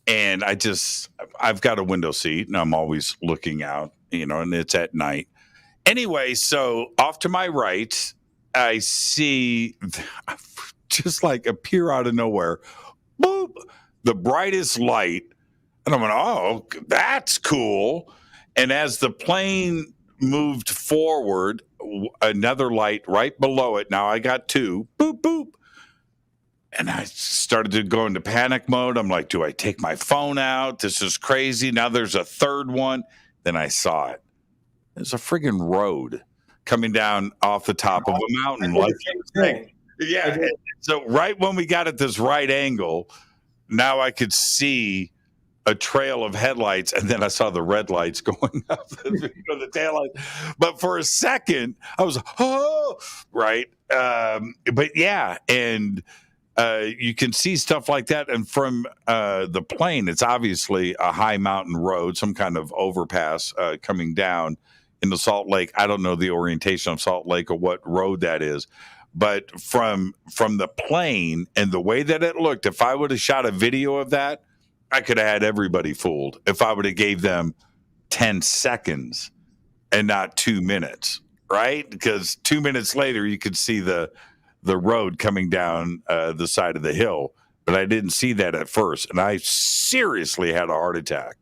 and I've got a window seat and I'm always looking out, and it's at night. Anyway, so off to my right, I see just like appear out of nowhere, boop, the brightest light. And I'm like, oh, that's cool. And as the plane moved forward, another light right below it. Now I got 2, boop, boop. And I started to go into panic mode. I'm like, do I take my phone out? This is crazy. Now there's a third one. Then I saw it. There's a friggin' road coming down off the top of a mountain. Yeah. So right when we got at this right angle, now I could see a trail of headlights, and then I saw the red lights going up, the tail light. But for a second, I was, oh, right. But yeah, and you can see stuff like that. And from the plane, it's obviously a high mountain road, some kind of overpass coming down into Salt Lake. I don't know the orientation of Salt Lake or what road that is. But from the plane and the way that it looked, if I would have shot a video of that, I could have had everybody fooled. If I would have gave them 10 seconds and not 2 minutes, right? Because 2 minutes later, you could see the road coming down the side of the hill. But I didn't see that at first. And I seriously had a heart attack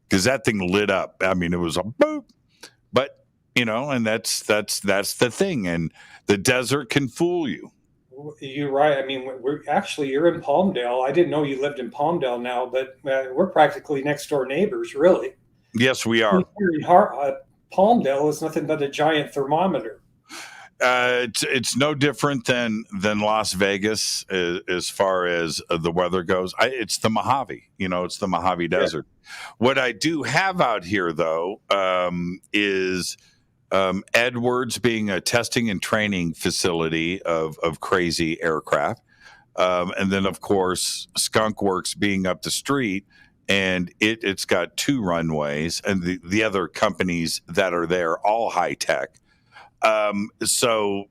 because that thing lit up. I mean, it was a boop. But, and that's the thing. And the desert can fool you. You're right. I mean, you're in Palmdale. I didn't know you lived in Palmdale now, but we're practically next door neighbors, really. Yes, we are. Palmdale is nothing but a giant thermometer. It's no different than Las Vegas as far as the weather goes. It's the Mojave. It's the Mojave Desert. What I do have out here, though, is Edwards being a testing and training facility of crazy aircraft. And then, of course, Skunk Works being up the street, and it's got 2 runways, and the other companies that are there, all high tech. So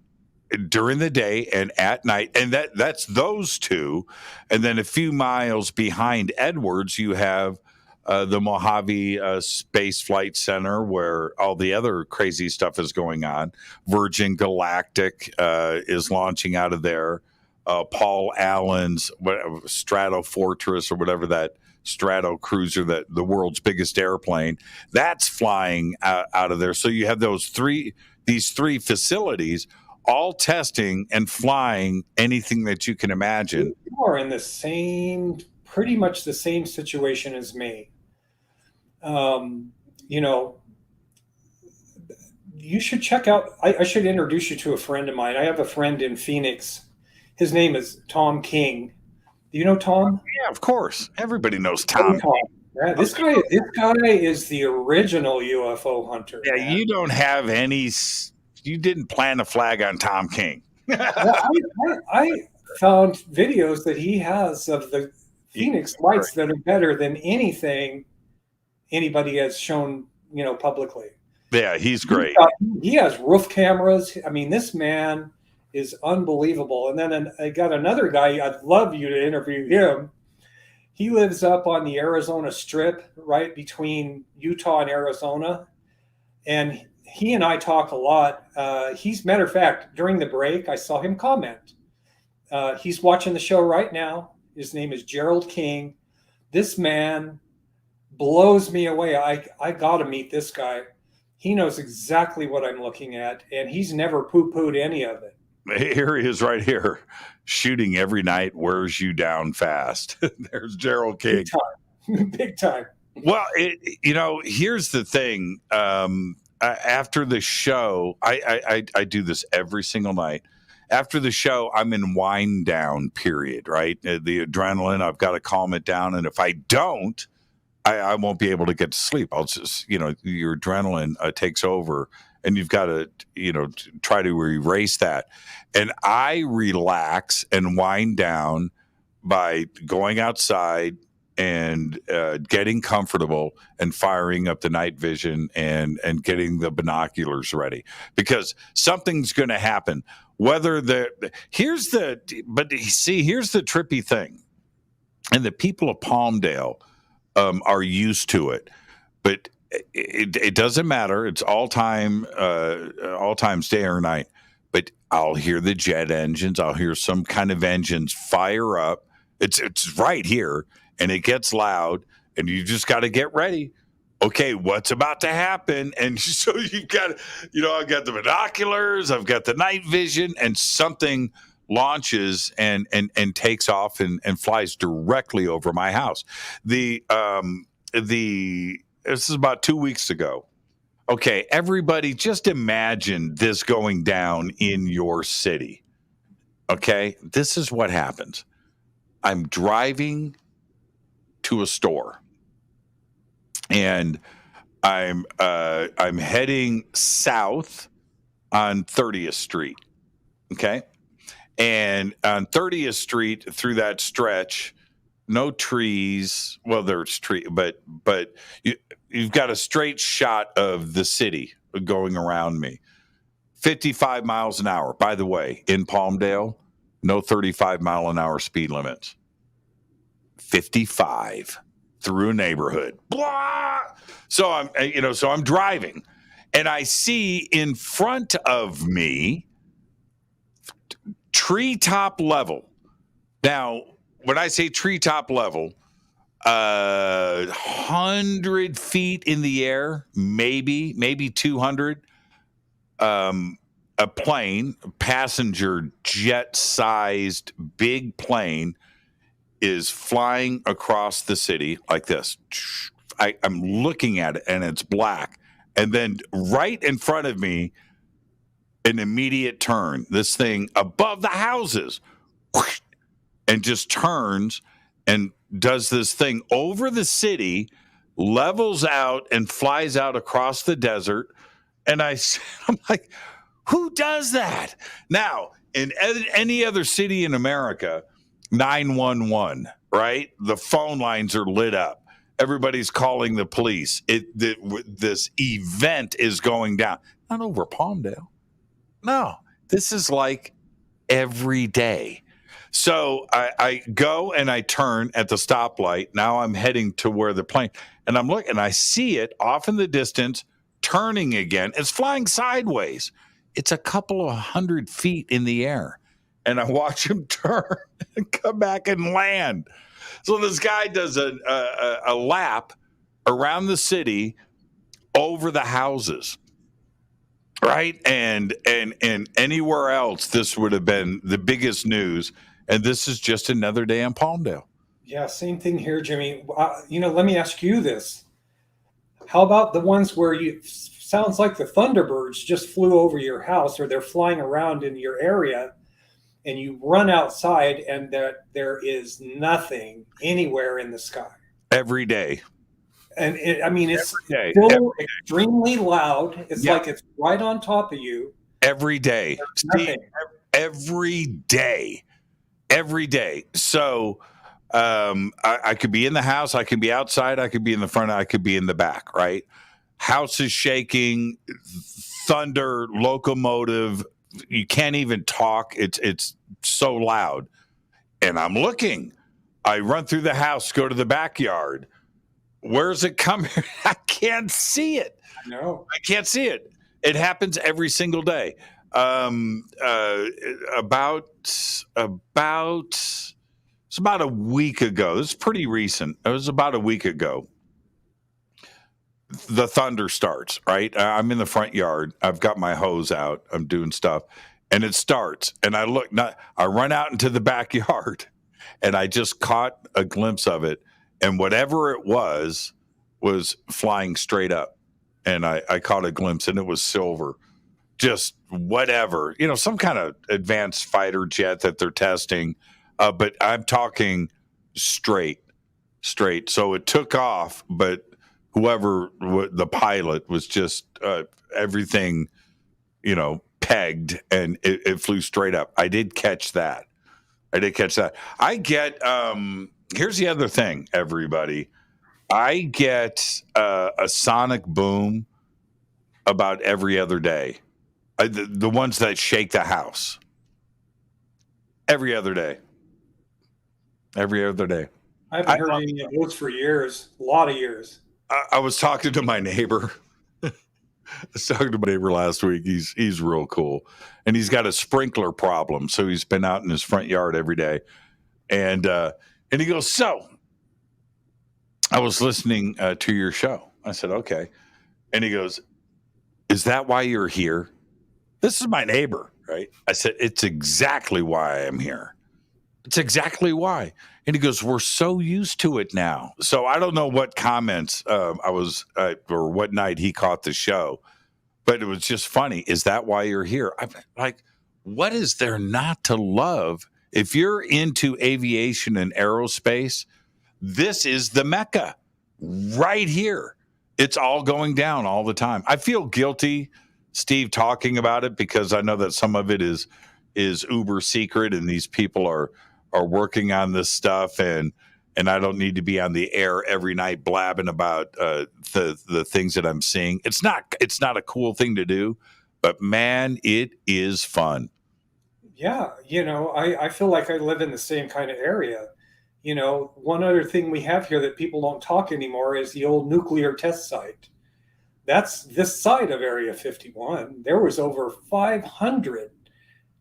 during the day and at night, and that's those 2. And then a few miles behind Edwards, you have the Mojave Space Flight Center, where all the other crazy stuff is going on. Virgin Galactic is launching out of there. Paul Allen's Strato Fortress, or whatever that Strato cruiser, that the world's biggest airplane, that's flying out of there. So you have these three facilities all testing and flying anything that you can imagine. You are in pretty much the same situation as me. You should check out, I should introduce you to a friend of mine. I have a friend in Phoenix. His name is Tom King. Do you know Tom? Yeah, of course. Everybody knows Tom. Yeah, this guy is the original UFO hunter. Yeah, man. You don't have you didn't plant a flag on Tom King. I found videos that he has of the Phoenix lights that are better than anything anybody has shown, publicly. Yeah, he's great. He has roof cameras. I mean, this man is unbelievable. And then I got another guy. I'd love you to interview him. He lives up on the Arizona Strip, right between Utah and Arizona. And he and I talk a lot. Matter of fact, during the break, I saw him comment. He's watching the show right now. His name is Gerald King. This man blows me away. I got to meet this guy. He knows exactly what I'm looking at, and he's never poo-pooed any of it. Here he is right here. Shooting every night wears you down fast. There's Gerald King. Big time. Well, here's the thing. After the show, I do this every single night. After the show, I'm in wind down period, right? The adrenaline, I've got to calm it down. And if I don't, I won't be able to get to sleep. I'll just, your adrenaline takes over, and you've got to, try to erase that. And I relax and wind down by going outside and getting comfortable and firing up the night vision and getting the binoculars ready, because something's going to happen. Here's the trippy thing. And the people of Palmdale are used to it, but it doesn't matter. It's all times, day or night. But I'll hear the jet engines. I'll hear some kind of engines fire up. It's right here, and it gets loud, and you just got to get ready. Okay, what's about to happen? And so you got, I've got the binoculars, I've got the night vision, and something launches and takes off and flies directly over my house. This is about 2 weeks ago. Okay, everybody, just imagine this going down in your city. Okay, this is what happens. I'm driving to a store, and I'm heading south on 30th Street. Okay, And on 30th Street through that stretch, no trees. Well, there's tree, but you've got a straight shot of the city going around me. 55 miles an hour. By the way, in Palmdale, no 35-mile-an-hour speed limits. 55 through a neighborhood. Blah! So I'm driving, and I see in front of me treetop level. Now, when I say treetop level, 100 feet in the air, maybe 200. A plane, a passenger jet-sized big plane, is flying across the city like this. I'm looking at it, and it's black. And then right in front of me, an immediate turn. This thing above the houses, whoosh, and just turns and does this thing over the city, levels out, and flies out across the desert. And I'm like, who does that? Now, in any other city in America, 911, right? The phone lines are lit up. Everybody's calling the police. This event is going down. Not over Palmdale. No, this is like every day. So I go and I turn at the stoplight. Now I'm heading to where the plane, and I'm looking, and I see it off in the distance, turning again. It's flying sideways. It's a couple of 100 feet in the air. And I watch him turn and come back and land. So this guy does a lap around the city over the houses, right? And anywhere else, this would have been the biggest news. And this is just another day in Palmdale. Yeah, same thing here, Jimmy. Let me ask you this. How about the ones where sounds like the Thunderbirds just flew over your house, or they're flying around in your area, and you run outside and there is nothing anywhere in the sky? Every day. And it's still extremely loud. It's like it's right on top of you. Every day. Steve, every day. Every day. So I could be in the house, I could be outside, I could be in the front, I could be in the back, right? House is shaking, thunder, locomotive. You can't even talk. It's so loud. And I'm looking. I run through the house, go to the backyard. Where's it coming? I can't see it. No, I can't see it. It happens every single day. It's about a week ago. This is pretty recent. It was about a week ago. The thunder starts, right? I'm in the front yard. I've got my hose out. I'm doing stuff. And it starts. And I run out into the backyard, and I just caught a glimpse of it. And whatever it was flying straight up. And I caught a glimpse, and it was silver. Just whatever, some kind of advanced fighter jet that they're testing. But I'm talking straight. So it took off, but whoever the pilot was just everything, pegged, and it flew straight up. I did catch that. I get, here's the other thing, everybody. I get a sonic boom about every other day. The ones that shake the house. Every other day. I haven't heard any of those for years. A lot of years. I was talking to my neighbor. Last week. He's real cool. And he's got a sprinkler problem. So he's been out in his front yard every day. And he goes, so I was listening to your show. I said, okay. And he goes, is that why you're here? This is my neighbor, right? I said, it's exactly why I am here. It's exactly why. And he goes, we're so used to it now. So I don't know what comments or what night he caught the show, but it was just funny. Is that why you're here? I'm like, what is there not to love? If you're into aviation and aerospace, this is the Mecca right here. It's all going down all the time. I feel guilty, Steve, talking about it, because I know that some of it is is uber secret, and these people are working on this stuff, and I don't need to be on the air every night blabbing about the things that I'm seeing. It's not a cool thing to do, but man, it is fun. Yeah, I feel like I live in the same kind of area. One other thing we have here that people don't talk anymore is the old nuclear test site. That's this side of Area 51. There was over 500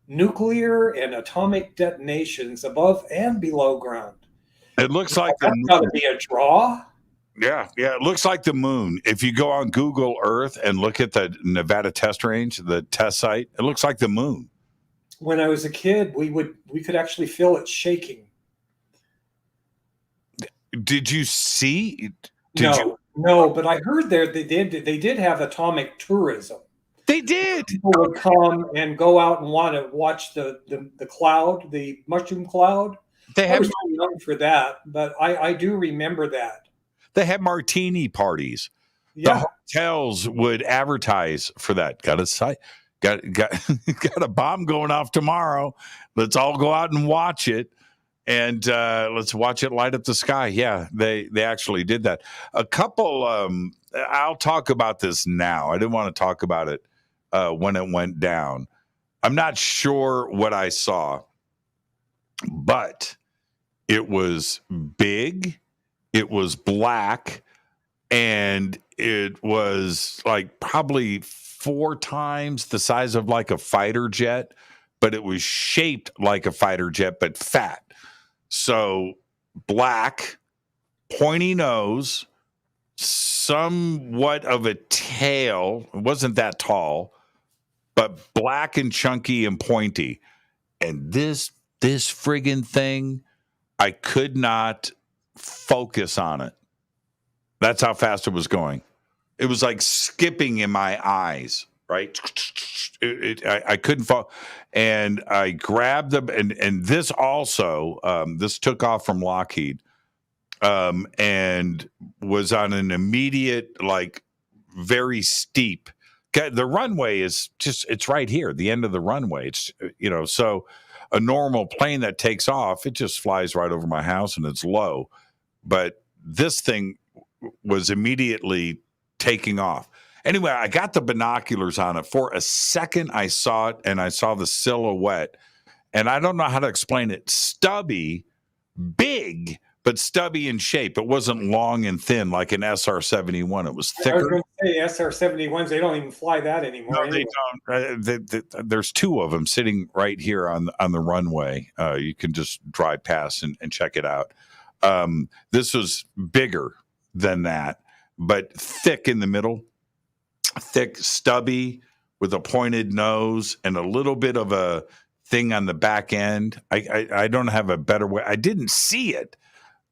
nuclear and atomic detonations above and below ground. It looks like that's got to be a draw. Yeah, it looks like the moon. If you go on Google Earth and look at the Nevada test range, the test site, it looks like the moon. When I was a kid, we could actually feel it shaking. Did you see? No, but I heard they did have atomic tourism. They did. People would come and go out and want to watch the cloud, the mushroom cloud. I was too young for that, but I do remember that. They had martini parties. Yeah. The hotels would advertise for that. Got a bomb going off tomorrow. Let's all go out and watch it. And let's watch it light up the sky. Yeah, they actually did that. A couple, I'll talk about this now. I didn't want to talk about it when it went down. I'm not sure what I saw, but it was big, it was black, and it was like probably 4 times the size of like a fighter jet, but it was shaped like a fighter jet, but fat. So black, pointy nose, somewhat of a tail. It wasn't that tall, but black and chunky and pointy. And this friggin' thing, I could not focus on it. That's how fast it was going. It was like skipping in my eyes, right? I couldn't fall. And I grabbed them. And this also, this took off from Lockheed and was on an immediate, like very steep. The runway is it's right here, the end of the runway. It's, so a normal plane that takes off, it just flies right over my house and it's low. But this thing was immediately taking off. Anyway, I got the binoculars on it. For a second, I saw it, and I saw the silhouette. And I don't know how to explain it. Stubby, big, but stubby in shape. It wasn't long and thin like an SR-71. It was thicker. I was going to say SR-71s, they don't even fly that anymore. No, anyway. They don't. There's 2 of them sitting right here on the runway. You can just drive past and check it out. This was bigger than that, but thick in the middle. Thick, stubby, with a pointed nose and a little bit of a thing on the back end. I don't have a better way. I didn't see it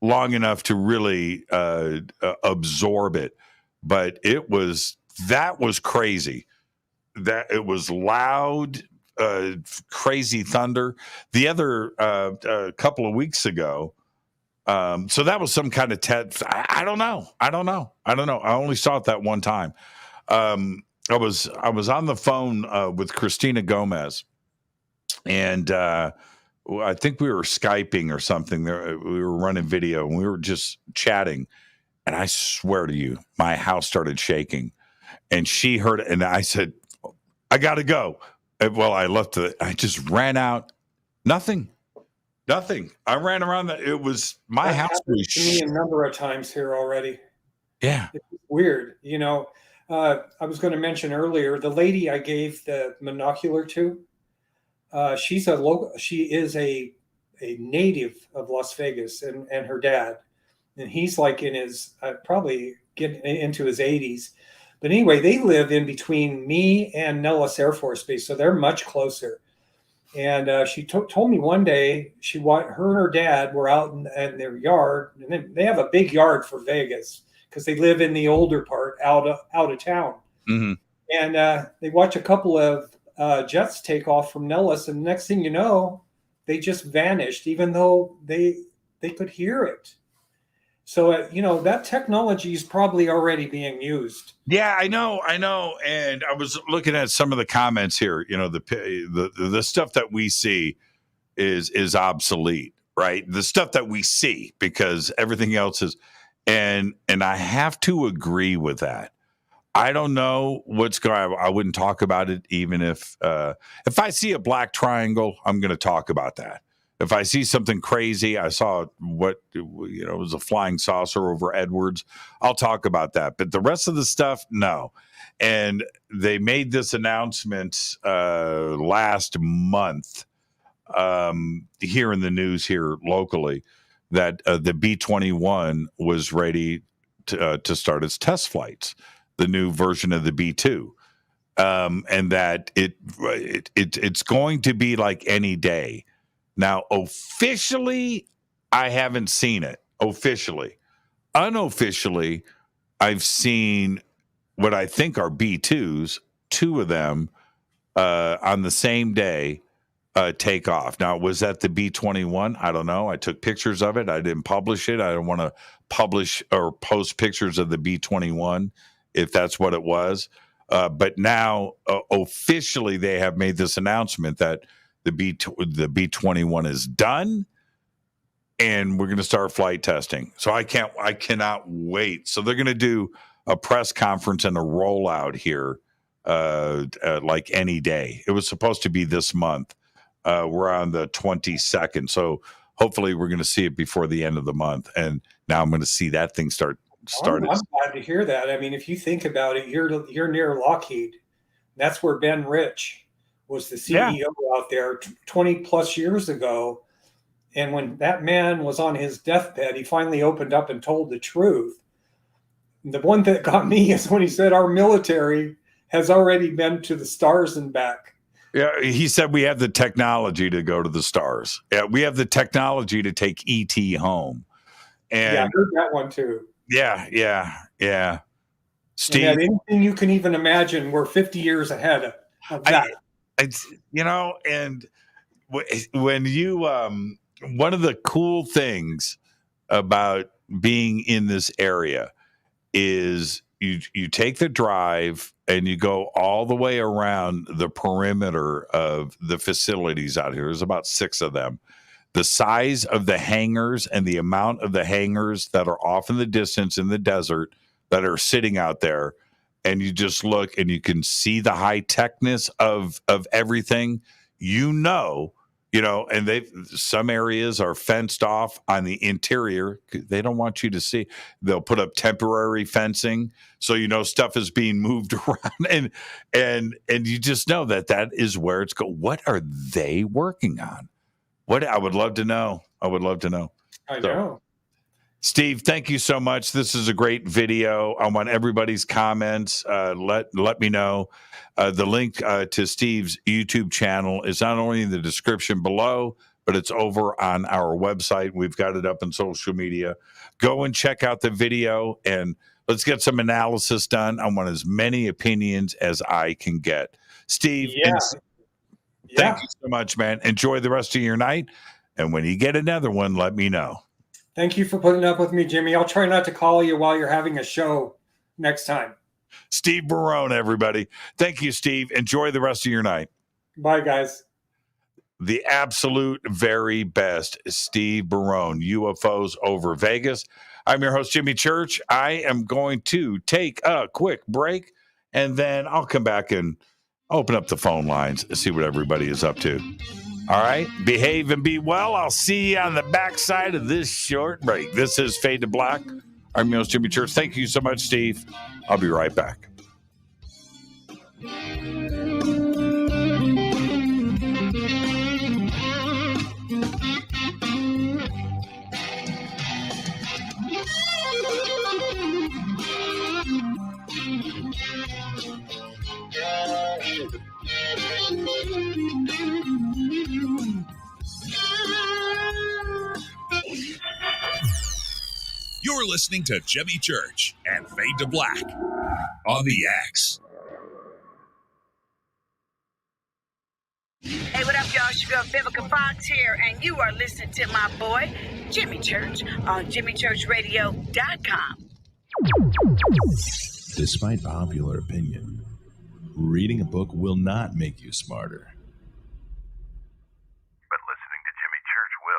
long enough to really absorb it, but that was crazy. That it was loud, crazy thunder. The other couple of weeks ago, so that was some kind of test. I don't know. I only saw it that one time. I was on the phone with Christina Gomez, and I think we were Skyping or something. We were running video, and we were just chatting. And I swear to you, my house started shaking. And she heard it, and I said, "I got to go." And, well, I left it. I just ran out. Nothing. I ran around. It was my house. Was to me a number of times here already. Yeah, it's weird. I was going to mention earlier, the lady I gave the monocular to, she is a native of Las Vegas, and her dad, and he's like in his, probably getting into his 80s. But anyway, they live in between me and Nellis Air Force Base, so they're much closer. And she told me one day her and her dad were out in their yard, and then they have a big yard for Vegas, because they live in the older part out of town. Mm-hmm. And they watch a couple of jets take off from Nellis, and next thing you know, they just vanished, even though they could hear it. So, that technology is probably already being used. Yeah, I know. And I was looking at some of the comments here. The stuff that we see is obsolete, right? The stuff that we see, because everything else is, and I have to agree with that. I don't know what's going. I wouldn't talk about it even if I see a black triangle, I'm going to talk about that. If I see something crazy, I saw what was a flying saucer over Edwards, I'll talk about that. But the rest of the stuff, no. And they made this announcement last month here in the news here locally that the B-21 was ready to start its test flights, the new version of the B-2, and that it's going to be like any day. Now, officially, I haven't seen it. Officially. Unofficially, I've seen what I think are B-2s, 2 of them on the same day take off. Now, was that the B-21? I don't know. I took pictures of it. I didn't publish it. I don't want to publish or post pictures of the B-21 if that's what it was. But now, officially, they have made this announcement that the B-21 is done, and we're going to start flight testing. So I cannot wait. So they're going to do a press conference and a rollout here, like any day. It was supposed to be this month. We're on the 22nd, so hopefully we're going to see it before the end of the month. And now I'm going to see that thing started. I'm glad to hear that. I mean, if you think about it, you're near Lockheed. That's where Ben Rich was the CEO out there 20 plus years ago. And when that man was on his deathbed, he finally opened up and told the truth. And the one that got me is when he said our military has already been to the stars and back. Yeah, he said we have the technology to go to the stars. Yeah, we have the technology to take ET home. And yeah, I heard that one too. Yeah. Steve, and anything you can even imagine, we're 50 years ahead of that. And when you, one of the cool things about being in this area is you take the drive and you go all the way around the perimeter of the facilities out here. There's about 6 of them. The size of the hangars and the amount of the hangars that are off in the distance in the desert that are sitting out there, and you just look and you can see the high techness of everything, and some areas are fenced off on the interior. They don't want you to see. They'll put up temporary fencing so stuff is being moved around, and you just know that is where it's going. What are they working on? What I would love to know. I know. Steve, thank you so much. This is a great video. I want everybody's comments. Let me know. The link to Steve's YouTube channel is not only in the description below, but it's over on our website. We've got it up on social media. Go and check out the video, and let's get some analysis done. I want as many opinions as I can get. Steve, thank you so much, man. Enjoy the rest of your night. And when you get another one, let me know. Thank you for putting up with me, Jimmy. I'll try not to call you while you're having a show next time. Steve Barone, everybody. Thank you, Steve. Enjoy the rest of your night. Bye, guys. The absolute very best, Steve Barone, UFOs Over Vegas. I'm your host, Jimmy Church. I am going to take a quick break, and then I'll come back and open up the phone lines and see what everybody is up to. All right, behave and be well. I'll see you on the backside of this short break. This is Fade to Black. I'm your host, Jimmy Church. Thank you so much, Steve. I'll be right back. You're listening to Jimmy Church and Fade to Black on the X. Hey, what up, y'all? y'all? Your girl Vivica Fox here, and you are listening to my boy, Jimmy Church, on jimmychurchradio.com. Despite popular opinion, reading a book will not make you smarter. But listening to Jimmy Church will.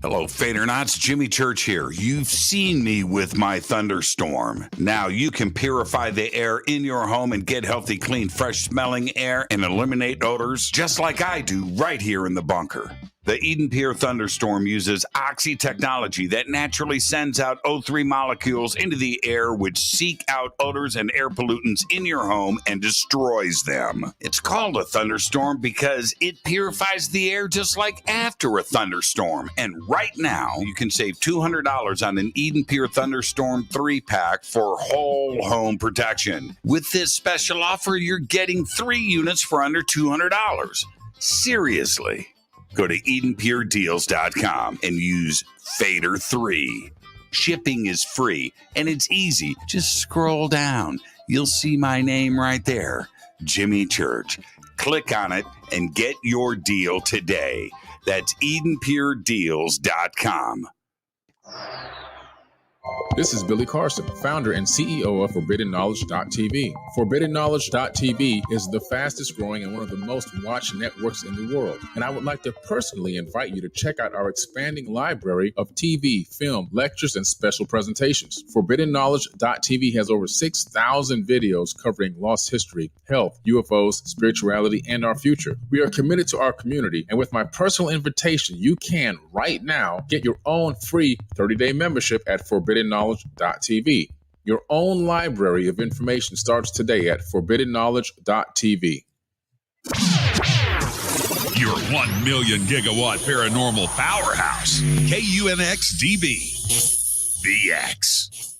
Hello, Fadernauts. Jimmy Church here. You've seen me with my Thunderstorm. Now you can purify the air in your home and get healthy, clean, fresh-smelling air and eliminate odors just like I do right here in the bunker. The EdenPURE Thunderstorm uses oxy technology that naturally sends out O3 molecules into the air, which seek out odors and air pollutants in your home and destroys them. It's called a thunderstorm because it purifies the air just like after a thunderstorm. And right now, you can save $200 on an EdenPURE Thunderstorm 3-pack for whole home protection. With this special offer, you're getting 3 units for under $200. Seriously. Go to EdenPureDeals.com and use Fader3. Shipping is free and it's easy. Just scroll down. You'll see my name right there, Jimmy Church. Click on it and get your deal today. That's EdenPureDeals.com. This is Billy Carson, founder and CEO of ForbiddenKnowledge.tv. ForbiddenKnowledge.tv is the fastest growing and one of the most watched networks in the world. And I would like to personally invite you to check out our expanding library of TV, film, lectures, and special presentations. ForbiddenKnowledge.tv has over 6,000 videos covering lost history, health, UFOs, spirituality, and our future. We are committed to our community, and with my personal invitation, you can, right now, get your own free 30-day membership at ForbiddenKnowledge.tv. Your own library of information starts today at ForbiddenKnowledge.tv. Your 1 million gigawatt paranormal powerhouse, KUNX-DB, VX.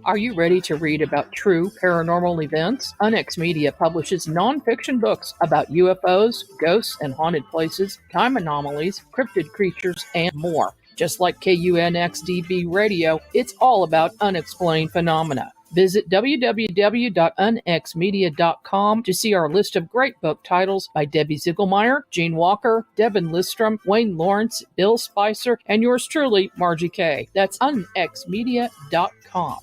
Are you ready to read about true paranormal events? Onyx Media publishes nonfiction books about UFOs, ghosts and haunted places, time anomalies, cryptid creatures, and more. Just like KUNX-DB Radio, it's all about unexplained phenomena. Visit www.unxmedia.com to see our list of great book titles by Debbie Ziegelmeyer, Gene Walker, Devin Listrom, Wayne Lawrence, Bill Spicer, and yours truly, Margie Kay. That's unxmedia.com.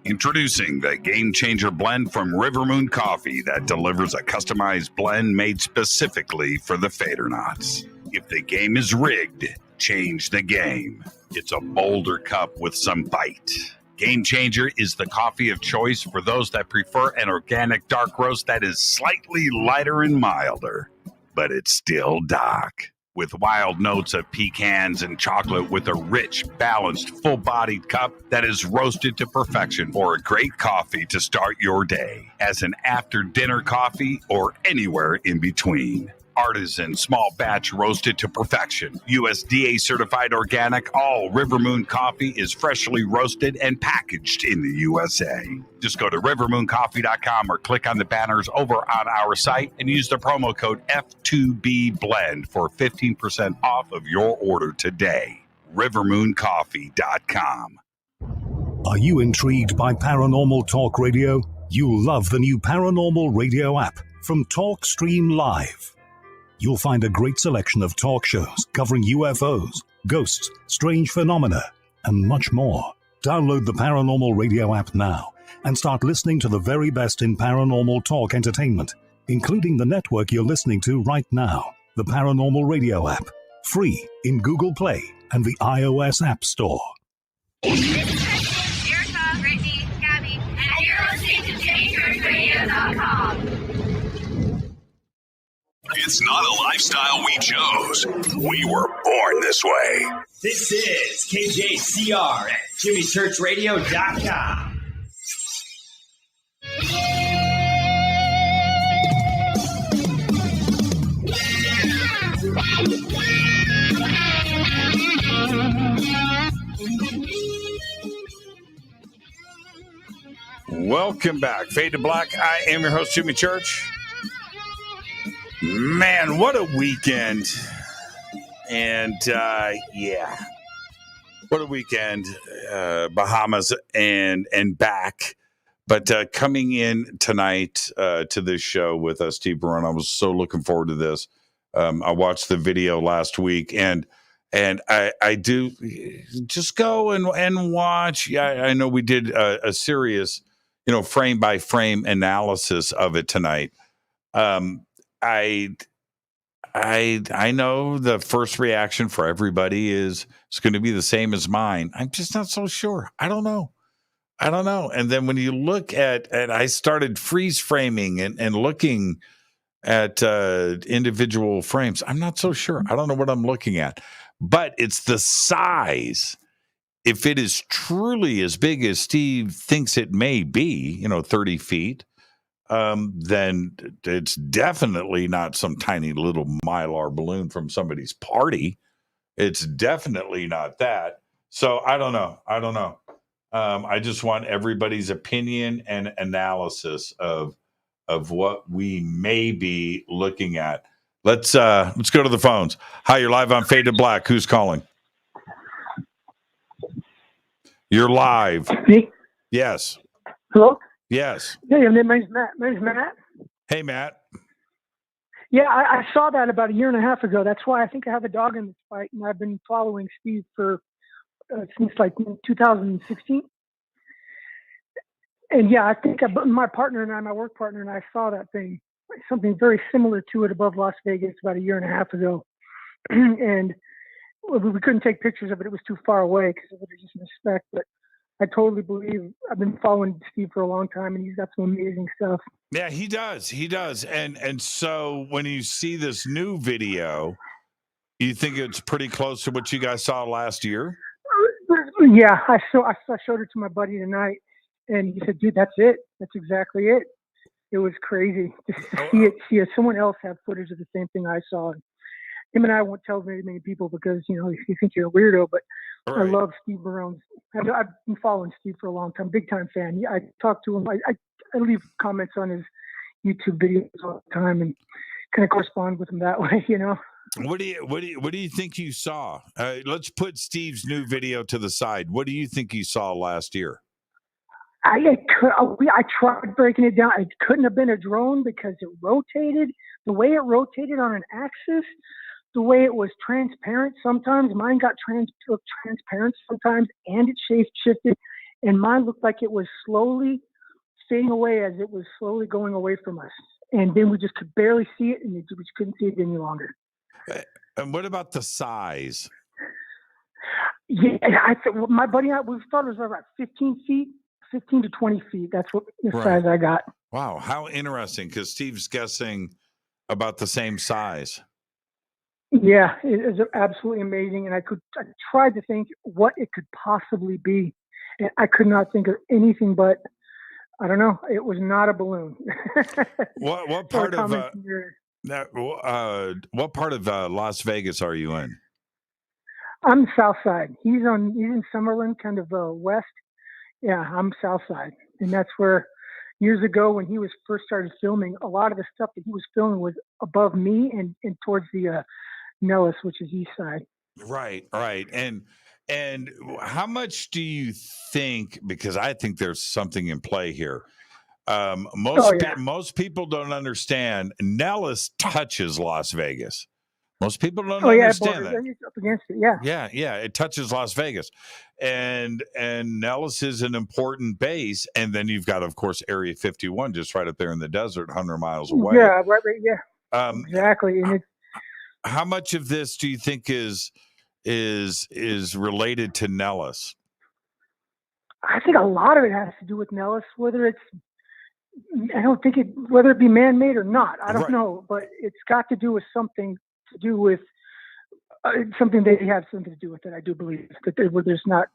Introducing the Game Changer blend from Rivermoon Coffee that delivers a customized blend made specifically for the Fadernauts. If the game is rigged, change the game. It's a bolder cup with some bite. Game Changer is the coffee of choice for those that prefer an organic dark roast that is slightly lighter and milder, but it's still dark. With wild notes of pecans and chocolate with a rich, balanced, full-bodied cup that is roasted to perfection for a great coffee to start your day, as an after-dinner coffee or anywhere in between. Artisan, small batch roasted to perfection. USDA certified organic, all Rivermoon coffee is freshly roasted and packaged in the USA. Just go to rivermooncoffee.com or click on the banners over on our site and use the promo code F2BBLEND for 15% off of your order today. rivermooncoffee.com. Are you intrigued by paranormal talk radio? You'll love the new Paranormal Radio app from TalkStream Live. You'll find a great selection of talk shows covering UFOs, ghosts, strange phenomena, and much more. Download the Paranormal Radio app now and start listening to the very best in paranormal talk entertainment, including the network you're listening to right now, the Paranormal Radio app, free in Google Play and the iOS App Store. This is Kristen, Erica, Brittany, Gabby, and you're listening to JamieChurchRadio.com. It's not a lifestyle we chose. We were born this way. This is KJCR at JimmyChurchRadio.com. Welcome back. Fade to Black. I am your host, Jimmy Church. Man, what a weekend. And, what a weekend. Bahamas and back. But coming in tonight to this show with us, Steve Barone, I was so looking forward to this. I watched the video last week, and I do just go and watch. Yeah, I know we did a serious, frame by frame analysis of it tonight. I know the first reaction for everybody is it's going to be the same as mine. I'm just not so sure. I don't know. And then when you look at I started freeze framing and looking at individual frames, I'm not so sure. I don't know what I'm looking at, but it's the size. If it is truly as big as Steve thinks it may be, 30 feet, then it's definitely not some tiny little Mylar balloon from somebody's party. It's definitely not that. So I don't know. I just want everybody's opinion and analysis of what we may be looking at. Let's go to the phones. Hi, you're live on Faded Black. Who's calling? You're live. Me? Yes. Hello? Yes. Hey, my name's Matt. Hey, Matt. Yeah, I saw that about a year and a half ago. That's why I think I have a dog in this fight, and I've been following Steve for since like 2016. And yeah, I think my partner and I, my work partner and I saw that thing, something very similar to it above Las Vegas about a year and a half ago. And we couldn't take pictures of it. It was too far away because it would have just missed spec. But I totally believe I've been following Steve for a long time, and he's got some amazing stuff. Yeah, he does. And so when you see this new video, you think it's pretty close to what you guys saw last year? Yeah, I showed it to my buddy tonight, and he said, "Dude, that's it. That's exactly it." It was crazy to see it. Someone else have footage of the same thing I saw. And him and I won't tell very many people because you think you're a weirdo, but right. I love Steve Barone. I've been following Steve for a long time, big time fan. I talk to him. I leave comments on his YouTube videos all the time and kind of correspond with him that way. What do you think you saw? Let's put Steve's new video to the side. What do you think you saw last year? I tried breaking it down. It couldn't have been a drone because it rotated. The way it rotated on an axis, the way it was transparent sometimes. Mine got transparent sometimes, and it shifted. And mine looked like it was slowly fading away as it was slowly going away from us. And then we just could barely see it, and we just couldn't see it any longer. And what about the size? Yeah, my buddy and I, we thought it was about 15 to 20 feet. That's what the size I got. Wow, how interesting, because Steve's guessing about the same size. Yeah, it is absolutely amazing. And I tried to think what it could possibly be. And I could not think of anything but, I don't know, it was not a balloon. What part of what part of Las Vegas are you in? I'm south side. He's in Summerlin, kind of west. Yeah, I'm south side. And that's where years ago when he was first started filming, a lot of the stuff that he was filming was above me and towards the Nellis, which is east side. Right. And how much do you think, because I think there's something in play here. Most people don't understand Nellis touches Las Vegas. Most people don't understand that. Up against it, yeah, it touches Las Vegas, and Nellis is an important base. And then you've got, of course, Area 51 just right up there in the desert, 100 miles away. Yeah, right, yeah, exactly. And how much of this do you think is related to Nellis? I think a lot of it has to do with Nellis, whether it be man-made or not. I don't know, but it's got to do with something to do with something they have something to do with it. I do believe that they're just not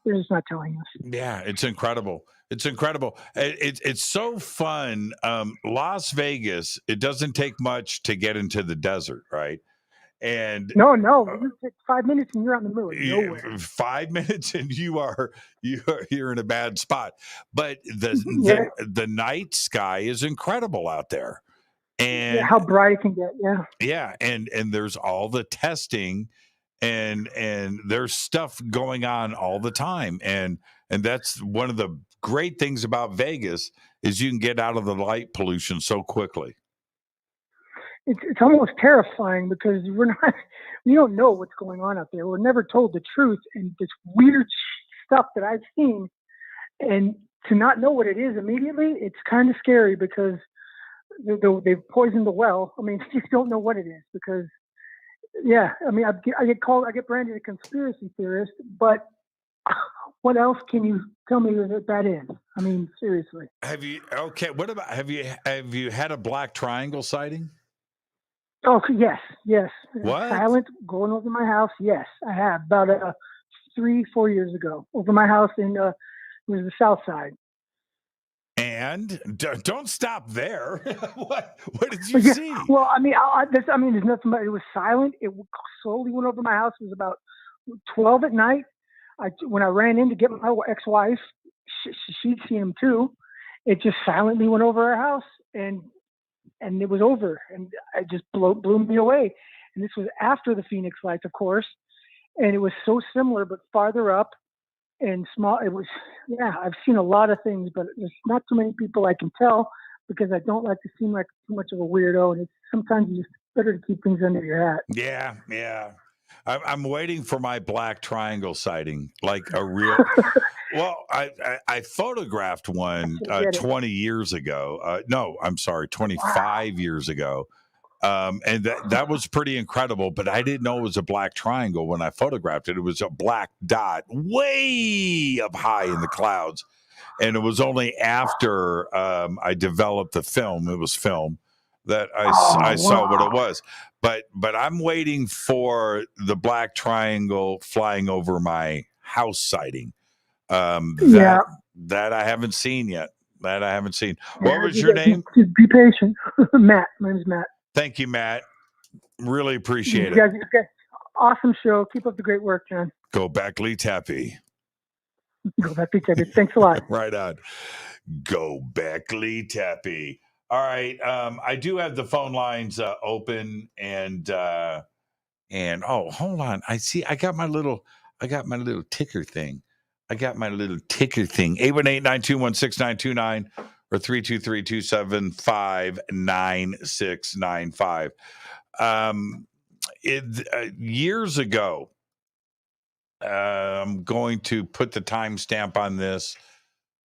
telling us. Yeah, it's incredible. It's so fun. Las Vegas, it doesn't take much to get into the desert, right? And no, you take 5 minutes and you're out in the middle of nowhere. 5 minutes and you're in a bad spot. But the night sky is incredible out there. And how bright it can get, yeah, and there's all the testing, and there's stuff going on all the time, and that's one of the great things about Vegas is you can get out of the light pollution so quickly. It's almost terrifying because we don't know what's going on out there. We're never told the truth, and this weird stuff that I've seen, and to not know what it is immediately, it's kind of scary because they've poisoned the well. I mean, you just don't know what it is because, yeah, I mean, I get branded a conspiracy theorist, but what else can you tell me that is? I mean, seriously. What about, have you had a black triangle sighting? Oh, yes. What? Silent going over my house. Yes, I have about 3-4 years ago over my house in it was the south side. And don't stop there. What did you see? Well, I mean, there's nothing. But it was silent. It slowly went over my house. It was about 12 at night. When I ran in to get my ex-wife, she'd seen him too. It just silently went over our house, and it was over, and it just blew me away. And this was after the Phoenix lights, of course, and it was so similar but farther up and small. It was, I've seen a lot of things, but there's not too many people I can tell because I don't like to seem like too much of a weirdo, and it's sometimes it's just better to keep things under your hat. Yeah. I'm waiting for my black triangle sighting, like a real. Well, I photographed one 20 years ago. No, I'm sorry, 25 years ago. And that was pretty incredible, but I didn't know it was a black triangle when I photographed it. It was a black dot way up high in the clouds. And it was only after I developed the film, it was film, that I saw what it was. But I'm waiting for the black triangle flying over my house sighting. That I haven't seen yet. What was your name? Just be patient. Matt. My name's Matt. Thank you, Matt. Really appreciate it. You guys, awesome show. Keep up the great work, John. Go back, Lee Tappy. Go back, Lee Tappy. Thanks a lot. Right on. Go back, Lee Tappy. All right. I do have the phone lines open, and hold on. I got my little ticker thing. 818-921-6929 or 323-275-9695. Years ago, I'm going to put the timestamp on this.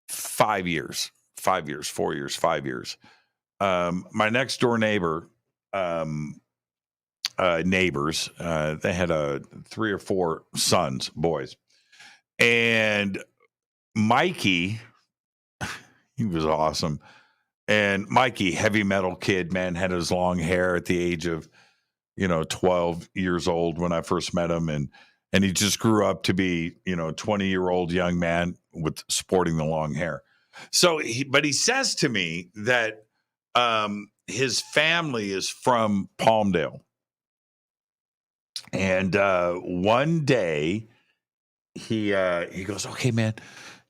5 years, 4 years, 5 years. My next door neighbor, neighbors, they had 3 or 4 sons, boys. And Mikey, he was awesome. And Mikey, heavy metal kid, man, had his long hair at the age of, 12 years old when I first met him. And he just grew up to be, 20-year-old young man with sporting the long hair. So but he says to me that his family is from Palmdale. And one day he goes, "Okay, man,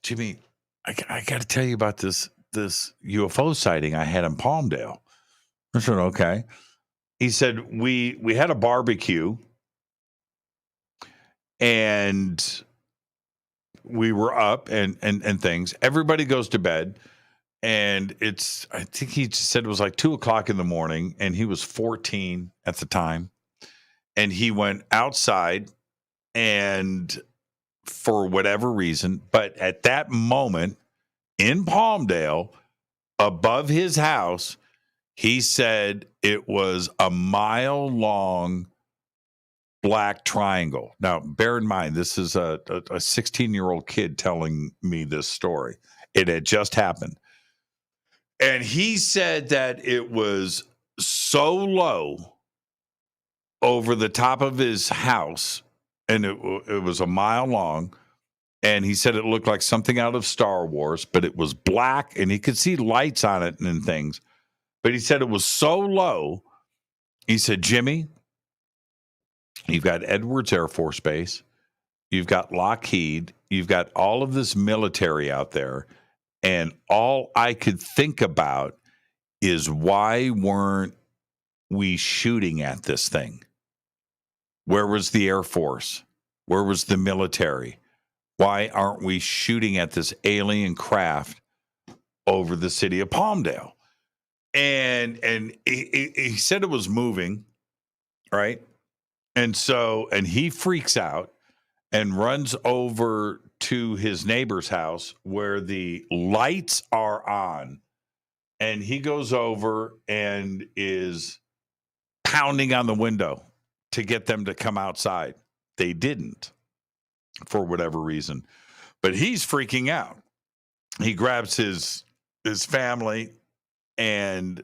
Jimmy, I got to tell you about this UFO sighting I had in Palmdale." I said, "Okay." He said, we had a barbecue and we were up and things. Everybody goes to bed, and I think he said it was like 2:00 in the morning, and he was 14 at the time. And he went outside, and for whatever reason, but at that moment in Palmdale, above his house, he said it was a mile-long black triangle. Now, bear in mind, this is a 16-year-old kid telling me this story. It had just happened. And he said that it was so low over the top of his house, and it was a mile long, and he said it looked like something out of Star Wars, but it was black, and he could see lights on it and things. But he said it was so low. He said, "Jimmy, you've got Edwards Air Force Base, you've got Lockheed, you've got all of this military out there, and all I could think about is why weren't we shooting at this thing? Where was the Air Force? Where was the military? Why aren't we shooting at this alien craft over the city of Palmdale. And he said it was moving, right? And he freaks out and runs over to his neighbor's house where the lights are on. And he goes over and is pounding on the window to get them to come outside. They didn't, for whatever reason. But he's freaking out. He grabs his family, and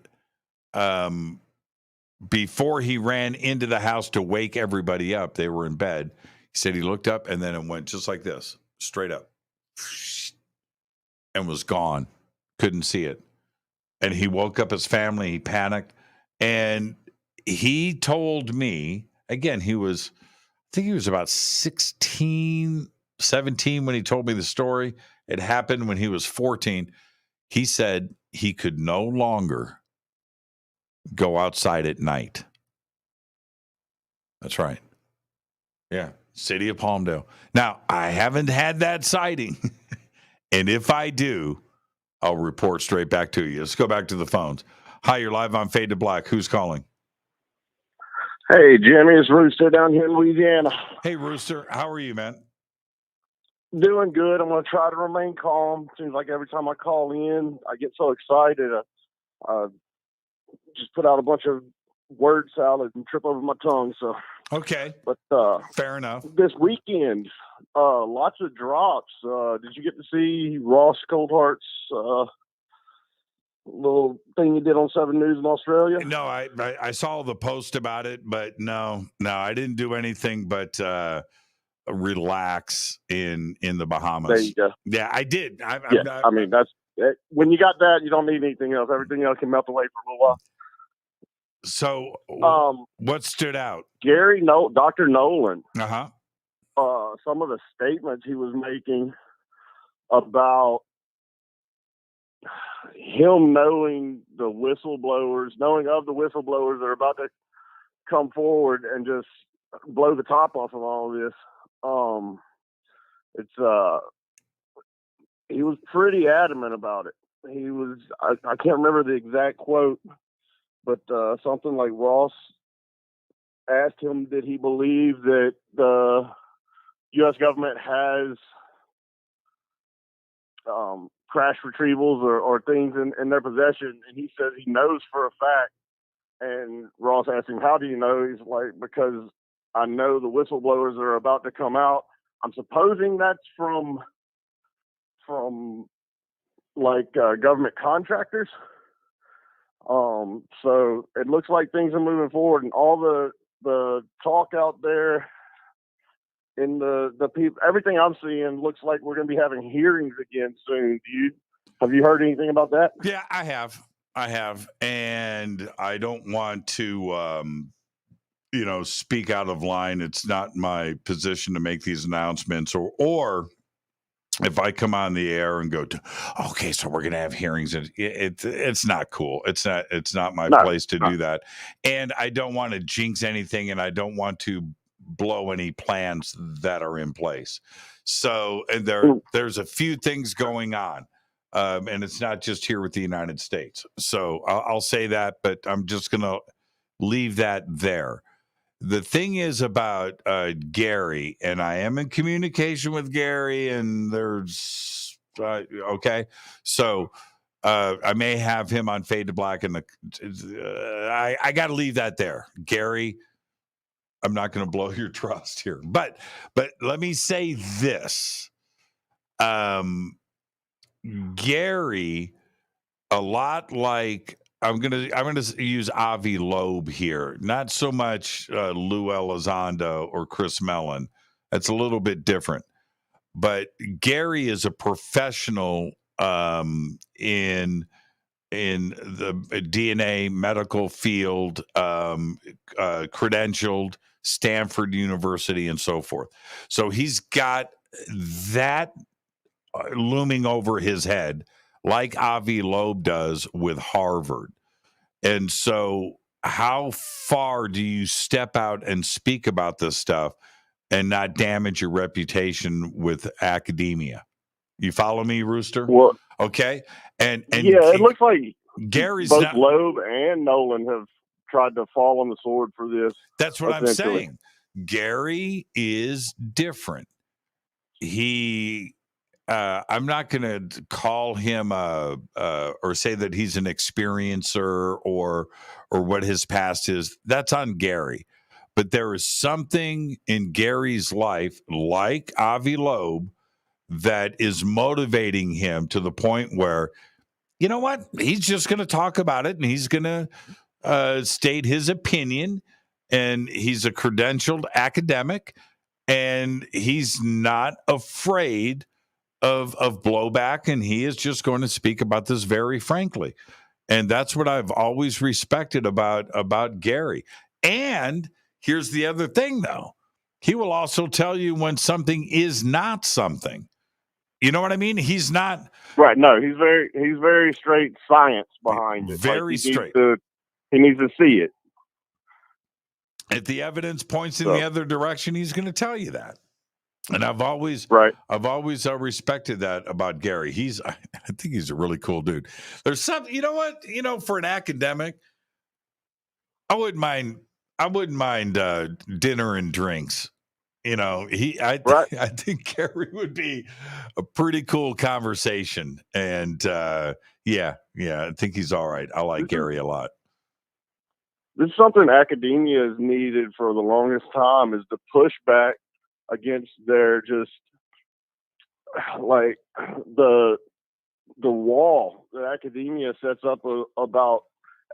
before he ran into the house to wake everybody up, they were in bed. He said he looked up, and then it went just like this, straight up, and was gone. Couldn't see it. And he woke up his family. He panicked. And he told me, again, I think he was about 16, 17 when he told me the story. It happened when he was 14. He said he could no longer go outside at night. That's right. Yeah. City of Palmdale. Now, I haven't had that sighting. And if I do, I'll report straight back to you. Let's go back to the phones. Hi, you're live on Fade to Black. Who's calling? Hey, Jimmy, it's Rooster down here in Louisiana. Hey, Rooster. How are you, man? Doing good. I'm going to try to remain calm. Seems like every time I call in, I get so excited. I just put out a bunch of word salad and trip over my tongue. So okay, but fair enough. This weekend, lots of drops. Did you get to see Ross Coulthardt's little thing he did on 7 News in Australia? No, I saw the post about it, but no, I didn't do anything but relax in the Bahamas. There you go. Yeah, I did. I mean, that's when you got that, you don't need anything else. Everything else can melt away for a little while. So, what stood out? Dr. Nolan. Some of the statements he was making about him knowing of the whistleblowers that are about to come forward and just blow the top off of all of this. He was pretty adamant about it. He was, I can't remember the exact quote, but something like Ross asked him, did he believe that the U.S. government has crash retrievals or things in their possession? And he says he knows for a fact. And Ross asked him, how do you know? He's like, because I know the whistleblowers are about to come out. I'm supposing that's from government contractors. So it looks like things are moving forward, and all the talk out there in the people, everything I'm seeing looks like we're going to be having hearings again soon. Have you heard anything about that? Yeah, I have, and I don't want to, speak out of line. It's not my position to make these announcements, or if I come on the air and go, okay, so we're going to have hearings, it's not cool. It's not my place to do that. And I don't want to jinx anything, and I don't want to blow any plans that are in place. So, and there's a few things going on, and it's not just here with the United States. So I'll say that, but I'm just going to leave that there. The thing is about Garry, and I am in communication with Garry, and there's okay. So I may have him on Fade to Black, and I got to leave that there, Garry. I'm not going to blow your trust here, but let me say this: Garry, a lot like. I'm gonna use Avi Loeb here, not so much Lou Elizondo or Chris Mellon. That's a little bit different. But Garry is a professional in the DNA medical field, credentialed, Stanford University, and so forth. So he's got that looming over his head, like Avi Loeb does with Harvard. And so how far do you step out and speak about this stuff and not damage your reputation with academia? You follow me, Rooster? Well, Okay, and yeah, it looks like Gary's both not. Loeb and Nolan have tried to fall on the sword for this. That's what I'm saying. Garry is different. He, I'm not going to call him or say that he's an experiencer or what his past is. That's on Garry. But there is something in Gary's life, like Avi Loeb, that is motivating him to the point where, you know what? He's just going to talk about it, and he's going to state his opinion, and he's a credentialed academic, and he's not afraid of blowback, and he is just going to speak about this very frankly. And that's what I've always respected about Garry. And here's the other thing, though. He will also tell you when something is not something. You know what I mean? He's not right. No, he's very straight science behind it. Very straight. He needs to see it. If the evidence points in the other direction, he's going to tell you that. And I've always respected that about Garry. I think he's a really cool dude. There's something, you know what? You know, for an academic, I wouldn't mind dinner and drinks. You know, I think Garry would be a pretty cool conversation. And yeah, I think he's all right. I like Garry a lot. This is something academia has needed for the longest time, is to push back against their just like the wall that academia sets up about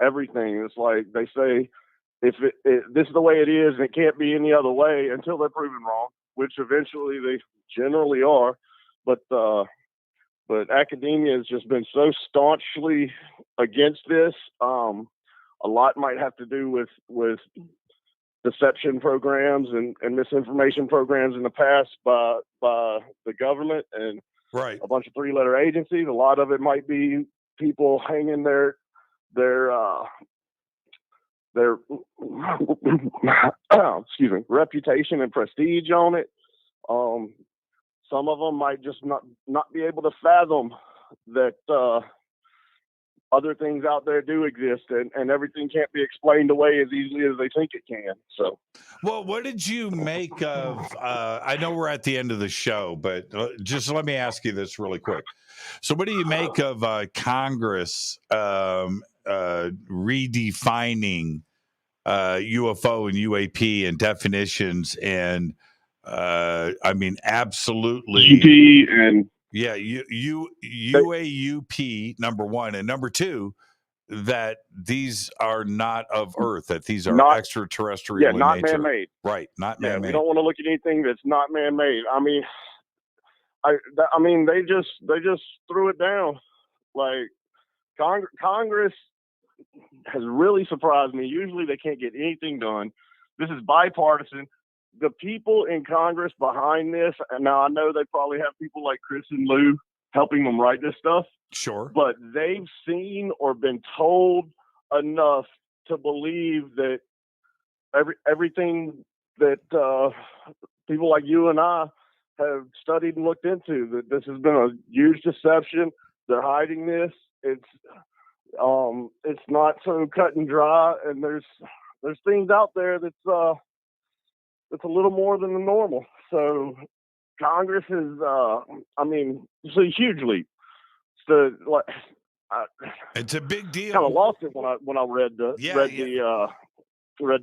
everything. It's like they say, if this is the way it is and it can't be any other way, until they're proven wrong, which eventually they generally are. But academia has just been so staunchly against this. A lot might have to do with deception programs and misinformation programs in the past by the government and a bunch of three-letter agencies. A lot of it might be people hanging their reputation and prestige on it. Some of them might just not be able to fathom that other things out there do exist, and everything can't be explained away as easily as they think it can. So, well, what did you make of? I know we're at the end of the show, but just let me ask you this really quick. So, what do you make of Congress redefining UFO and UAP and definitions? And I mean, absolutely. GP and UAUP, number one, and number two, that these are not of Earth, that these are extraterrestrial in not nature. Man-made. Right, not man-made. We don't want to look at anything that's not man-made. I mean, they just threw it down. Like Congress has really surprised me. Usually they can't get anything done. This is bipartisan. The people in Congress behind this, and now I know they probably have people like Chris and Lou helping them write this stuff. Sure. But they've seen or been told enough to believe that everything that people like you and I have studied and looked into, that this has been a huge deception. They're hiding this. It's not so cut and dry, and there's things out there that's a little more than the normal. So Congress is, it's a huge leap. It's a big deal. Kind of lost it when I read the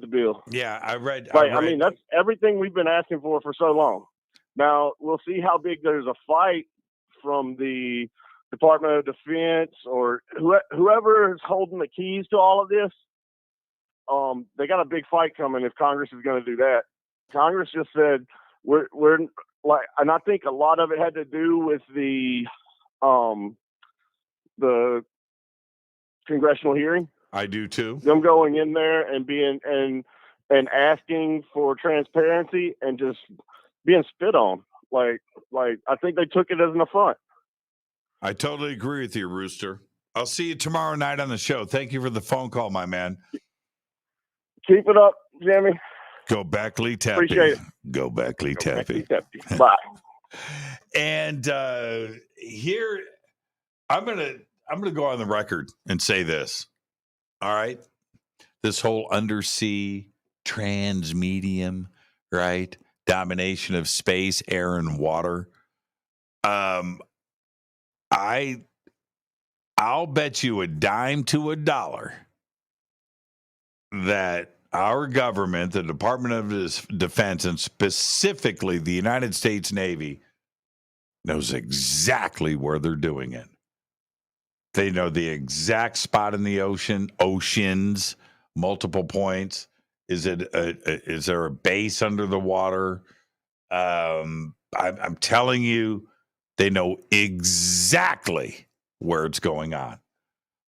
bill. Yeah, I read. I mean, that's everything we've been asking for so long. Now we'll see how big there's a fight from the Department of Defense or whoever is holding the keys to all of this. They got a big fight coming if Congress is going to do that. Congress just said we're like, and I think a lot of it had to do with the congressional hearing. I do too. Them going in there and being and asking for transparency and just being spit on. Like I think they took it as an affront. I totally agree with you, Rooster. I'll see you tomorrow night on the show. Thank you for the phone call, my man. Keep it up, Jimmy. Go back, Lee Tappy. Appreciate it. Go back, Lee Tappy. Bye. And here I'm gonna go on the record and say this. All right, this whole undersea transmedium, right? Domination of space, air, and water. I'll bet you a dime to a dollar that our government, the Department of Defense, and specifically the United States Navy, knows exactly where they're doing it. They know the exact spot in the oceans, multiple points. Is there a base under the water? I'm telling you, they know exactly where it's going on.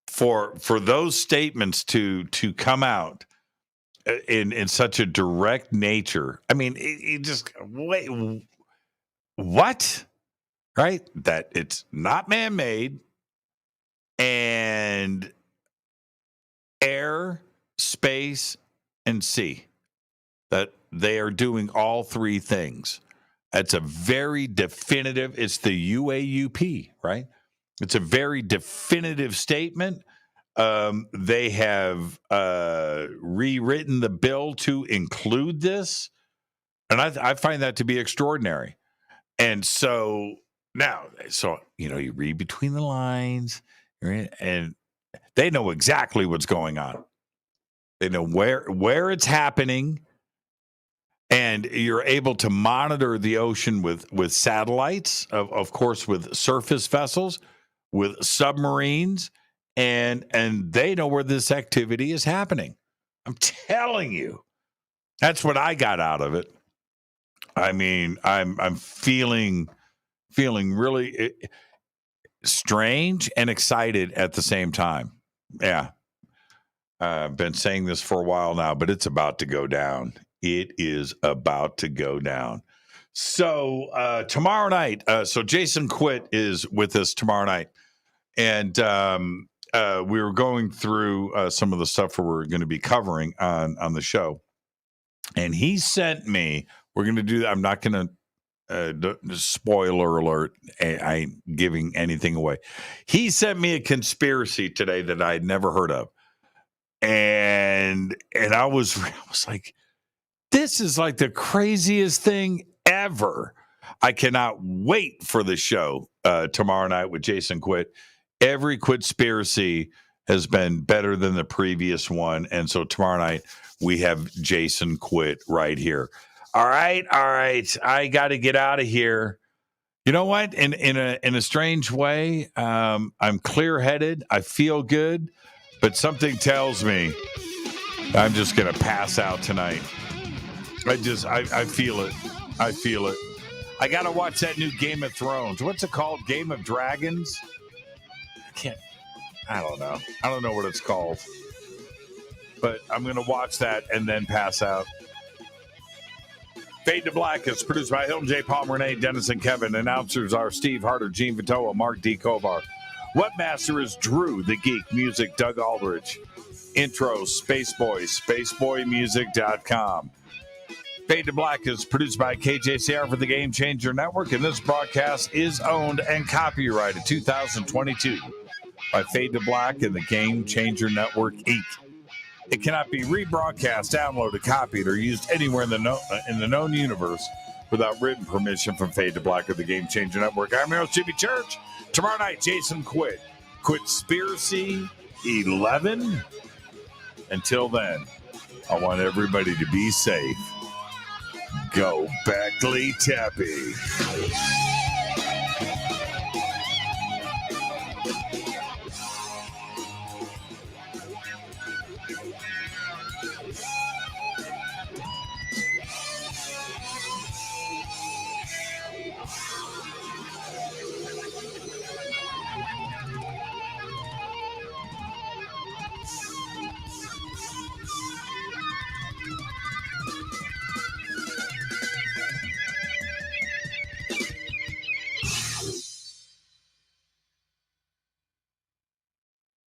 For those statements to come out in such a direct nature, I mean, it just wait, what? Right? That it's not man-made, and air, space, and sea. That they are doing all three things. It's a very definitive, it's the UAP, right? It's a very definitive statement. They have rewritten the bill to include this. And I find that to be extraordinary. And so now, you read between the lines, and they know exactly what's going on. They know where it's happening. And you're able to monitor the ocean with satellites, of course, with surface vessels, with submarines, and they know where this activity is happening. I'm telling you, that's what I got out of it. I mean, I'm feeling really strange and excited at the same time. Yeah, I've been saying this for a while now, but it's about to go down. It is about to go down. So tomorrow night, so Jason Quitt is with us tomorrow night. And we were going through some of the stuff we're going to be covering on the show. And he sent me, we're going to do that. I'm not going to, spoiler alert, I ain't giving anything away. He sent me a conspiracy today that I'd never heard of. And I was like, this is like the craziest thing ever. I cannot wait for the show tomorrow night with Jason Quitt. Every Quitspiracy has been better than the previous one. And so tomorrow night we have Jason Quitt right here. All right. I got to get out of here. You know what? In a strange way, I'm clear-headed. I feel good, but something tells me I'm just going to pass out tonight. I feel it. I feel it. I got to watch that new Game of Thrones. What's it called? Game of Dragons? I don't know. I don't know what it's called. But I'm going to watch that and then pass out. Fade to Black is produced by Hilton J. Palmer, Renee, Dennis, and Kevin. Announcers are Steve Harder, Gene Vitoa, Mark D. Kovar. Webmaster is Drew the Geek. Music, Doug Aldrich. Intro, Spaceboy, spaceboymusic.com. Fade to Black is produced by KJCR for the Game Changer Network, and this broadcast is owned and copyrighted 2022 by Fade to Black and the Game Changer Network, Inc. It cannot be rebroadcast, downloaded, copied, or used anywhere in the known universe without written permission from Fade to Black or the Game Changer Network. I'm your host, Jimmy Church. Tomorrow night, Jason Quitt. Quitspiracy 11. Until then, I want everybody to be safe. Go Beckley Tappy.